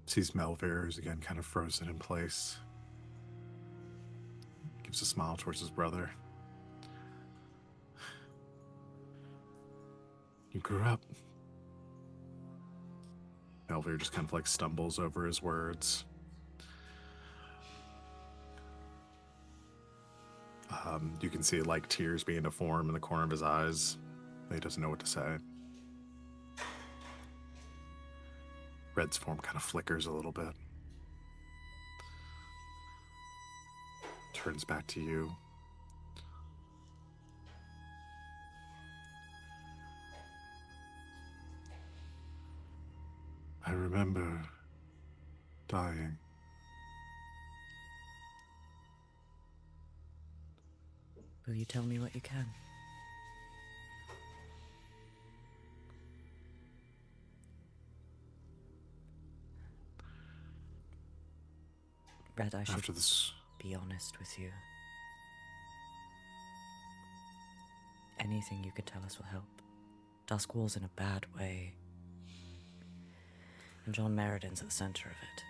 Sees Melvir, who's again kind of frozen in place. Gives a smile towards his brother. You grew up. Melvir just kind of like stumbles over his words. You can see like tears beginning to form in the corner of his eyes. He doesn't know what to say. Red's form kind of flickers a little bit. Turns back to you. I remember dying. Will you tell me what you can? Red, I should After this, be honest with you. Anything you could tell us will help. Duskwall's in a bad way. And John Merridin's at the center of it.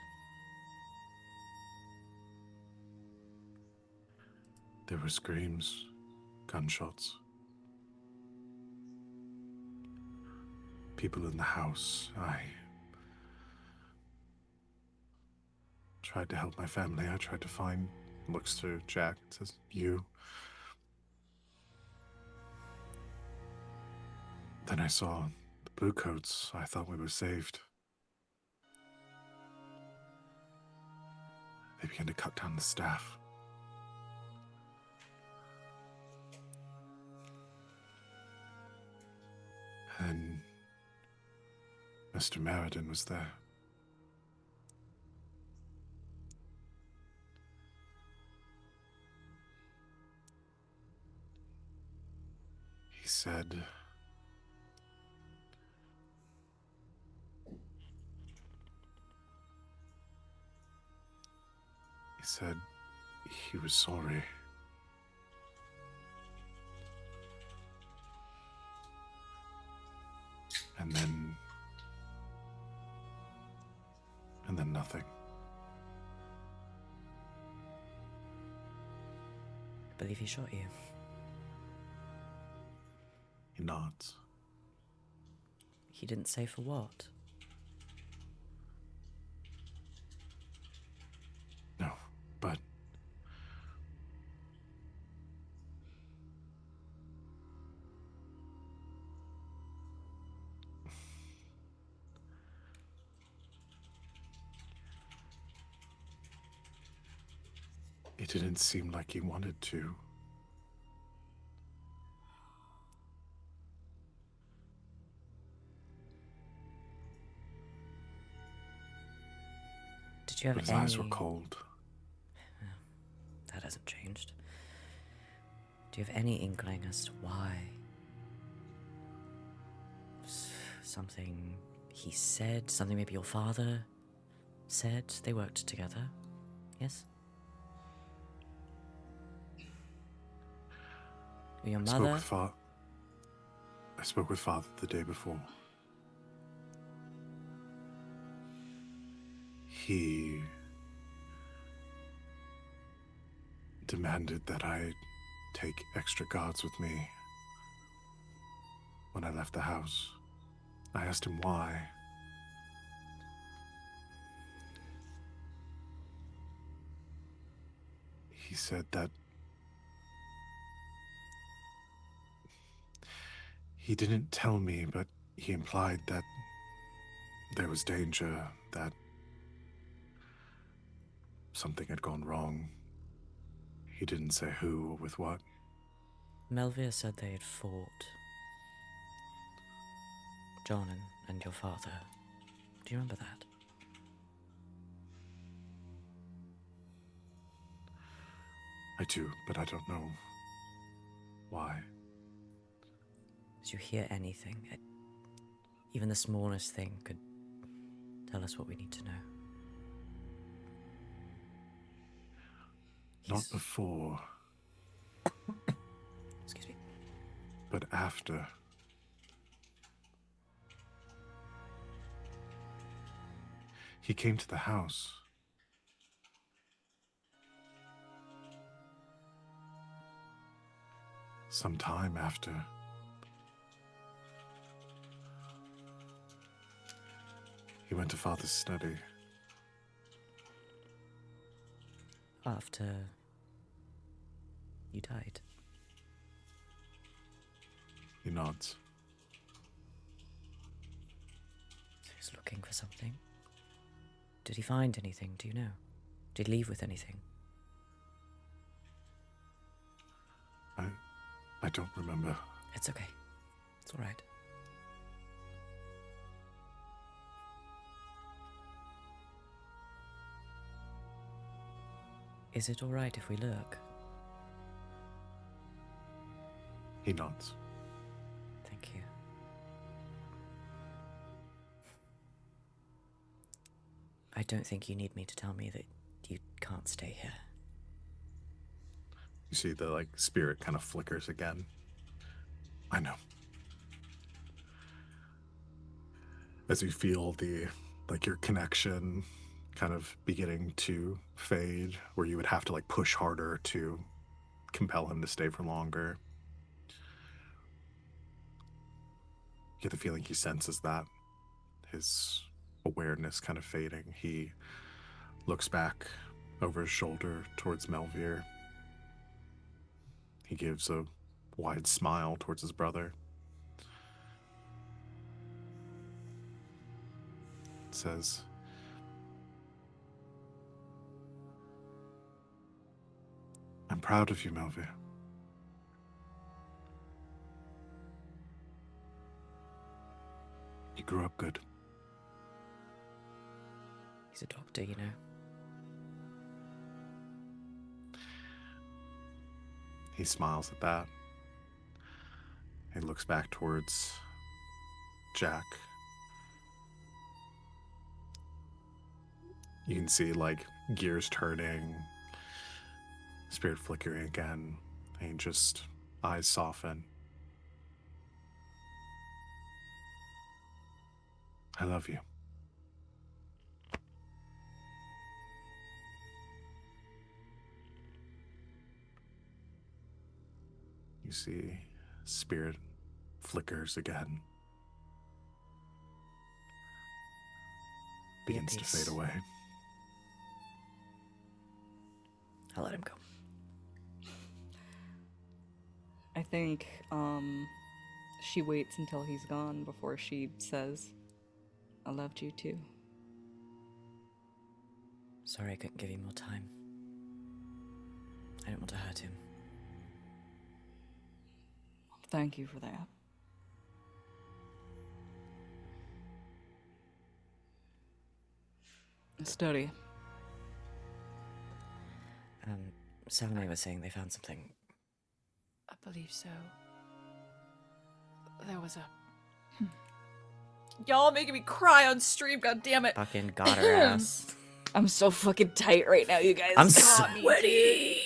there were screams, gunshots. People in the house. I tried to help my family. I tried to find. Looks to Jack and says, You. Then I saw the bluecoats. I thought we were saved. They began to cut down the staff. And Mr. Meriden was there. He said, he was sorry. And then nothing. I believe he shot you. He nods. He didn't say for what. No, but it didn't seem like he wanted to. Did you have But his any... eyes were cold. That hasn't changed. Do you have any inkling as to why? Something he said? Something maybe your father said? They worked together? Yes? Or your mother? I spoke with Father the day before. He demanded that I take extra guards with me when I left the house. I asked him why. He said that he didn't tell me, but he implied that there was danger, that something had gone wrong. He didn't say who or with what. Melvia said they had fought. John and your father. Do you remember that? I do, but I don't know why. Did you hear anything? Even the smallest thing could tell us what we need to know. Not before, Excuse me. but after. He came to the house. Some time after. He went to Father's study. After you died. He nods. So he's looking for something. Did he find anything? Do you know? Did he leave with anything? I don't remember. It's okay. It's all right. Is it all right if we look? He nods. Thank you. I don't think you need me to tell me that you can't stay here. You see the spirit kind of flickers again. I know. As you feel your connection kind of beginning to fade, where you would have to push harder to compel him to stay for longer. You get the feeling he senses that, his awareness kind of fading. He looks back over his shoulder towards Melvir. He gives a wide smile towards his brother. Says, I'm proud of you, Melvir. You grew up good. He's a doctor, you know. He smiles at that. He looks back towards Jack. You can see, like, gears turning, spirit flickering again, and just eyes soften. I love you. You see spirit flickers again. Be at Begins to peace. fade away. I'll let him go. I think she waits until he's gone before she says, I loved you too. Sorry I couldn't give you more time. I didn't want to hurt him. Thank you for that. Study. Salome was saying they found something. I believe so. There was a... Y'all making me cry on stream, god damn it. Fucking got her ass. I'm so fucking tight right now, you guys. I'm got me. sweaty.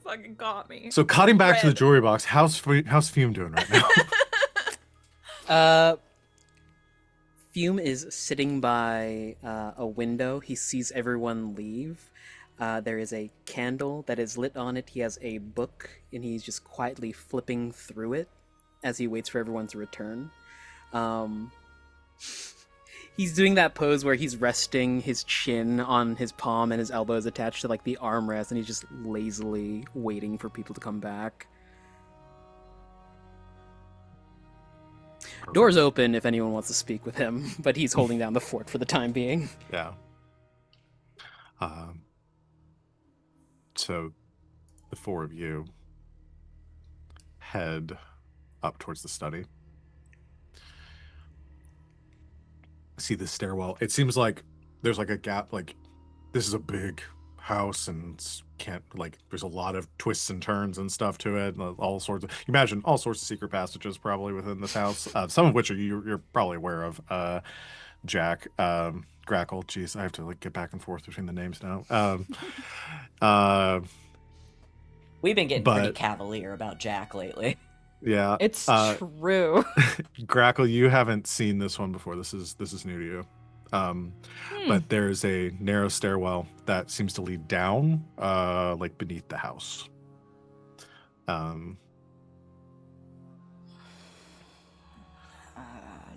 Fucking got me. So, cutting back to the Red. jewelry box, how's Fume doing right now? Fume is sitting by a window. He sees everyone leave. There is a candle that is lit on it. He has a book, and he's just quietly flipping through it as he waits for everyone to return. He's doing that pose where he's resting his chin on his palm and his elbows attached to like the armrest, and he's just lazily waiting for people to come back. Doors open if anyone wants to speak with him, but he's holding down the fort for the time being. Yeah. So the four of you head up towards the study. See the stairwell. It seems like there's like a gap. Like this is a big house, and there's a lot of twists and turns and stuff to it. And all sorts of, imagine all sorts of secret passages probably within this house. Some of which you're probably aware of. Jack, Grackle. Jeez, I have to like get back and forth between the names now. We've been getting pretty But- cavalier about Jack lately. Yeah, It's true. Grackle, you haven't seen this one before. This is new to you. But there's a narrow stairwell that seems to lead down, like beneath the house.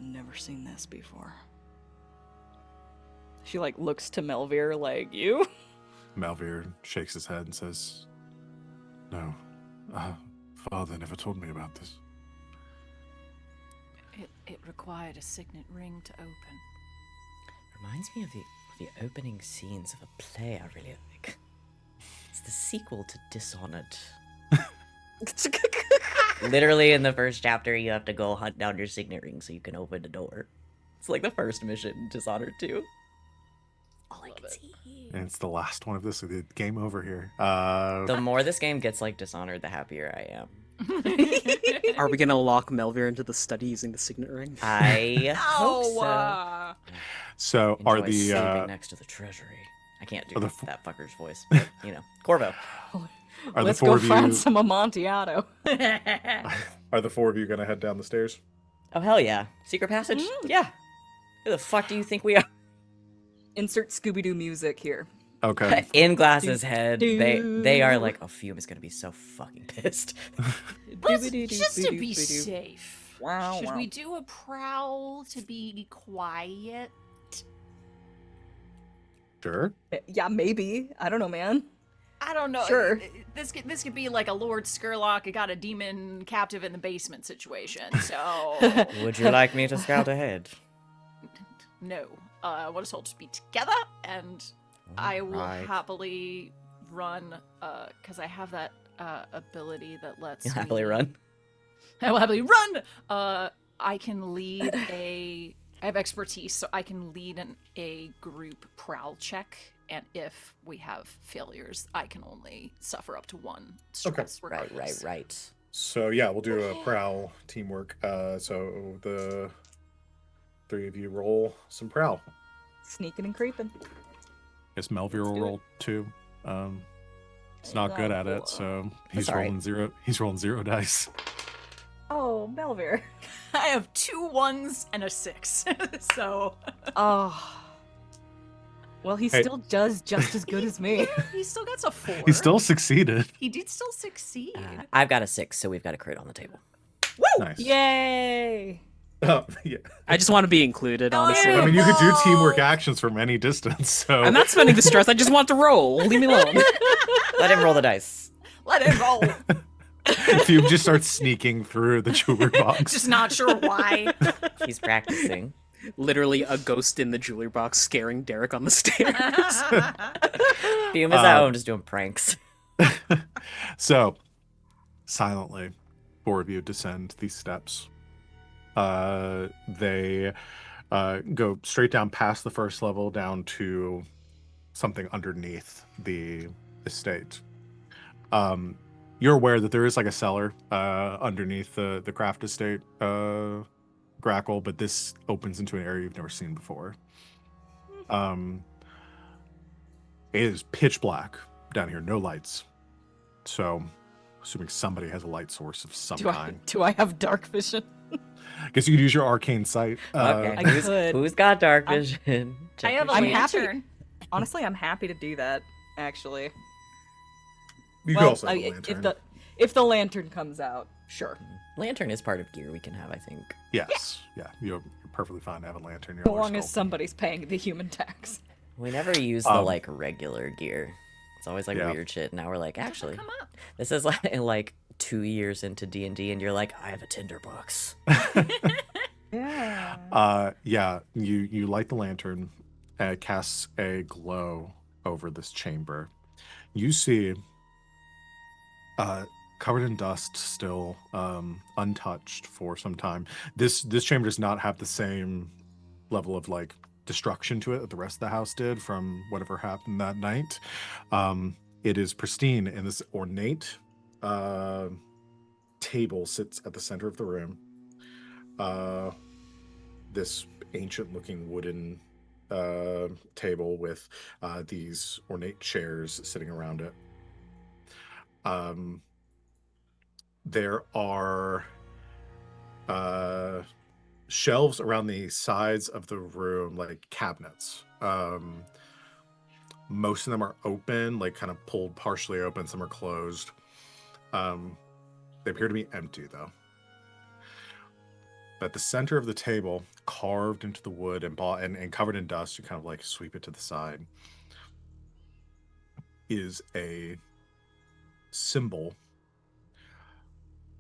Never seen this before. She like looks to Melvir like, you? Melvir shakes his head and says, "No, Father never told me about this." It required a signet ring to open. Reminds me of the opening scenes of a play I really like. It's the sequel to Dishonored. Literally in the first chapter, you have to go hunt down your signet ring so you can open a door. It's like the first mission in Dishonored 2. All I can see. And it's the last one of this. Game over here. The more this game gets like Dishonored, the happier I am. Are we gonna lock Melvir into the study using the signet ring? I hope so. So are Enjoy the sleeping next to the treasury. I can't do are the that fucker's voice, but you know, Corvo. are Let's the four go of find you some Amontillado. are the four of you gonna head down the stairs? Oh hell yeah! Secret passage? Yeah. Who the fuck do you think we are? Insert Scooby-Doo music here. Okay. In Glass's head, they are like, oh, Fume is gonna be so fucking pissed. Just to be safe. Wow, Should wow. we do a prowl to be quiet? Sure. Yeah, maybe. I don't know, man. I don't know. Sure. This could be like a Lord Skurlock got a demon captive in the basement situation. So Would you like me to scout ahead? no. I want us all to be together, and I will Right. happily run, because I have that ability that lets You'll happily me... run. I will happily run! I can lead I have expertise, so I can lead a group prowl check, and if we have failures, I can only suffer up to 1 stress. regardless. Right. So yeah, we'll do a prowl teamwork. So the 3 of you roll some prowl. Sneaking and creeping. Guess Melville will do it. roll 2. He's not good at it, so he's all right. rolling 0. He's rolling 0 dice. Oh, Melvir. I have 2 1s and a 6, so... Oh. Well, he Hey. still does just as good as me. He still gets a 4. He still succeeded. He did still succeed. I've got a 6, so we've got a crit on the table. Woo! Nice. Yay! Oh, yeah. I just want to be included, honestly. I mean, you could do No. teamwork actions from any distance. So I'm not spending the stress. I just want to roll. Leave me alone. Let him roll the dice. Let him roll. Fume just starts sneaking through the jewelry box. Just not sure why. He's practicing. Literally a ghost in the jewelry box scaring Derek on the stairs. Fume is at home just doing pranks. So, silently, 4 of you descend these steps. They go straight down past the first level down to something underneath the estate. You're aware that there is like a cellar underneath the craft estate Grackle, but this opens into an area you've never seen before. It is pitch black down here, no lights. So, assuming somebody has a light source of some kind. Do I have dark vision? Guess you could use your arcane sight. Okay. I could. Who's got dark vision? I have a I'm happy. lantern. Honestly, I'm happy to do that. Actually, You could well, also have a lantern. if the lantern comes out, sure. Lantern is part of gear we can have, I think. Yes. Yeah. You're perfectly fine to have a lantern. You're So a long as sculptor. somebody's paying the human tax. We never use the like regular gear. It's always like Yeah. weird shit. Now we're like, actually, Come up. this is like 2 years into D&D, and you're like, I have a tinderbox. Yeah. Yeah. You light the lantern, and it casts a glow over this chamber. You see, covered in dust, still untouched for some time. This chamber does not have the same level of like destruction to it that the rest of the house did from whatever happened that night. It is pristine, and this ornate table sits at the center of the room. This ancient-looking wooden table with these ornate chairs sitting around it. There are shelves around the sides of the room, like cabinets. Most of them are open, like kind of pulled partially open. Some are closed. They appear to be empty, though. But at the center of the table, carved into the wood and covered in dust, you kind of like sweep it to the side, is a symbol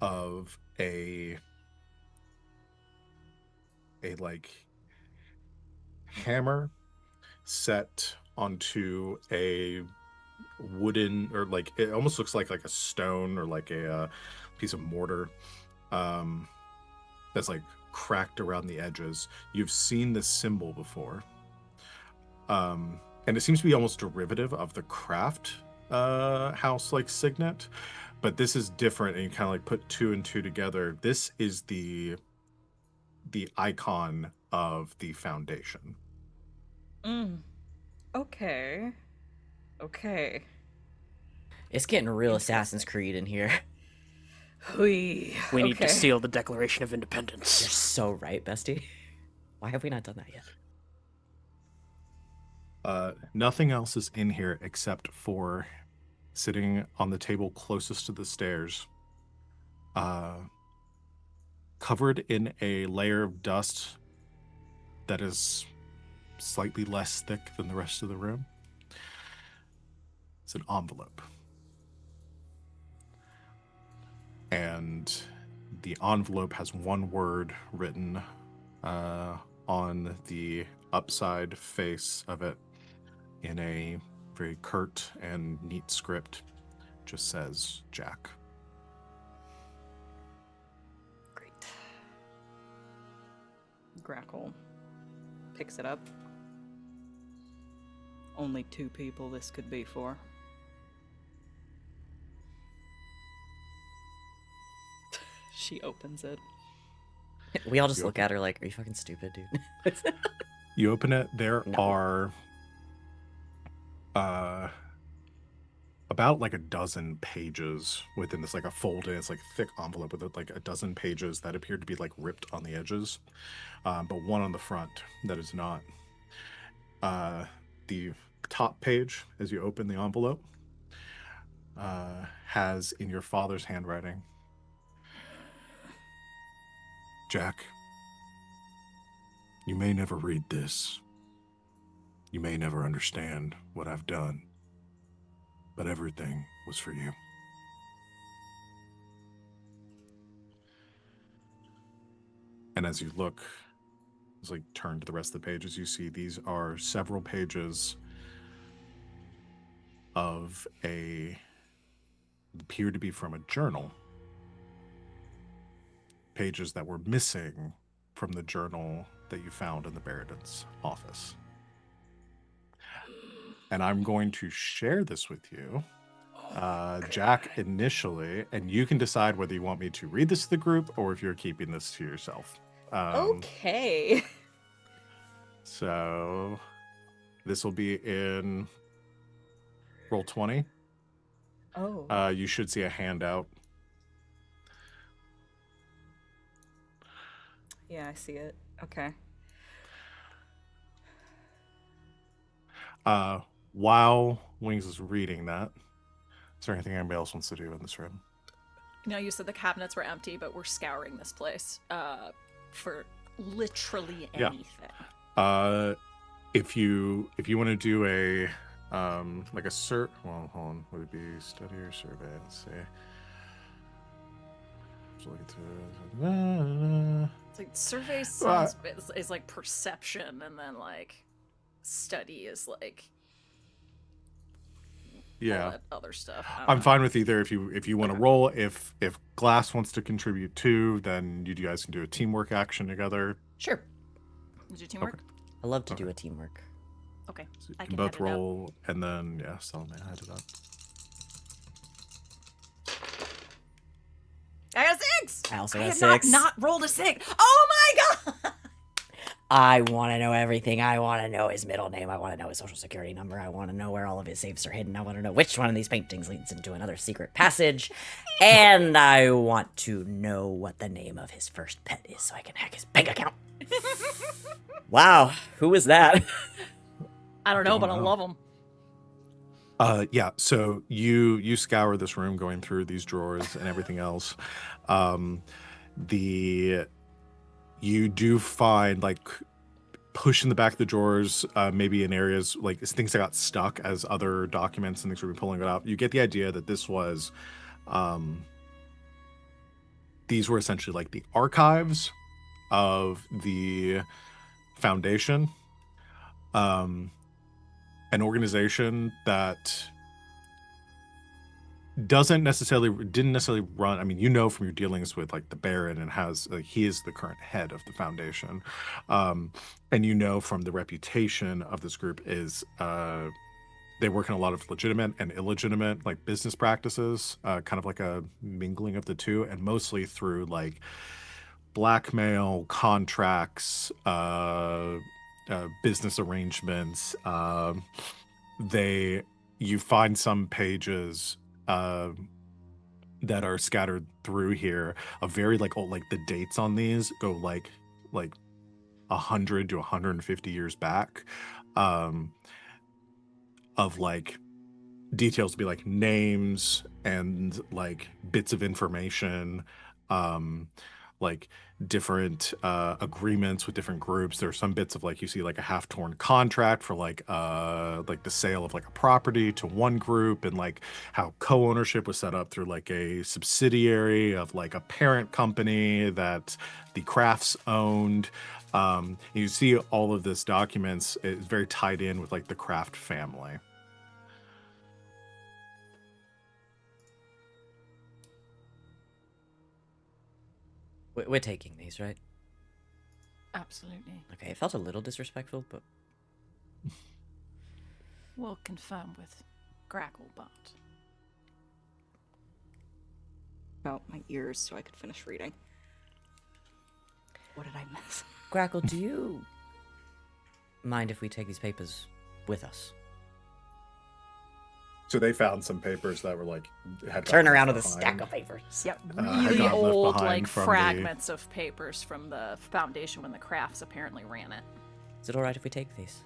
of a like hammer set onto a wooden, or like it almost looks like a stone or like a piece of mortar that's like cracked around the edges. You've seen this symbol before, and it seems to be almost derivative of the craft house like signet, but this is different, and you kind of like put 2 and 2 together. This is the icon of the foundation. Okay. It's getting real Assassin's Creed in here. We We need to seal the Declaration of You're Independence. so right, bestie. Why have we not done that yet? Nothing else is in here except for sitting on the table closest to the stairs, covered in a layer of dust that is slightly less thick than the rest of the room. It's an envelope. And the envelope has one word written on the upside face of it in a very curt and neat script. Just says Jack. Great. Grackle picks it up. Only 2 people this could be for. She opens it. We all just look at her like, "Are you fucking stupid, dude?" You open it. There No. are about like a dozen pages within this, like a folded, it's like a thick envelope with like a dozen pages that appear to be like ripped on the edges, but one on the front that is not. The top page, as you open the envelope, has in your father's handwriting, Jack, you may never read this. You may never understand what I've done, but everything was for you. And as you look, as like turn to the rest of the pages, you see these are several pages of appear to be from a journal. Pages that were missing from the journal that you found in the Baron's office. And I'm going to share this with you, Jack, initially, and you can decide whether you want me to read this to the group or if you're keeping this to yourself. Okay. So this will be in roll 20. Oh. You should see a handout. Yeah, I see it. Okay. While Wings is reading that, is there anything anybody else wants to do in this room? You said the cabinets were empty, but we're scouring this place for literally Yeah. anything. If you want to do a like a well, hold on, would it be study or survey? Let's see. Just looking It's like survey sounds is like perception, and then like study is like all that other stuff. I'm fine with either. If you want to roll, if Glass wants to contribute too, then you guys can do a teamwork action together. Sure. Did you teamwork? Okay. I love to do a teamwork. Okay. So you I can can both head it up. roll, and then Salome, head it up. I got a 6. I also I got a have 6. not rolled a 6. Oh my god! I want to know everything. I want to know his middle name. I want to know his social security number. I want to know where all of his safes are hidden. I want to know which one of these paintings leads into another secret passage. And I want to know what the name of his first pet is so I can hack his bank account. Wow, who was that? I don't know, but I know. love them. Yeah, so you scour this room going through these drawers and everything else. You do find like push in the back of the drawers, maybe in areas like things that got stuck as other documents and things were pulling it out. You get the idea that this was these were essentially like the archives of the Foundation, an organization that didn't necessarily run. I mean, from your dealings with like the Baron, and has he is the current head of the Foundation, and from the reputation of this group is they work in a lot of legitimate and illegitimate like business practices, kind of like a mingling of the two, and mostly through like blackmail, contracts, business arrangements. You find some pages that are scattered through here, a very like old, like the dates on these go like 100 to 150 years back, of like details to be like names and like bits of information, like different agreements with different groups. There are some bits of like you see like a half-torn contract for like the sale of like a property to one group, and like how co-ownership was set up through like a subsidiary of like a parent company that the Crafts owned. You see all of this documents is very tied in with like the Craft family. We're taking these, right? Absolutely. Okay, it felt a little disrespectful, but We'll confirm with Gracklebot. About my ears so I could finish reading. What did I miss? Grackle, do you mind if we take these papers with us? So they found some papers that were like had Turn gotten around left with a stack behind. of papers. Yep, had really gotten left old, behind like from the- fragments of papers from the Foundation when the Crafts apparently ran it. Is it alright if we take these?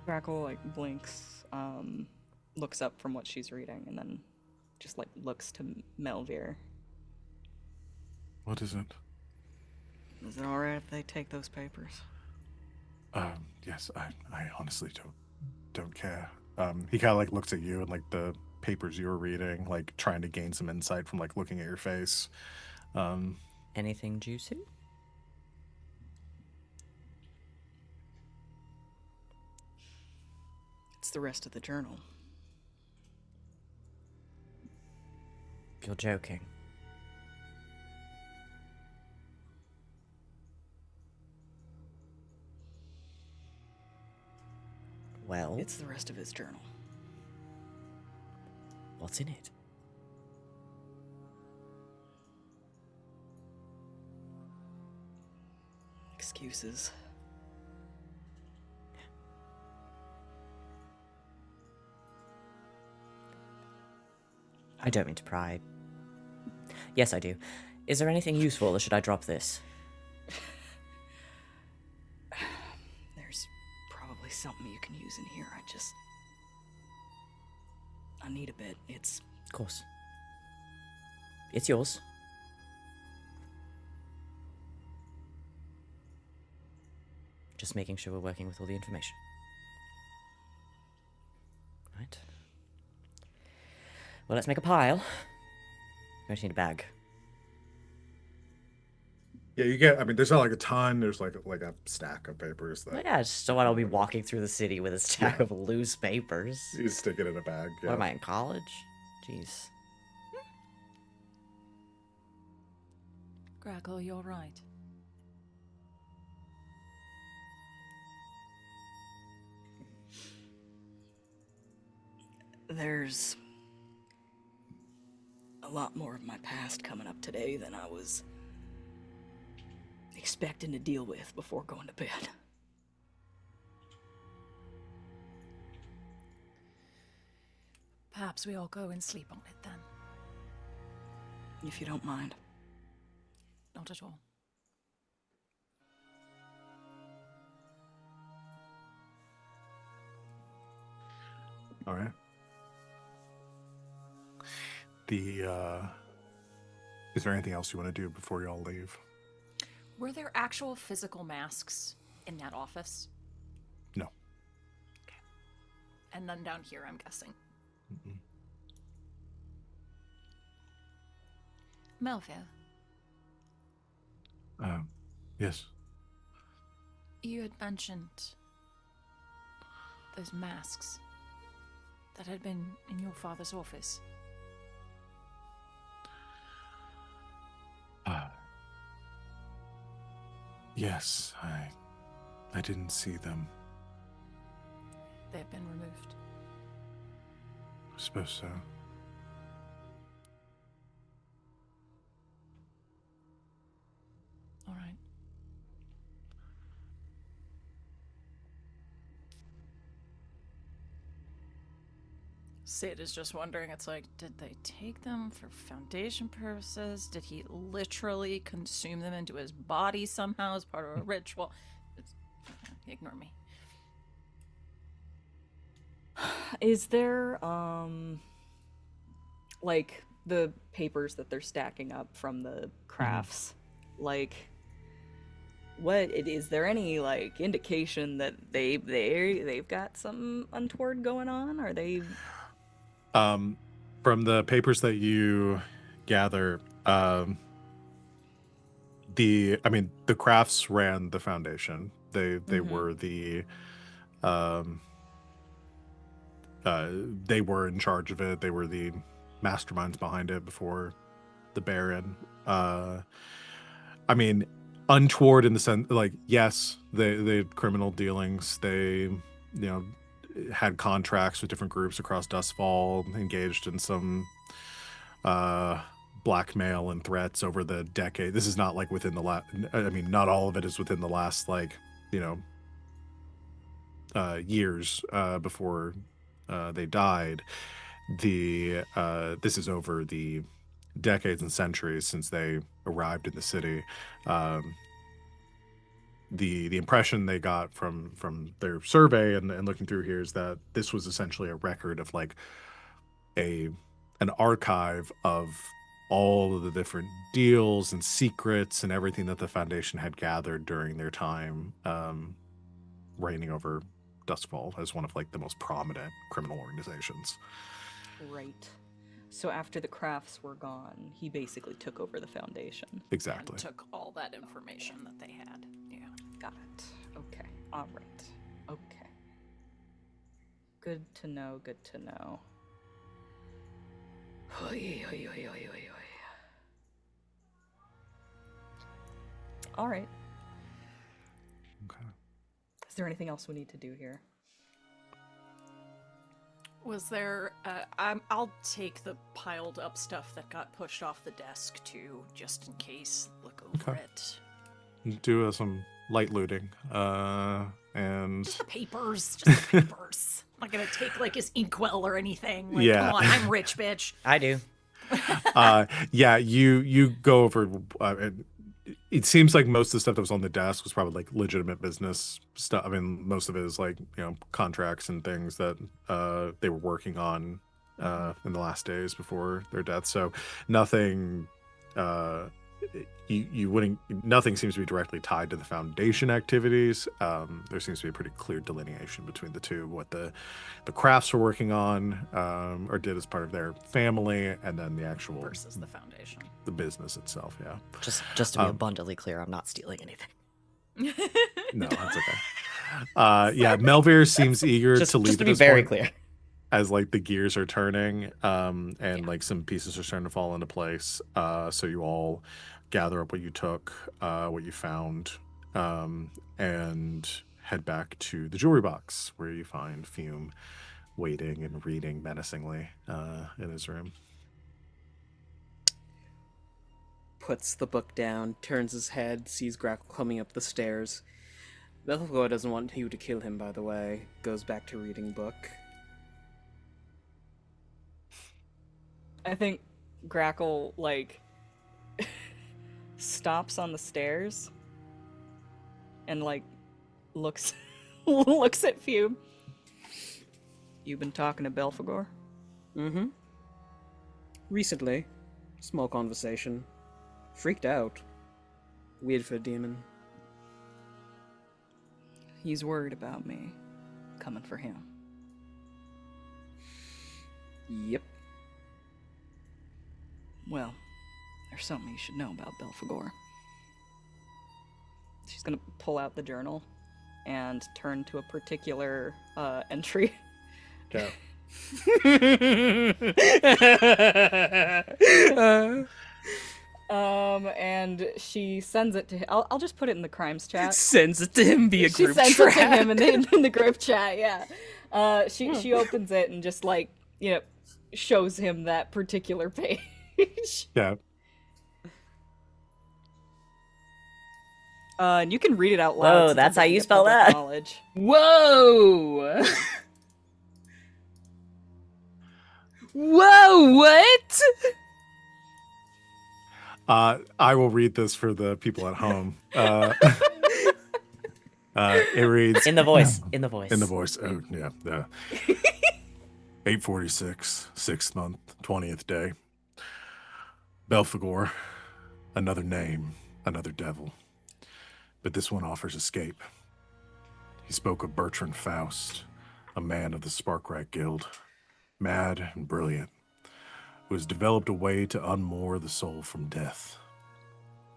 Grackle like blinks, looks up from what she's reading, and then just like looks to Melvir. What is it? Is it alright if they take those papers? Yes, I honestly don't care. He kind of like looks at you and like the papers you were reading, like trying to gain some insight from like looking at your face. Anything juicy? It's the rest of the journal. You're joking. Well, It's the rest of his journal. what's in it? Excuses. I don't mean to pry. Yes, I do. Is there anything useful, or should I drop this? There's probably something you can use in here. I need a bit. It's Of course. It's yours. Just making sure we're working with all the information. Right. Well, let's make a pile. Going to need a bag. Yeah, you get. I mean, there's not like a ton. There's like a stack of papers Well, that yeah, just so I don't be walking through the city with a stack of loose papers. you stick it in a bag. Yeah. What am I in college? Jeez. Grackle, you're right. There's a lot more of my past coming up today than I was expecting to deal with before going to bed. Perhaps we all go and sleep on it then. If you don't mind. Not at all. All right. Is there anything else you want to do before you all leave? Were there actual physical masks in that office? No. Okay. And none down here, I'm guessing. Mm-mm. Melville, Yes. you had mentioned those masks that had been in your father's office. Yes, I didn't see them. They've been removed. I suppose so. All right. Sid is just wondering, it's like, did they take them for Foundation purposes? Did he literally consume them into his body somehow as part of a ritual? Ignore me. Is there, like, the papers that they're stacking up from the crafts, like, is there any, like, indication that they've got something untoward going on? Are they... From the papers that you gather, the crafts ran the Foundation. They were the they were in charge of it. They were the masterminds behind it before the Baron. I mean, untoward in the sense, like, yes, they had criminal dealings. They, had contracts with different groups across Dustfall, engaged in some blackmail and threats over the decade. This is not like within the last, I mean, not all of it is within the last, like, years before they died. This is over the decades and centuries since they arrived in the city. The impression they got from their survey and looking through here is that this was essentially a record of like an archive of all of the different deals and secrets and everything that the Foundation had gathered during their time reigning over Dustfall as one of like the most prominent criminal organizations. Right. So after the crafts were gone, he basically took over the Foundation. Exactly. And took all that information that they had. Yeah. Got it. Okay. All right. Okay. Good to know. Good to know. All right. Okay. Is there anything else we need to do here? Was there? I'll take the piled up stuff that got pushed off the desk too, just in case. Look over Okay. it. Do some light looting, and Just the papers. Just the papers. I'm not gonna take like his inkwell or anything. Like, Yeah. Come on, I'm rich, bitch. I do. yeah, you go over. It seems like most of the stuff that was on the desk was probably like legitimate business stuff. I mean, most of it is like contracts and things that they were working on in the last days before their death. So nothing. You wouldn't. Nothing seems to be directly tied to the Foundation activities. There seems to be a pretty clear delineation between the two. What the crafts were working on or did as part of their family, and then the actual Versus the Foundation. the business itself. Yeah. Just to be abundantly clear, I'm not stealing anything. No, that's okay. Yeah, Melvir seems eager Just to leave to at be this very point, clear. as like the gears are turning, and like some pieces are starting to fall into place. So you all gather up what you took, what you found, and head back to the jewelry box where you find Fume waiting and reading menacingly in his room. Puts the book down, turns his head, sees Grackle coming up the stairs. Belphegor doesn't want you to kill him, by the way. Goes back to reading book. I think Grackle, like, stops on the stairs and, like, looks looks at Fume. You've been talking to Belphegor? Mm-hmm. Recently. Small conversation. Freaked out. Weird for a demon. He's worried about me coming for him. Yep. Well, there's something you should know about Belphegor. She's gonna pull out the journal and turn to a particular entry. Yeah. And she sends it to him. I'll just put it in the crimes chat. Sends it to him via She group sends chat. it to him in the group chat, yeah. She opens it and just like, shows him that particular page. Yeah. And you can read it out loud. Whoa, since that's I'm how making you it spell public that. knowledge. Whoa! Whoa, what? I will read this for the people at home. It reads In the voice. In the voice. in the voice. Oh yeah, yeah. 8:46, 6th month, 20th day. Belphegor, another name, another devil, but this one offers escape. He spoke of Bertrand Faust, a man of the Sparkrat Guild, mad and brilliant, who has developed a way to unmoor the soul from death.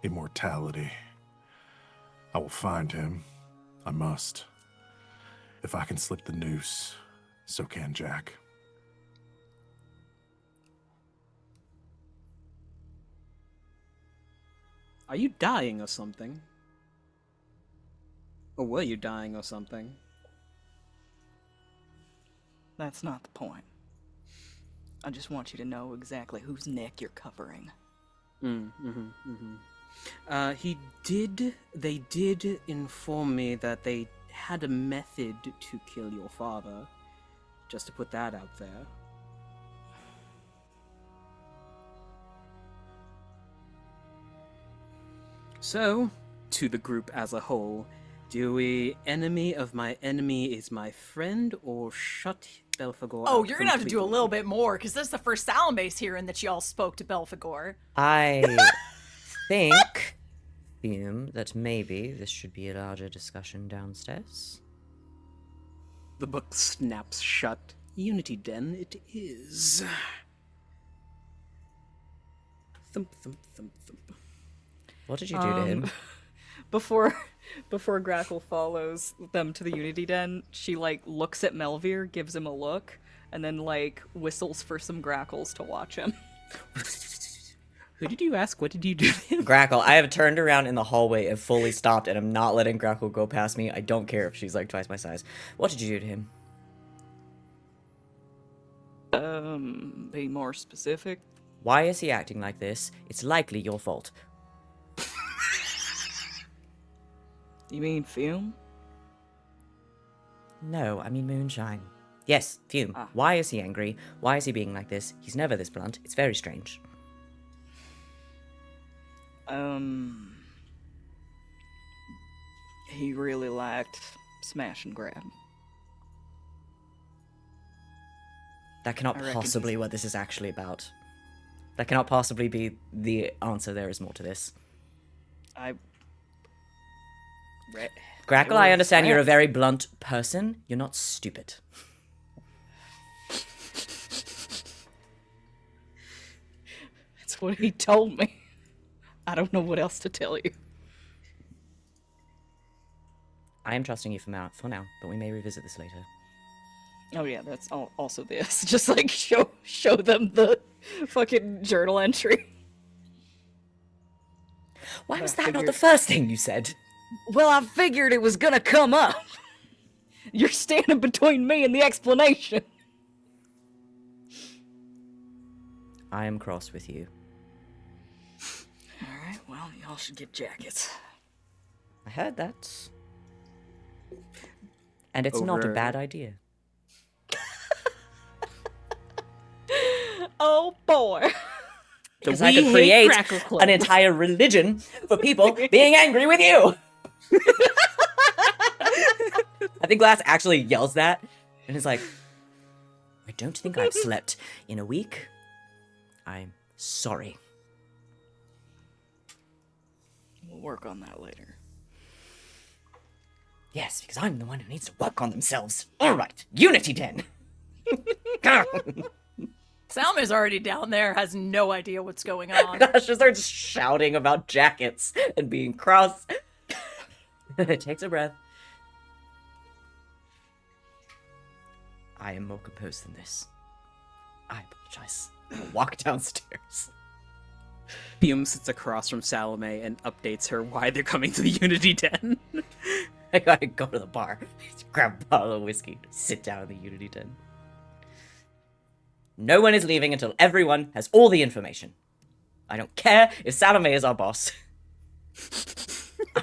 Immortality. I will find him. I must. If I can slip the noose, so can Jack. Are you dying or something? Or were you dying or something? That's not the point. I just want you to know exactly whose neck you're covering. They did inform me that they had a method to kill your father. Just to put that out there. So, to the group as a whole, do we enemy of my enemy is my friend, or shut Belphegor Oh, out you're gonna have to do a completely? little bit more, because this is the first Salome's hearing that y'all spoke to Belphegor. I think, Fume, that maybe this should be a larger discussion downstairs. The book snaps shut. Unity Den it is. Thump, thump, thump, thump. What did you do to him? Before Grackle follows them to the Unity Den, she looks at Melvir, gives him a look, and then whistles for some Grackles to watch him. Who did you ask? What did you do to him? Grackle, I have turned around in the hallway and fully stopped, and I'm not letting Grackle go past me. I don't care if she's twice my size. What did you do to him? Be more specific. Why is he acting like this? It's likely your fault. You mean Fume? No, I mean Moonshine. Yes, Fume. Ah. Why is he angry? Why is he being like this? He's never this blunt. It's very strange. He really liked smash and grab. That cannot I reckon possibly he's- what this is actually about. That cannot possibly be the answer. There is more to this. Grackle, I understand you're a very blunt person. You're not stupid. That's what he told me. I don't know what else to tell you. I am trusting you for now, but we may revisit this later. Oh yeah, that's also this. Just show them the fucking journal entry. Why was I that not the figured- first thing you said? Well, I figured it was gonna come up. You're standing between me and the explanation. I am cross with you. Alright, well, y'all should get jackets. I heard that. And it's not a Over- bad idea. Oh boy. Because I could create an entire religion for people being angry with you. I think Glass actually yells that and is like, I don't think I've slept in a week. I'm sorry. We'll work on that later. Yes, because I'm the one who needs to work on themselves. All right, Unity Den. Salome's already down there, has no idea what's going on. Gosh, just starts shouting about jackets and being cross. Takes a breath. I am more composed than this. I apologize. I'll walk downstairs. Fume sits across from Salome and updates her why they're coming to the Unity Den. I gotta go to the bar, grab a bottle of whiskey, sit down in the Unity Den. No one is leaving until everyone has all the information. I don't care if Salome is our boss.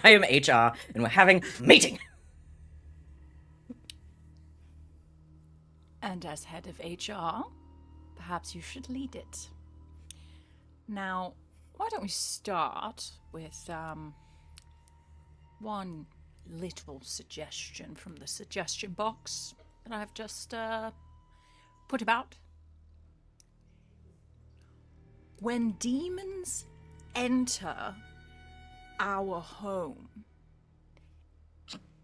I am HR, and we're having a meeting. And as head of HR, perhaps you should lead it. Now, why don't we start with one little suggestion from the suggestion box that I've just put about. When demons enter our home,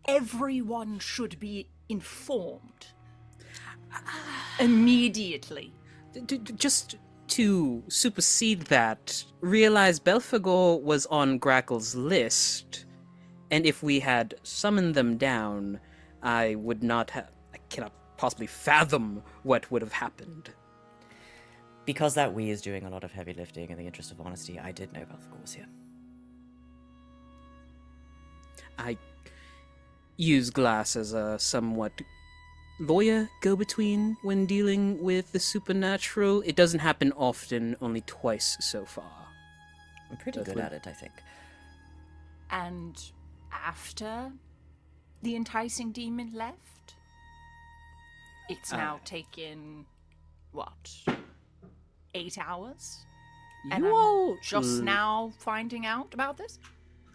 everyone should be informed immediately. Just to supersede that, realize Belphegor was on Grackle's list, and if we had summoned them down, I cannot possibly fathom what would have happened. Because that we is doing a lot of heavy lifting in the interest of honesty, I did know Belphegor was here. I use Glass as a somewhat lawyer go-between when dealing with the supernatural. It doesn't happen often, only twice so far. I'm pretty Both good would- at it, I think. And after the enticing demon left, it's now taken, what, 8 hours? And You I'm all just now finding out about this?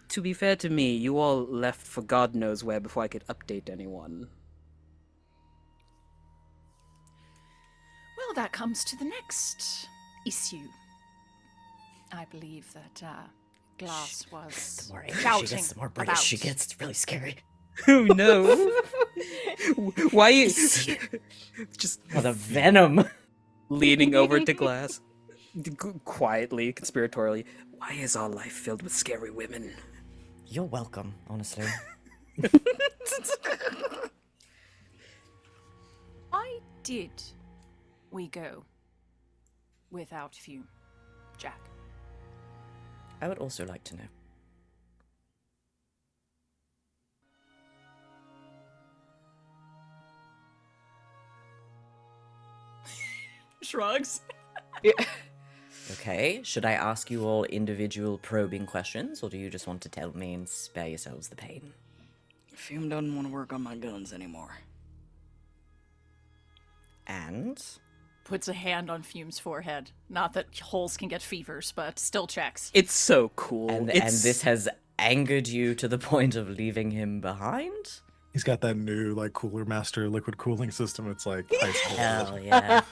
To be fair to me, you all left for God knows where before I could update anyone. Well, that comes to the next issue. I believe that Glass was The more angry she shouting gets, the more British she about- gets. It's really scary. Oh no! Why you just Oh, the venom. leaning over to Glass, quietly, conspiratorially? Why is our life filled with scary women? You're welcome, honestly. Why did we go without Fume, Jack? I would also like to know. Shrugs. Okay, should I ask you all individual probing questions, or do you just want to tell me and spare yourselves the pain? Fume doesn't want to work on my guns anymore. And Puts a hand on Fume's forehead. Not that holes can get fevers, but still checks. It's so cool. and It's this has angered you to the point of leaving him behind? He's got that new like Cooler Master liquid cooling system. It's like ice cold. Hell yeah.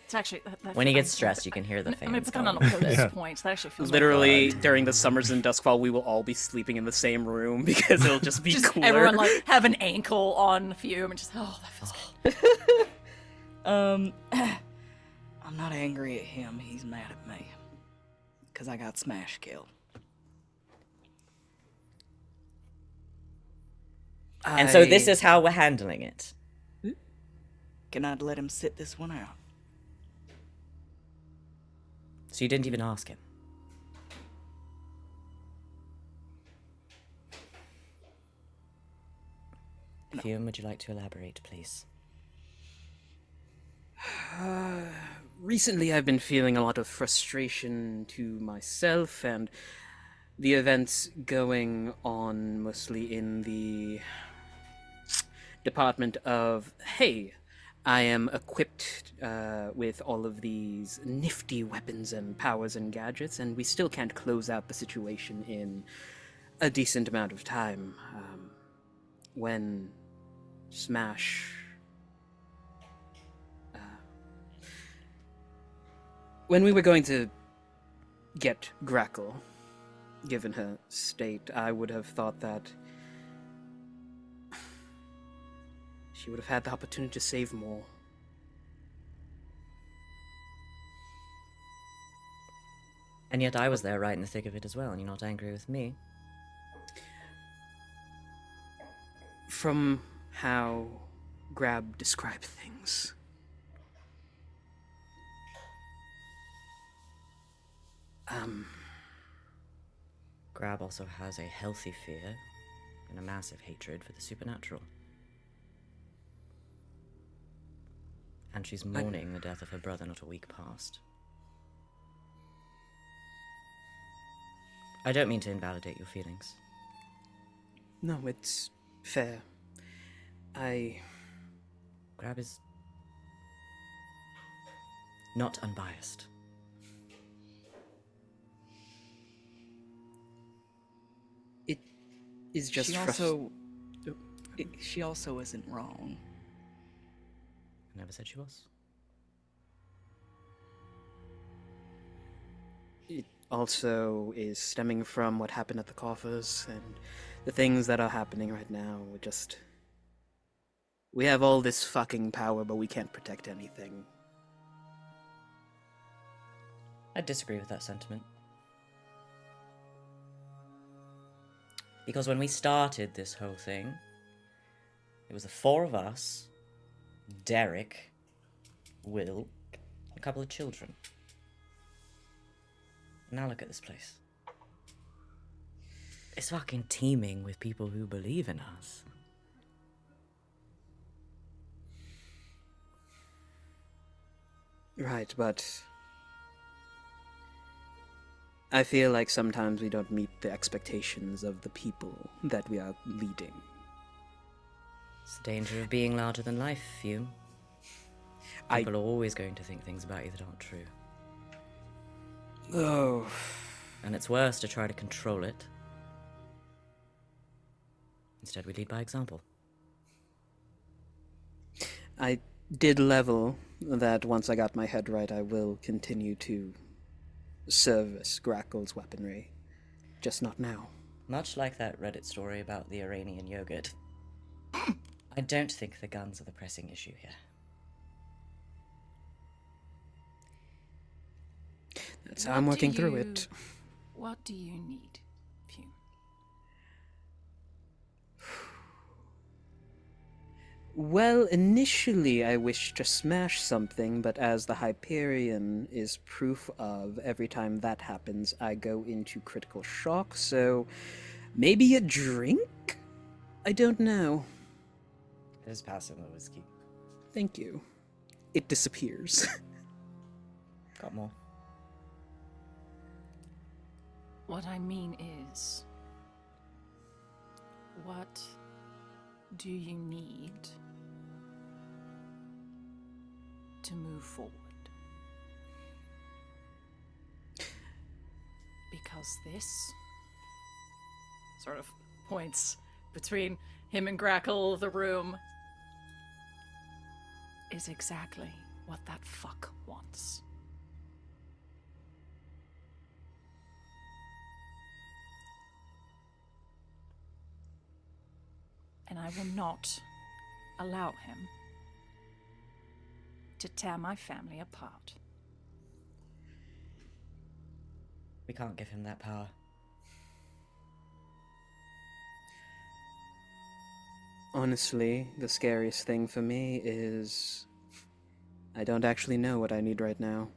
It's actually When he gets stressed, you can hear the I'm gonna fans put that on a going. bonus Yeah. point. That actually feels literally during the summers in Duskfall, we will all be sleeping in the same room because it'll just be just cooler. everyone like have an ankle on Fume and just that feels good. I'm not angry at him. He's mad at me. Because I got smash killed. And so this is how we're handling it. Can I let him sit this one out? So you didn't even ask him. Fume, would you like to elaborate, please? Recently, I've been feeling a lot of frustration to myself and the events going on mostly in the department of, hey, I am equipped with all of these nifty weapons and powers and gadgets, and we still can't close out the situation in a decent amount of time. When Smash... when we were going to get Grackle, given her state, I would have thought that she would have had the opportunity to save more. And yet I was there right in the thick of it as well, and you're not angry with me. From how Grab described things, Grab also has a healthy fear and a massive hatred for the supernatural. And she's mourning the death of her brother not a week past. I don't mean to invalidate your feelings. no, it's fair. Grab is not unbiased. It is just She frus- also... She also isn't wrong. I never said she was. It also is stemming from what happened at the coffers and the things that are happening right now. We have all this fucking power, but we can't protect anything. I disagree with that sentiment. Because when we started this whole thing, it was the four of us, Derek, Will, and a couple of children. Now look at this place. It's fucking teeming with people who believe in us. Right, but I feel like sometimes we don't meet the expectations of the people that we are leading. It's the danger of being larger than life, Fume. People are always going to think things about you that aren't true. Oh, And it's worse to try to control it. Instead, we lead by example. I did level that once I got my head right, I will continue to service Grackle's weaponry. Just not now. Much like that Reddit story about the Iranian yogurt. I don't think the guns are the pressing issue here. That's how I'm working through it. What do you need, Fume? Well, initially I wished to smash something, but as the Hyperion is proof of, every time that happens, I go into critical shock, so maybe a drink? I don't know. Just pass him the whiskey. Thank you. It disappears. Got more. What I mean is, what do you need to move forward? Because this sort of points between him and Grackle, the room, is exactly what that fuck wants. And I will not allow him to tear my family apart. We can't give him that power. Honestly, the scariest thing for me is I don't actually know what I need right now.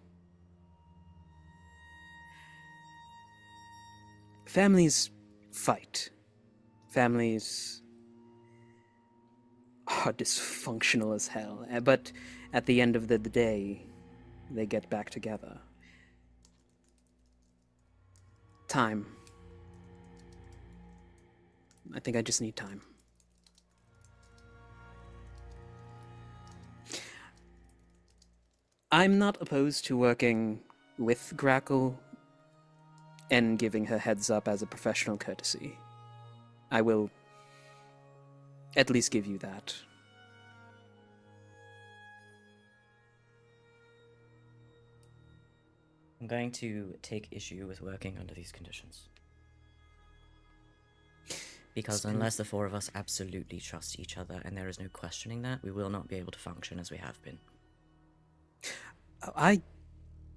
Families fight. Families are dysfunctional as hell, but at the end of the day, they get back together. Time. I think I just need time. I'm not opposed to working with Grackle and giving her heads up as a professional courtesy. I will at least give you that. I'm going to take issue with working under these conditions. Because unless the four of us absolutely trust each other and there is no questioning that, we will not be able to function as we have been. I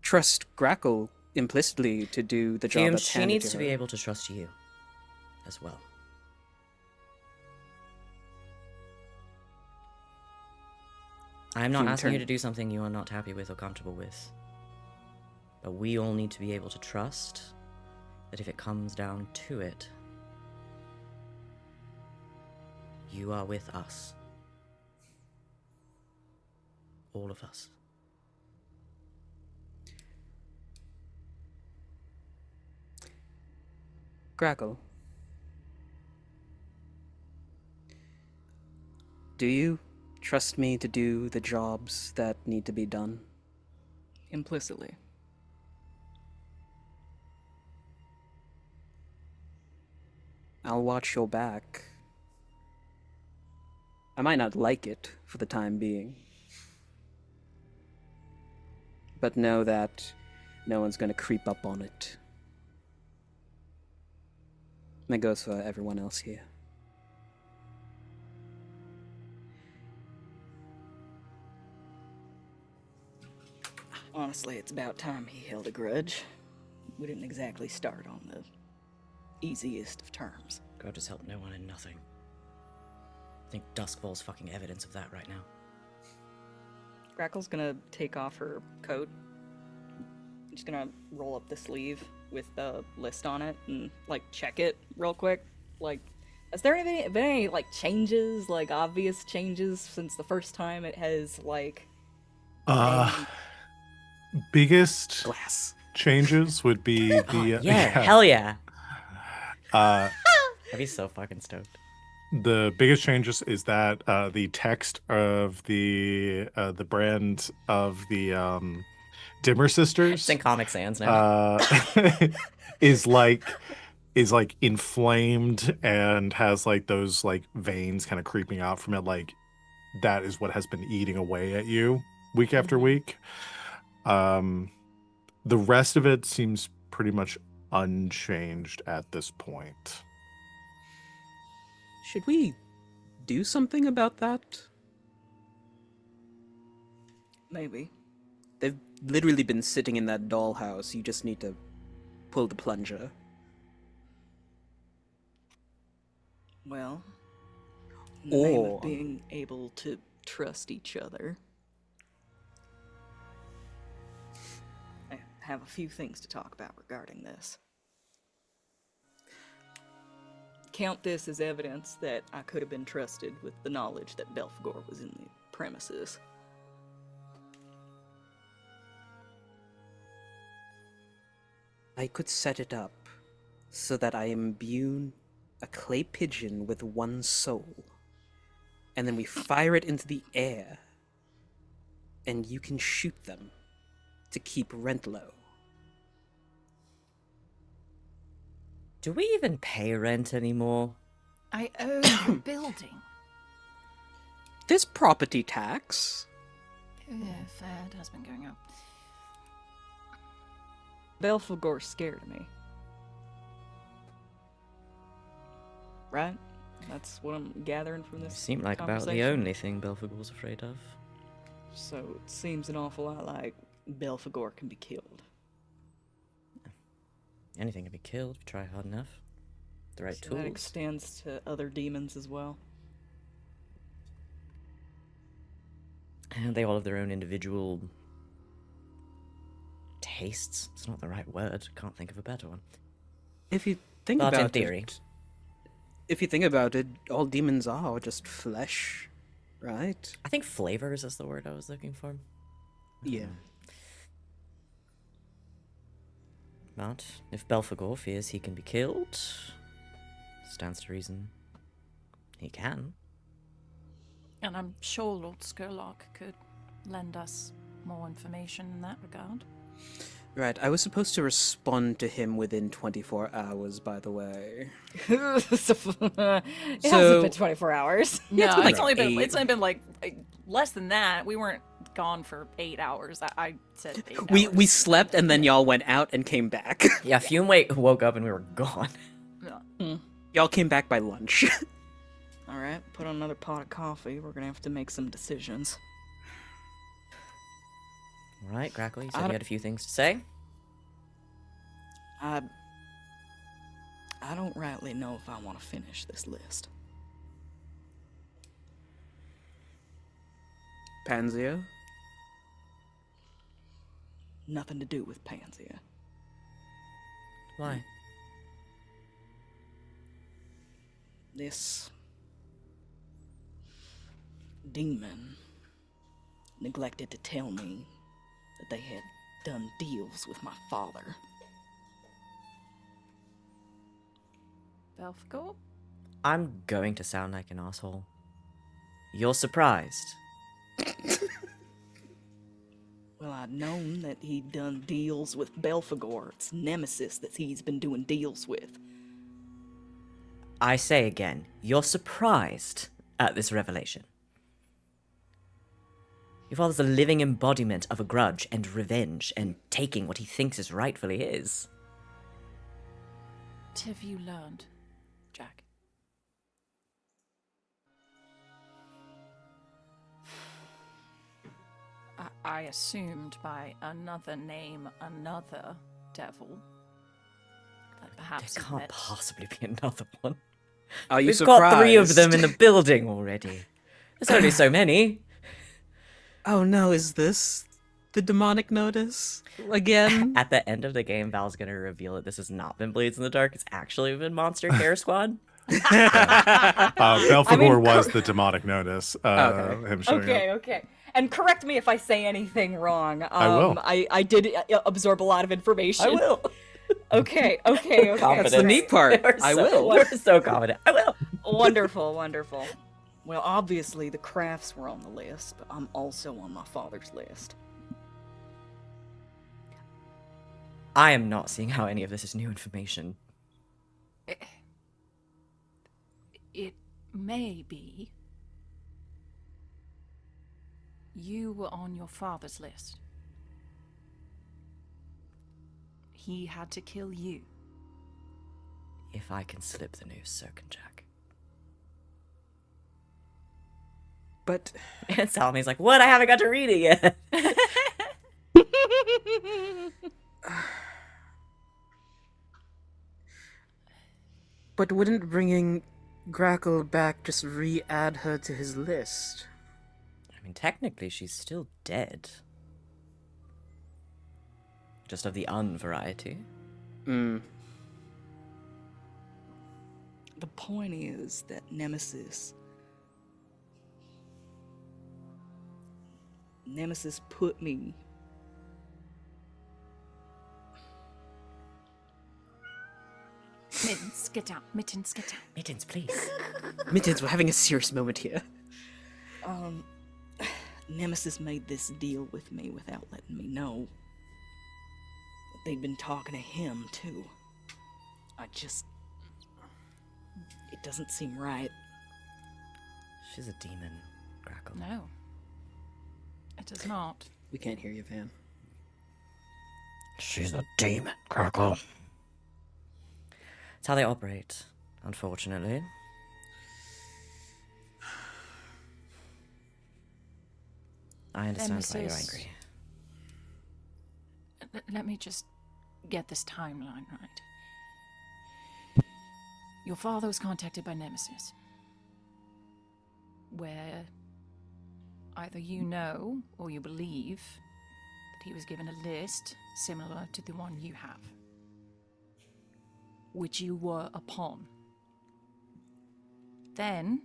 trust Grackle implicitly to do the job Fume, that's she handed needs to to her. be able to trust you as well. I'm not Fume, asking you turn. to do something you are not happy with or comfortable with. But we all need to be able to trust that if it comes down to it, you are with us. All of us. Grackle. Do you trust me to do the jobs that need to be done? Implicitly. I'll watch your back. I might not like it for the time being, but know that no one's gonna creep up on it. That goes for everyone else here. Honestly, it's about time he held a grudge. We didn't exactly start on the easiest of terms. God has helped no one in nothing. I think Duskfall's fucking evidence of that right now. Grackle's gonna take off her coat I'm just gonna roll up the sleeve with the list on it and like check it real quick. Like, has there been any like changes, like obvious changes since the first time it has like Uh, biggest Glass. changes would be Oh, the yeah, hell yeah. uh, I'd be so fucking stoked. the biggest changes is that the text of the brand of the Dimmer Sisters It's in Comic Sans now. is like inflamed and has like those like veins kind of creeping out from it. Like that is what has been eating away at you week after week. The rest of it seems pretty much unchanged at this point. Should we do something about that? maybe. They've literally been sitting in that dollhouse. You just need to pull the plunger. Well, in the name Or- of being able to trust each other, I have a few things to talk about regarding this. Count this as evidence that I could have been trusted with the knowledge that Belphegor was in the premises. I could set it up so that I imbue a clay pigeon with one soul, and then we fire it into the air, and you can shoot them to keep rent low. Do we even pay rent anymore? I own the building. There's property tax. Yeah, fair. It has been going up. Belphegor scared me. Right? That's what I'm gathering from It this seemed like about the conversation. only thing Belphegor's afraid of. So it seems an awful lot like Belphegor can be killed. Anything can be killed if you try hard enough. The right So tools. that extends to other demons as well. And they all have their own individual tastes. It's not the right word. Can't think of a better one. If you think But in about theory. it, if you think about it, all demons are just flesh, right? I think flavors is the word I was looking for. Yeah. But if Belphegor fears he can be killed, stands to reason he can. And I'm sure Lord Skurlock could lend us more information in that regard. Right, I was supposed to respond to him within 24 hours, by the way. It So- hasn't been 24 hours. No, it's been it's like only been 8. it's only been like less than that. We weren't gone for 8 hours. I said 8 We hours. slept and then y'all went out and came back. Yeah, Fume woke up and we were gone. Yeah. Y'all came back by lunch. Alright, put on another pot of coffee. We're gonna have to make some decisions. Alright, Grackle, you I said you don't- had a few things to say. I don't rightly know if I want to finish this list. Panzia? Nothing to do with Panzia. Why? This demon neglected to tell me that they had done deals with my father. Belphegor? I'm going to sound like an asshole. You're surprised. Well, I'd known that he'd done deals with Belphegor, its nemesis that he's been doing deals with. I say again, you're surprised at this revelation. Your father's a living embodiment of a grudge and revenge and taking what he thinks is rightfully his. What have you learned, Jack? I assumed by another name, another devil. That perhaps There he can't met- possibly be another one. Are you We've surprised? got 3 of them in the building already. There's only so many. Oh no, is this the demonic notice again? At the end of the game, Val's gonna reveal that this has not been Blades in the Dark. It's actually been Monster Care Squad. Belphegor was the demonic notice. Okay. Him showing Okay, up. okay. And correct me if I say anything wrong. I will. I did absorb a lot of information. I will. Okay. Confident. That's the neat part. I will. We're so confident. I will. Wonderful. Well, obviously the crafts were on the list, but I'm also on my father's list. I am not seeing how any of this is new information. It may be. You were on your father's list. He had to kill you. If I can slip the news, Sir Jack. But And Salome's like, what? I haven't got to read it yet. but wouldn't bringing Grackle back just re-add her to his list? I mean, technically, she's still dead. Just of the unvariety. Mm. The point is that Nemesis put me. Mittens, get down. Mittens, get down. Mittens, please. Mittens, we're having a serious moment here. Nemesis made this deal with me without letting me know. They'd been talking to him, too. It doesn't seem right. She's a demon, Grackle. No. It does not. We can't hear you, Van. She's a demon, Grackle. It's how they operate, unfortunately. I understand why you're Nemesis. angry. Let me just get this timeline right. Your father was contacted by Nemesis, where either you know or you believe that he was given a list similar to the one you have, which you were upon. Then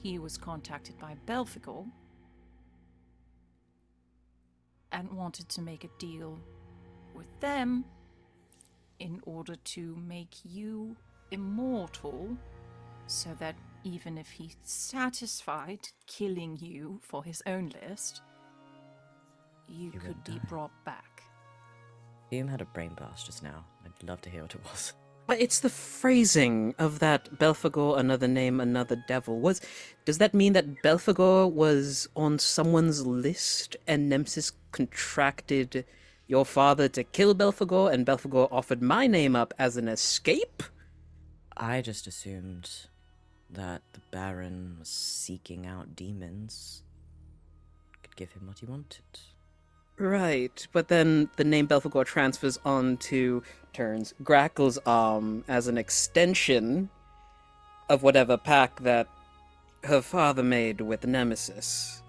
he was contacted by Belphegor and wanted to make a deal with them in order to make you immortal, so that even if he's satisfied killing you for his own list, you could wouldn't be die. brought back. Fume had a brain blast just now. I'd love to hear what it was. But it's the phrasing of that Belphegor, another name, another devil. Does that mean that Belphegor was on someone's list and Nemesis contracted your father to kill Belphegor and Belphegor offered my name up as an escape? I just assumed that the Baron was seeking out demons. Could give him what he wanted. Right, but then the name Belphegor transfers onto Grackle's arm as an extension of whatever pact that her father made with Nemesis.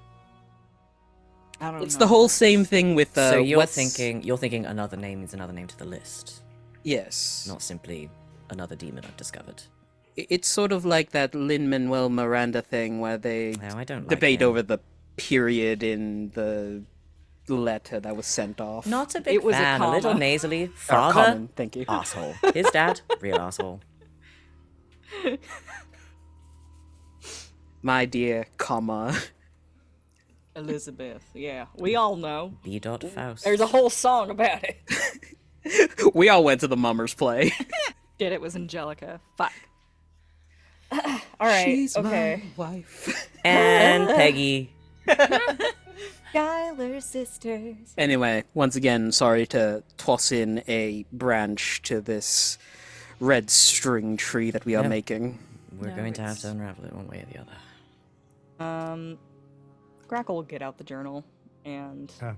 I don't know. It's the whole same thing with So you're what's- thinking another name means another name to the list, Yes. not simply another demon I've discovered. It's sort of like that Lin-Manuel Miranda thing where they No, I don't like debate him. over the period in the letter that was sent off. Not a big It was a fan. A little comma. nasally. Or Father, common, thank you. asshole. His dad, real asshole. My dear, comma. Elizabeth, yeah. We all know. B. Faust. There's a whole song about it. We all went to the Mummers play. Did it was Angelica. Fuck. Alright, She's okay. my wife. And Peggy. Skylar sisters. Anyway, once again, sorry to toss in a branch to this red string tree that we are No. making. We're No, going to have it's- to unravel it one way or the other. Grackle will get out the journal and Yeah.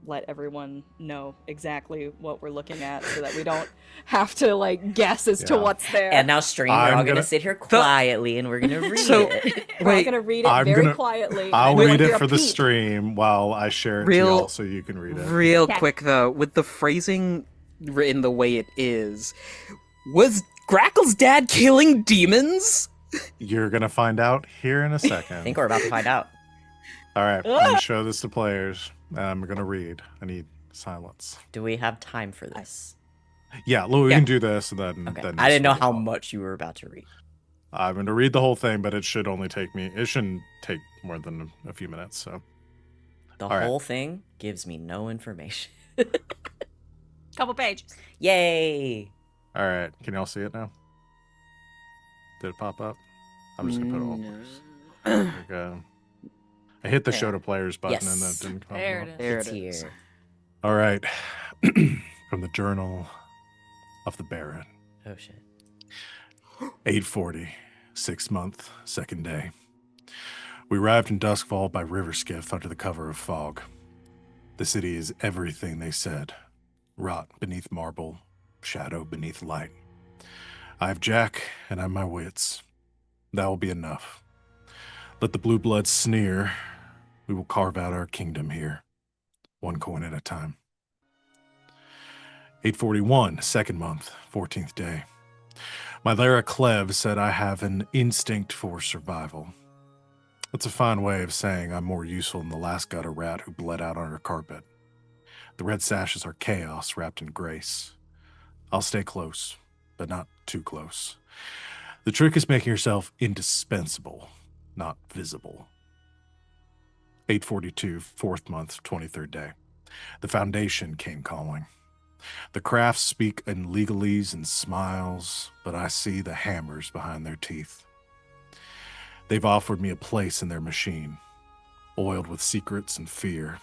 let everyone know exactly what we're looking at so that we don't have to like guess as to Yeah. what's there. And now, stream, we're I'm all gonna gonna- sit here quietly and we're gonna read So- it. we're all Wait, gonna read it I'm very gonna- quietly. I'll and everyone read hear it a for the peep. stream while I share it to Real- y'all so you can read it. Real Okay. quick though, with the phrasing written the way it is, was Grackle's dad killing demons? You're gonna find out here in a second. I think we're about to find out. All right, I'm gonna show this to players. And I'm gonna read. I need silence. Do we have time for this? Yeah, we Yeah. can do this, and then. Okay. then I didn't know just read how it all. much you were about to read. I'm gonna read the whole thing, but it should only take me. It shouldn't take more than a few minutes. So. The All right. whole thing gives me no information. Couple pages. Yay! All right, can y'all see it now? Did it pop up? I'm just gonna put it all first. There we go. I hit the show to players button and Yes. that didn't come There up. it is. There It's it is. here. All right, from the Journal of the Baron. Oh shit. 8:40, 6th month, 2nd day. We arrived in Duskfall by river skiff under the cover of fog. The city is everything they said. Rot beneath marble, shadow beneath light. I have Jack, and I'm my wits. That will be enough. Let the blue bloods sneer. We will carve out our kingdom here, one coin at a time. 8:41, 2nd month, 14th day. My Lara Clev said I have an instinct for survival. That's a fine way of saying I'm more useful than the last gutter rat who bled out on her carpet. The red sashes are chaos wrapped in grace. I'll stay close, but not too close. The trick is making yourself indispensable, not visible. 8:42, 4th month, 23rd day. The Foundation came calling. The crafts speak in legalese and smiles, but I see the hammers behind their teeth. They've offered me a place in their machine, oiled with secrets and fear.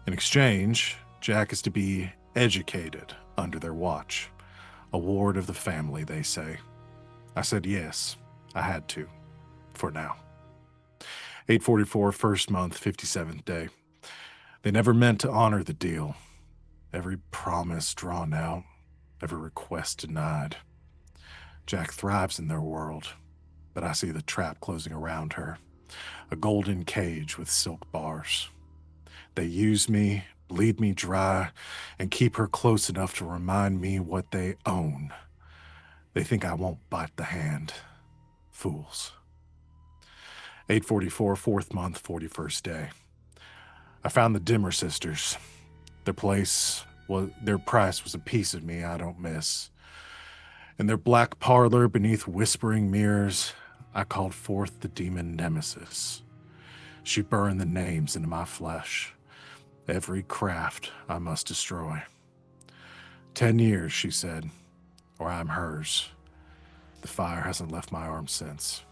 In exchange, Jack is to be educated under their watch, a ward of the family, they say. I said yes, I had to, for now. 8:44, 1st month, 57th day. They never meant to honor the deal. Every promise drawn out, every request denied. Jack thrives in their world, but I see the trap closing around her, a golden cage with silk bars. They use me, bleed me dry, and keep her close enough to remind me what they own. They think I won't bite the hand. Fools. 8:44, 4th month, 41st day. I found the Dimmer sisters. Their price was a piece of me I don't miss. In their black parlor beneath whispering mirrors, I called forth the demon Nemesis. She burned the names into my flesh. Every craft I must destroy. 10 years, she said, or I'm hers. The fire hasn't left my arm since.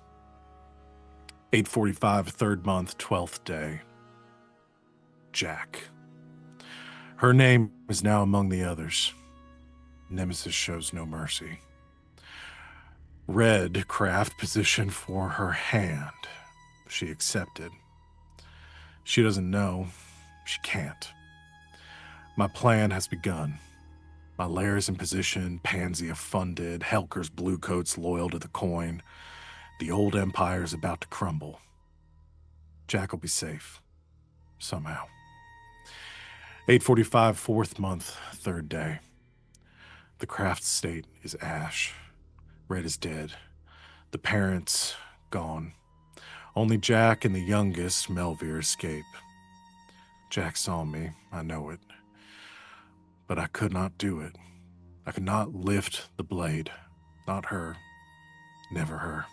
8:45, 3rd month, 12th day. Jack. Her name is now among the others. Nemesis shows no mercy. Red craft position for her hand. She accepted. She doesn't know. She can't. My plan has begun. My lair is in position, Pansia funded, Helker's bluecoats loyal to the coin. The old empire is about to crumble. Jack will be safe. Somehow. 8:45, 4th month, 3rd day. The craft state is ash. Red is dead. The parents gone. Only Jack and the youngest, Melvir, escape. Jack saw me, I know it. But I could not do it. I could not lift the blade. Not her. Never her.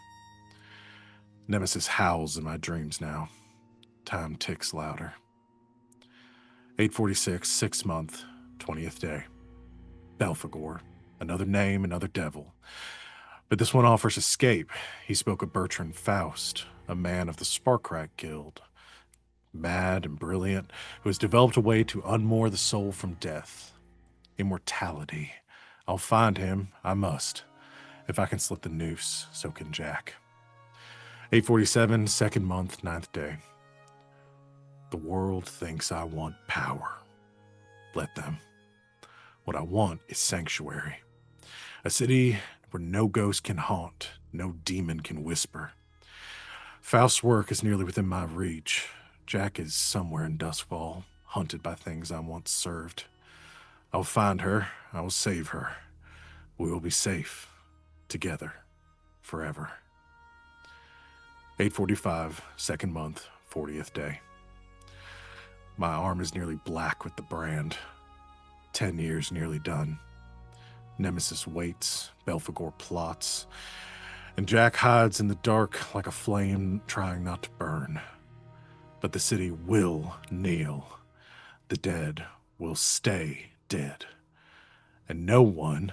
Nemesis howls in my dreams now. Time ticks louder. 8:46, 6th month, 20th day. Belphegor. Another name, another devil. But this one offers escape. He spoke of Bertrand Faust, a man of the Sparkrack Guild. Mad and brilliant, who has developed a way to unmoor the soul from death. Immortality. I'll find him, I must. If I can slip the noose, so can Jack. 8:47, 2nd month, 9th day. The world thinks I want power. let them. What I want is sanctuary. A city where no ghost can haunt, no demon can whisper. Faust's work is nearly within my reach. Jack is somewhere in Dustfall, hunted by things I once served. I will find her. I will save her. We will be safe. Together. Forever. 8:45, second month, 40th day. My arm is nearly black with the brand. 10 years nearly done. Nemesis waits, Belphegor plots, and Jack hides in the dark like a flame trying not to burn. But the city will kneel. The dead will stay dead. And no one,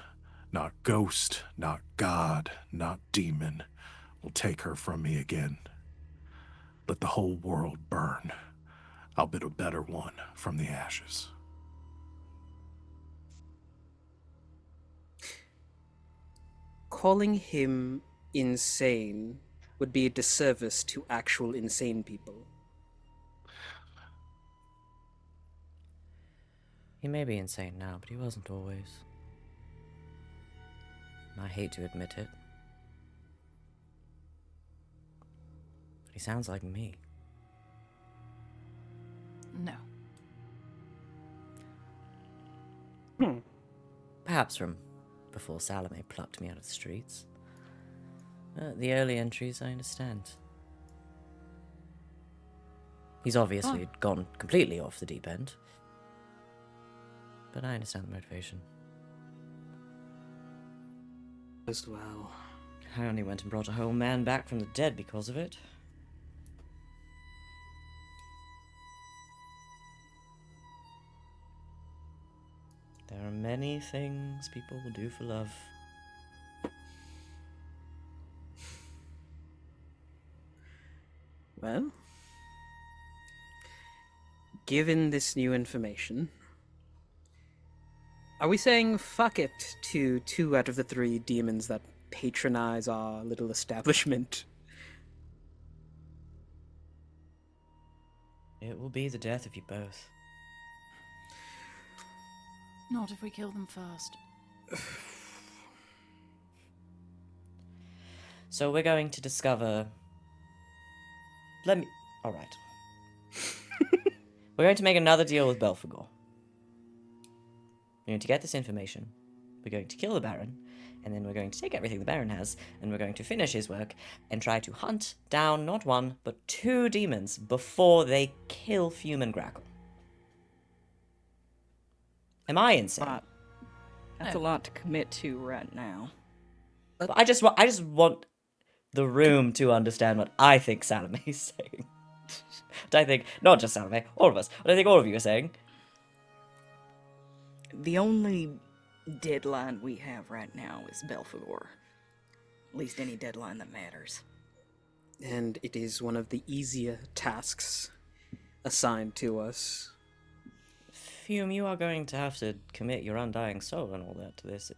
not ghost, not god, not demon, will take her from me again. Let the whole world burn. I'll build a better one from the ashes. Calling him insane would be a disservice to actual insane people. He may be insane now, but he wasn't always. I hate to admit it. But he sounds like me. No. Perhaps from before Salome plucked me out of the streets. The early entries, I understand. He's obviously gone completely off the deep end. But I understand the motivation. As well. I only went and brought a whole man back from the dead because of it. There are many things people will do for love. Well, given this new information, are we saying fuck it to 2 out of the 3 demons that patronize our little establishment? It will be the death of you both. Not if we kill them first. So we're going to discover... Alright. We're going to make another deal with Belphegor. We're going to get this information. We're going to kill the Baron. And then we're going to take everything the Baron has. And we're going to finish his work. And try to hunt down not 1, but 2 demons before they kill Fume and Grackle. Am I insane? That's a lot to commit to right now. But I just want the room to understand what I think Salome is saying. What I think, not just Salome, all of us, what I think all of you are saying. The only deadline we have right now is Belphegor. At least any deadline that matters. And it is one of the easier tasks assigned to us. Fume, you are going to have to commit your undying soul and all that to this.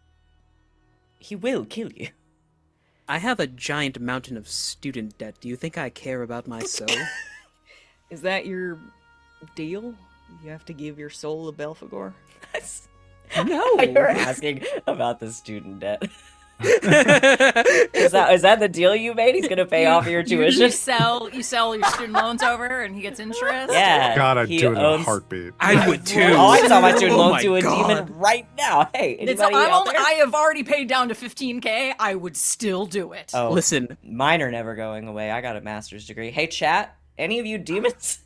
He will kill you. I have a giant mountain of student debt. Do you think I care about my soul? Is that your deal? You have to give your soul to Belphegor? No. You're asking about the student debt. Is that the deal you made? He's gonna pay off your tuition? You sell your student loans over and he gets interest? Yeah. God, I'd he do it in a owns- heartbeat. I would too. Oh, I'd sell my student Oh loan my to a God. demon right now. Hey, It's, anybody out there? I have already paid down to 15K. I would still do it. Oh, Listen, mine are never going away. I got a master's degree. Hey, chat, any of you demons?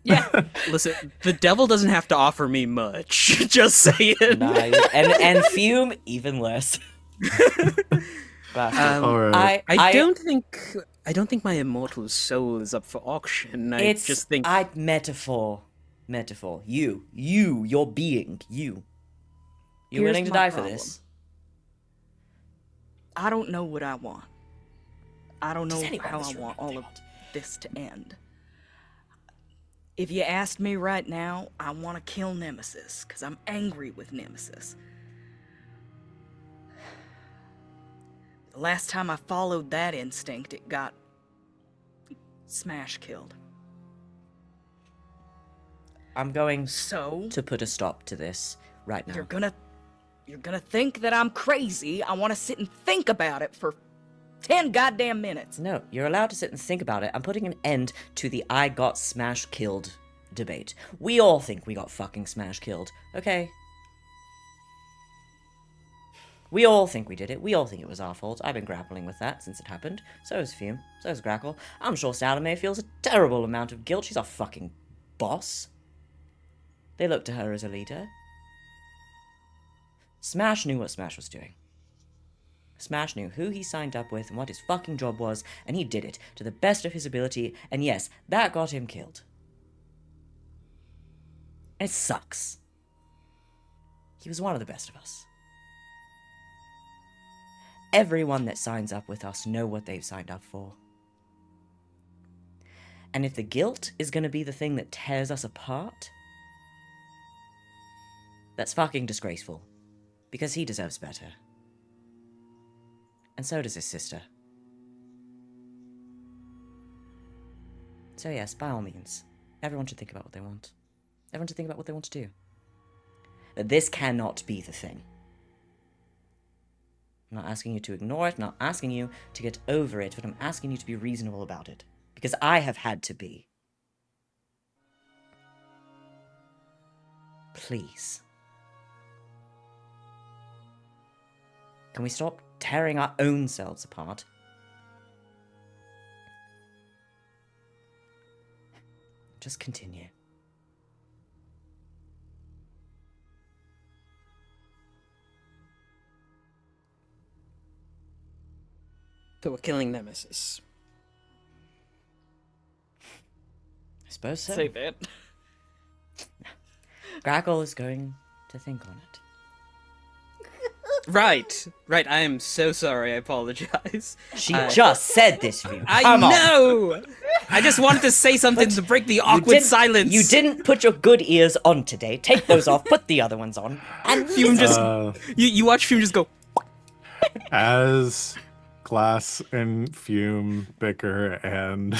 Yeah. listen, the devil doesn't have to offer me much. Just saying. Nice. And Fume, even less. Bastard. All right. I don't think my immortal soul is up for auction. I It's just think metaphor. Your being, you. You're Here's willing to my die problem. for this. I don't know what I want. I don't know Does anyone how in this I room want know what all they of want? this to end. If you asked me right now, I want to kill Nemesis, because I'm angry with Nemesis. The last time I followed that instinct, it got smash killed. I'm going So to put a stop to this right now. you're gonna think that I'm crazy. I want to sit and think about it for 10 goddamn minutes. No, you're allowed to sit and think about it. I'm putting an end to the I got smash killed debate. We all think we got fucking smash killed, okay? We all think we did it. We all think it was our fault. I've been grappling with that since it happened. So has Fume. So has Grackle. I'm sure Salome feels a terrible amount of guilt. She's our fucking boss. They look to her as a leader. Smash knew what Smash was doing. Smash knew who he signed up with and what his fucking job was, and he did it to the best of his ability, and yes, that got him killed. It sucks. He was one of the best of us. Everyone that signs up with us know what they've signed up for. And if the guilt is going to be the thing that tears us apart, that's fucking disgraceful. Because he deserves better. And so does his sister. So yes, by all means, everyone should think about what they want. Everyone should think about what they want to do. That this cannot be the thing. I'm not asking you to ignore it, I'm not asking you to get over it, but I'm asking you to be reasonable about it. Because I have had to be. Please. Can we stop tearing our own selves apart? Just continue. So we're killing Nemesis. I suppose so. Say that. Grackle is going to think on it. Right. I am so sorry. I apologize. She just said this for you. I Come on. know. I just wanted to say something to break the awkward silence. You didn't put your good ears on today. Take those off. Put the other ones on. And Fume just. You watch Fume just go. As Glass and Fume bicker and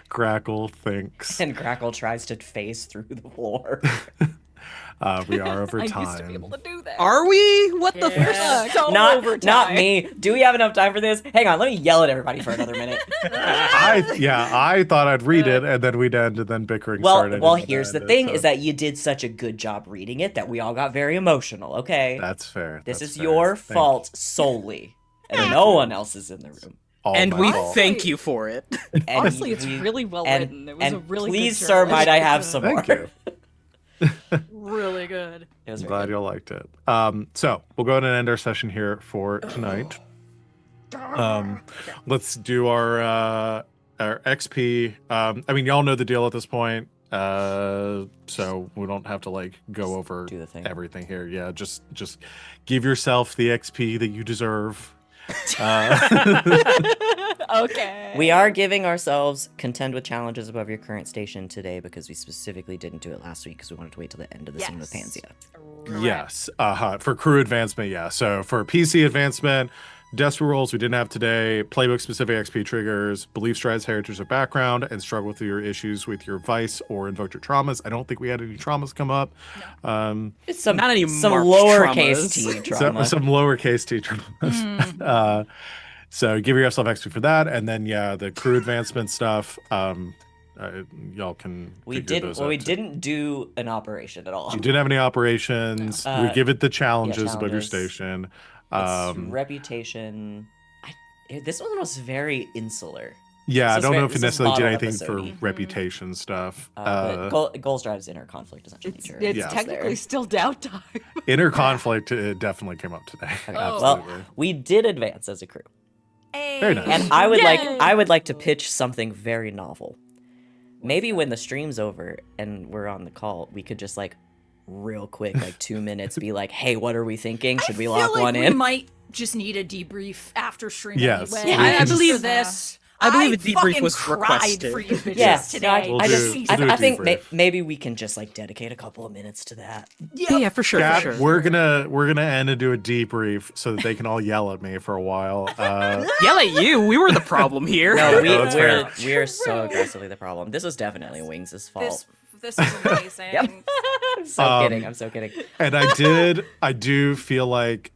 Grackle thinks. And Grackle tries to phase through the floor. We are over I used to time. be able to do that. Are we? What the fuck? So not overtime. me. Do we have enough time for this? Hang on, let me yell at everybody for another minute. I thought I'd read it and then we'd end and then bickering started. Well, and then here's the ended, thing: so is that you did such a good job reading it that we all got very emotional. Okay, that's fair. this that's is fair. your Thank fault solely, and no one else is in the room. all And my we fault. thank you for it. And Honestly, it's we- really well and- written. It was and a really please, good sir, job. might I have some Thank more? you. Really good. It was I'm very glad good. you liked it. So we'll go ahead and end our session here for tonight. Let's do our XP. I mean, y'all know the deal at this point, so we don't have to like go over do the thing. everything here. Yeah, just give yourself the XP that you deserve. Okay. We are giving ourselves contend with challenges above your current station today because we specifically didn't do it last week because we wanted to wait till the end of the scene with Yes. Pansia. Yes, for crew advancement, yeah. So for PC advancement, desperate rolls we didn't have today, playbook specific XP triggers, belief strides, heritage of background, and struggle with your issues with your vice or invoke your traumas. I don't think we had any traumas come up. It's some Not any some marked lowercase traumas. t trauma. Some lowercase t traumas. So give yourself XP for that, and then the crew advancement stuff. Y'all can. we figure didn't. those Well, out we too. didn't do an operation at all. You didn't have any operations. We give it the challenges above your challenges. station. It's reputation. This one was very insular. Yeah, I This is don't very- know if it this is necessarily did model anything episode-y. for reputation stuff. But Goals drives inner conflict essentially. It's, nature. it's Yeah. technically still downtime. Inner conflict it definitely came up today. Okay, Oh. Well, Absolutely. we did advance as a crew, Very nice. and Yay! I would like to pitch something very novel. Maybe when the stream's over and we're on the call, we could just like real quick, like 2 minutes, be like, "Hey, what are we thinking? Should we I lock feel like one we in?" might just need a debrief after stream Yes. anyway. Yeah, I Just believe- for this. I believe a debrief fucking was cried requested. for you bitches Yeah, today. no, I We'll just, do I, a I think debrief. maybe we can just like dedicate a couple of minutes to that. Yeah, for sure. Cat, For sure. we're gonna end and do a debrief so that they can all yell at me for a while. Yell at you. We were the problem here. No, that's fair. we're so aggressively the problem. This was definitely Wings' fault. This is amazing. Yep. I'm so kidding. Um, I'm so kidding. And I do feel like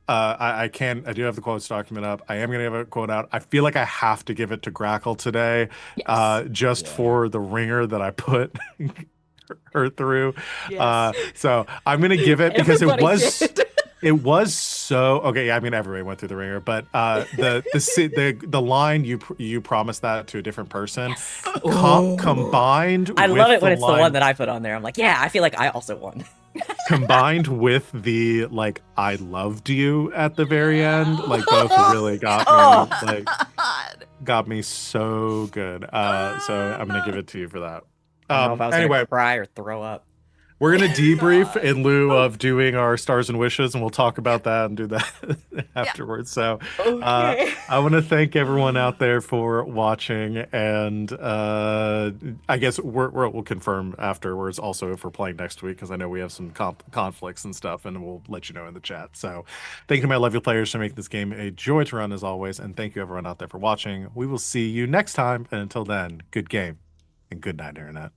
I do have the quotes document up. I am going to have a quote out. I feel like I have to give it to Grackle today, Yes. just Yeah. for the ringer that I put her through. Yes. So I'm going to give it because Everybody did. it was so okay. I mean, everybody went through the ringer, but the line you promised that to a different person, combined. I love with it when it's the line, one that I put on there. I'm like, yeah, I feel like I also won. combined with the like I loved you at the very end, like both really got me like got me so good. So I'm gonna give it to you for that. I don't know if I was Anyway, gonna cry or throw up. we're gonna debrief in lieu of doing our stars and wishes, and we'll talk about that and do that afterwards. So Okay. I want to thank everyone out there for watching, and I guess we'll confirm afterwards also if we're playing next week, because I know we have some conflicts and stuff, and we'll let you know in the chat. So thank you to my lovely players for making this game a joy to run as always, and thank you everyone out there for watching. We will see you next time, and until then, good game and good night, Internet.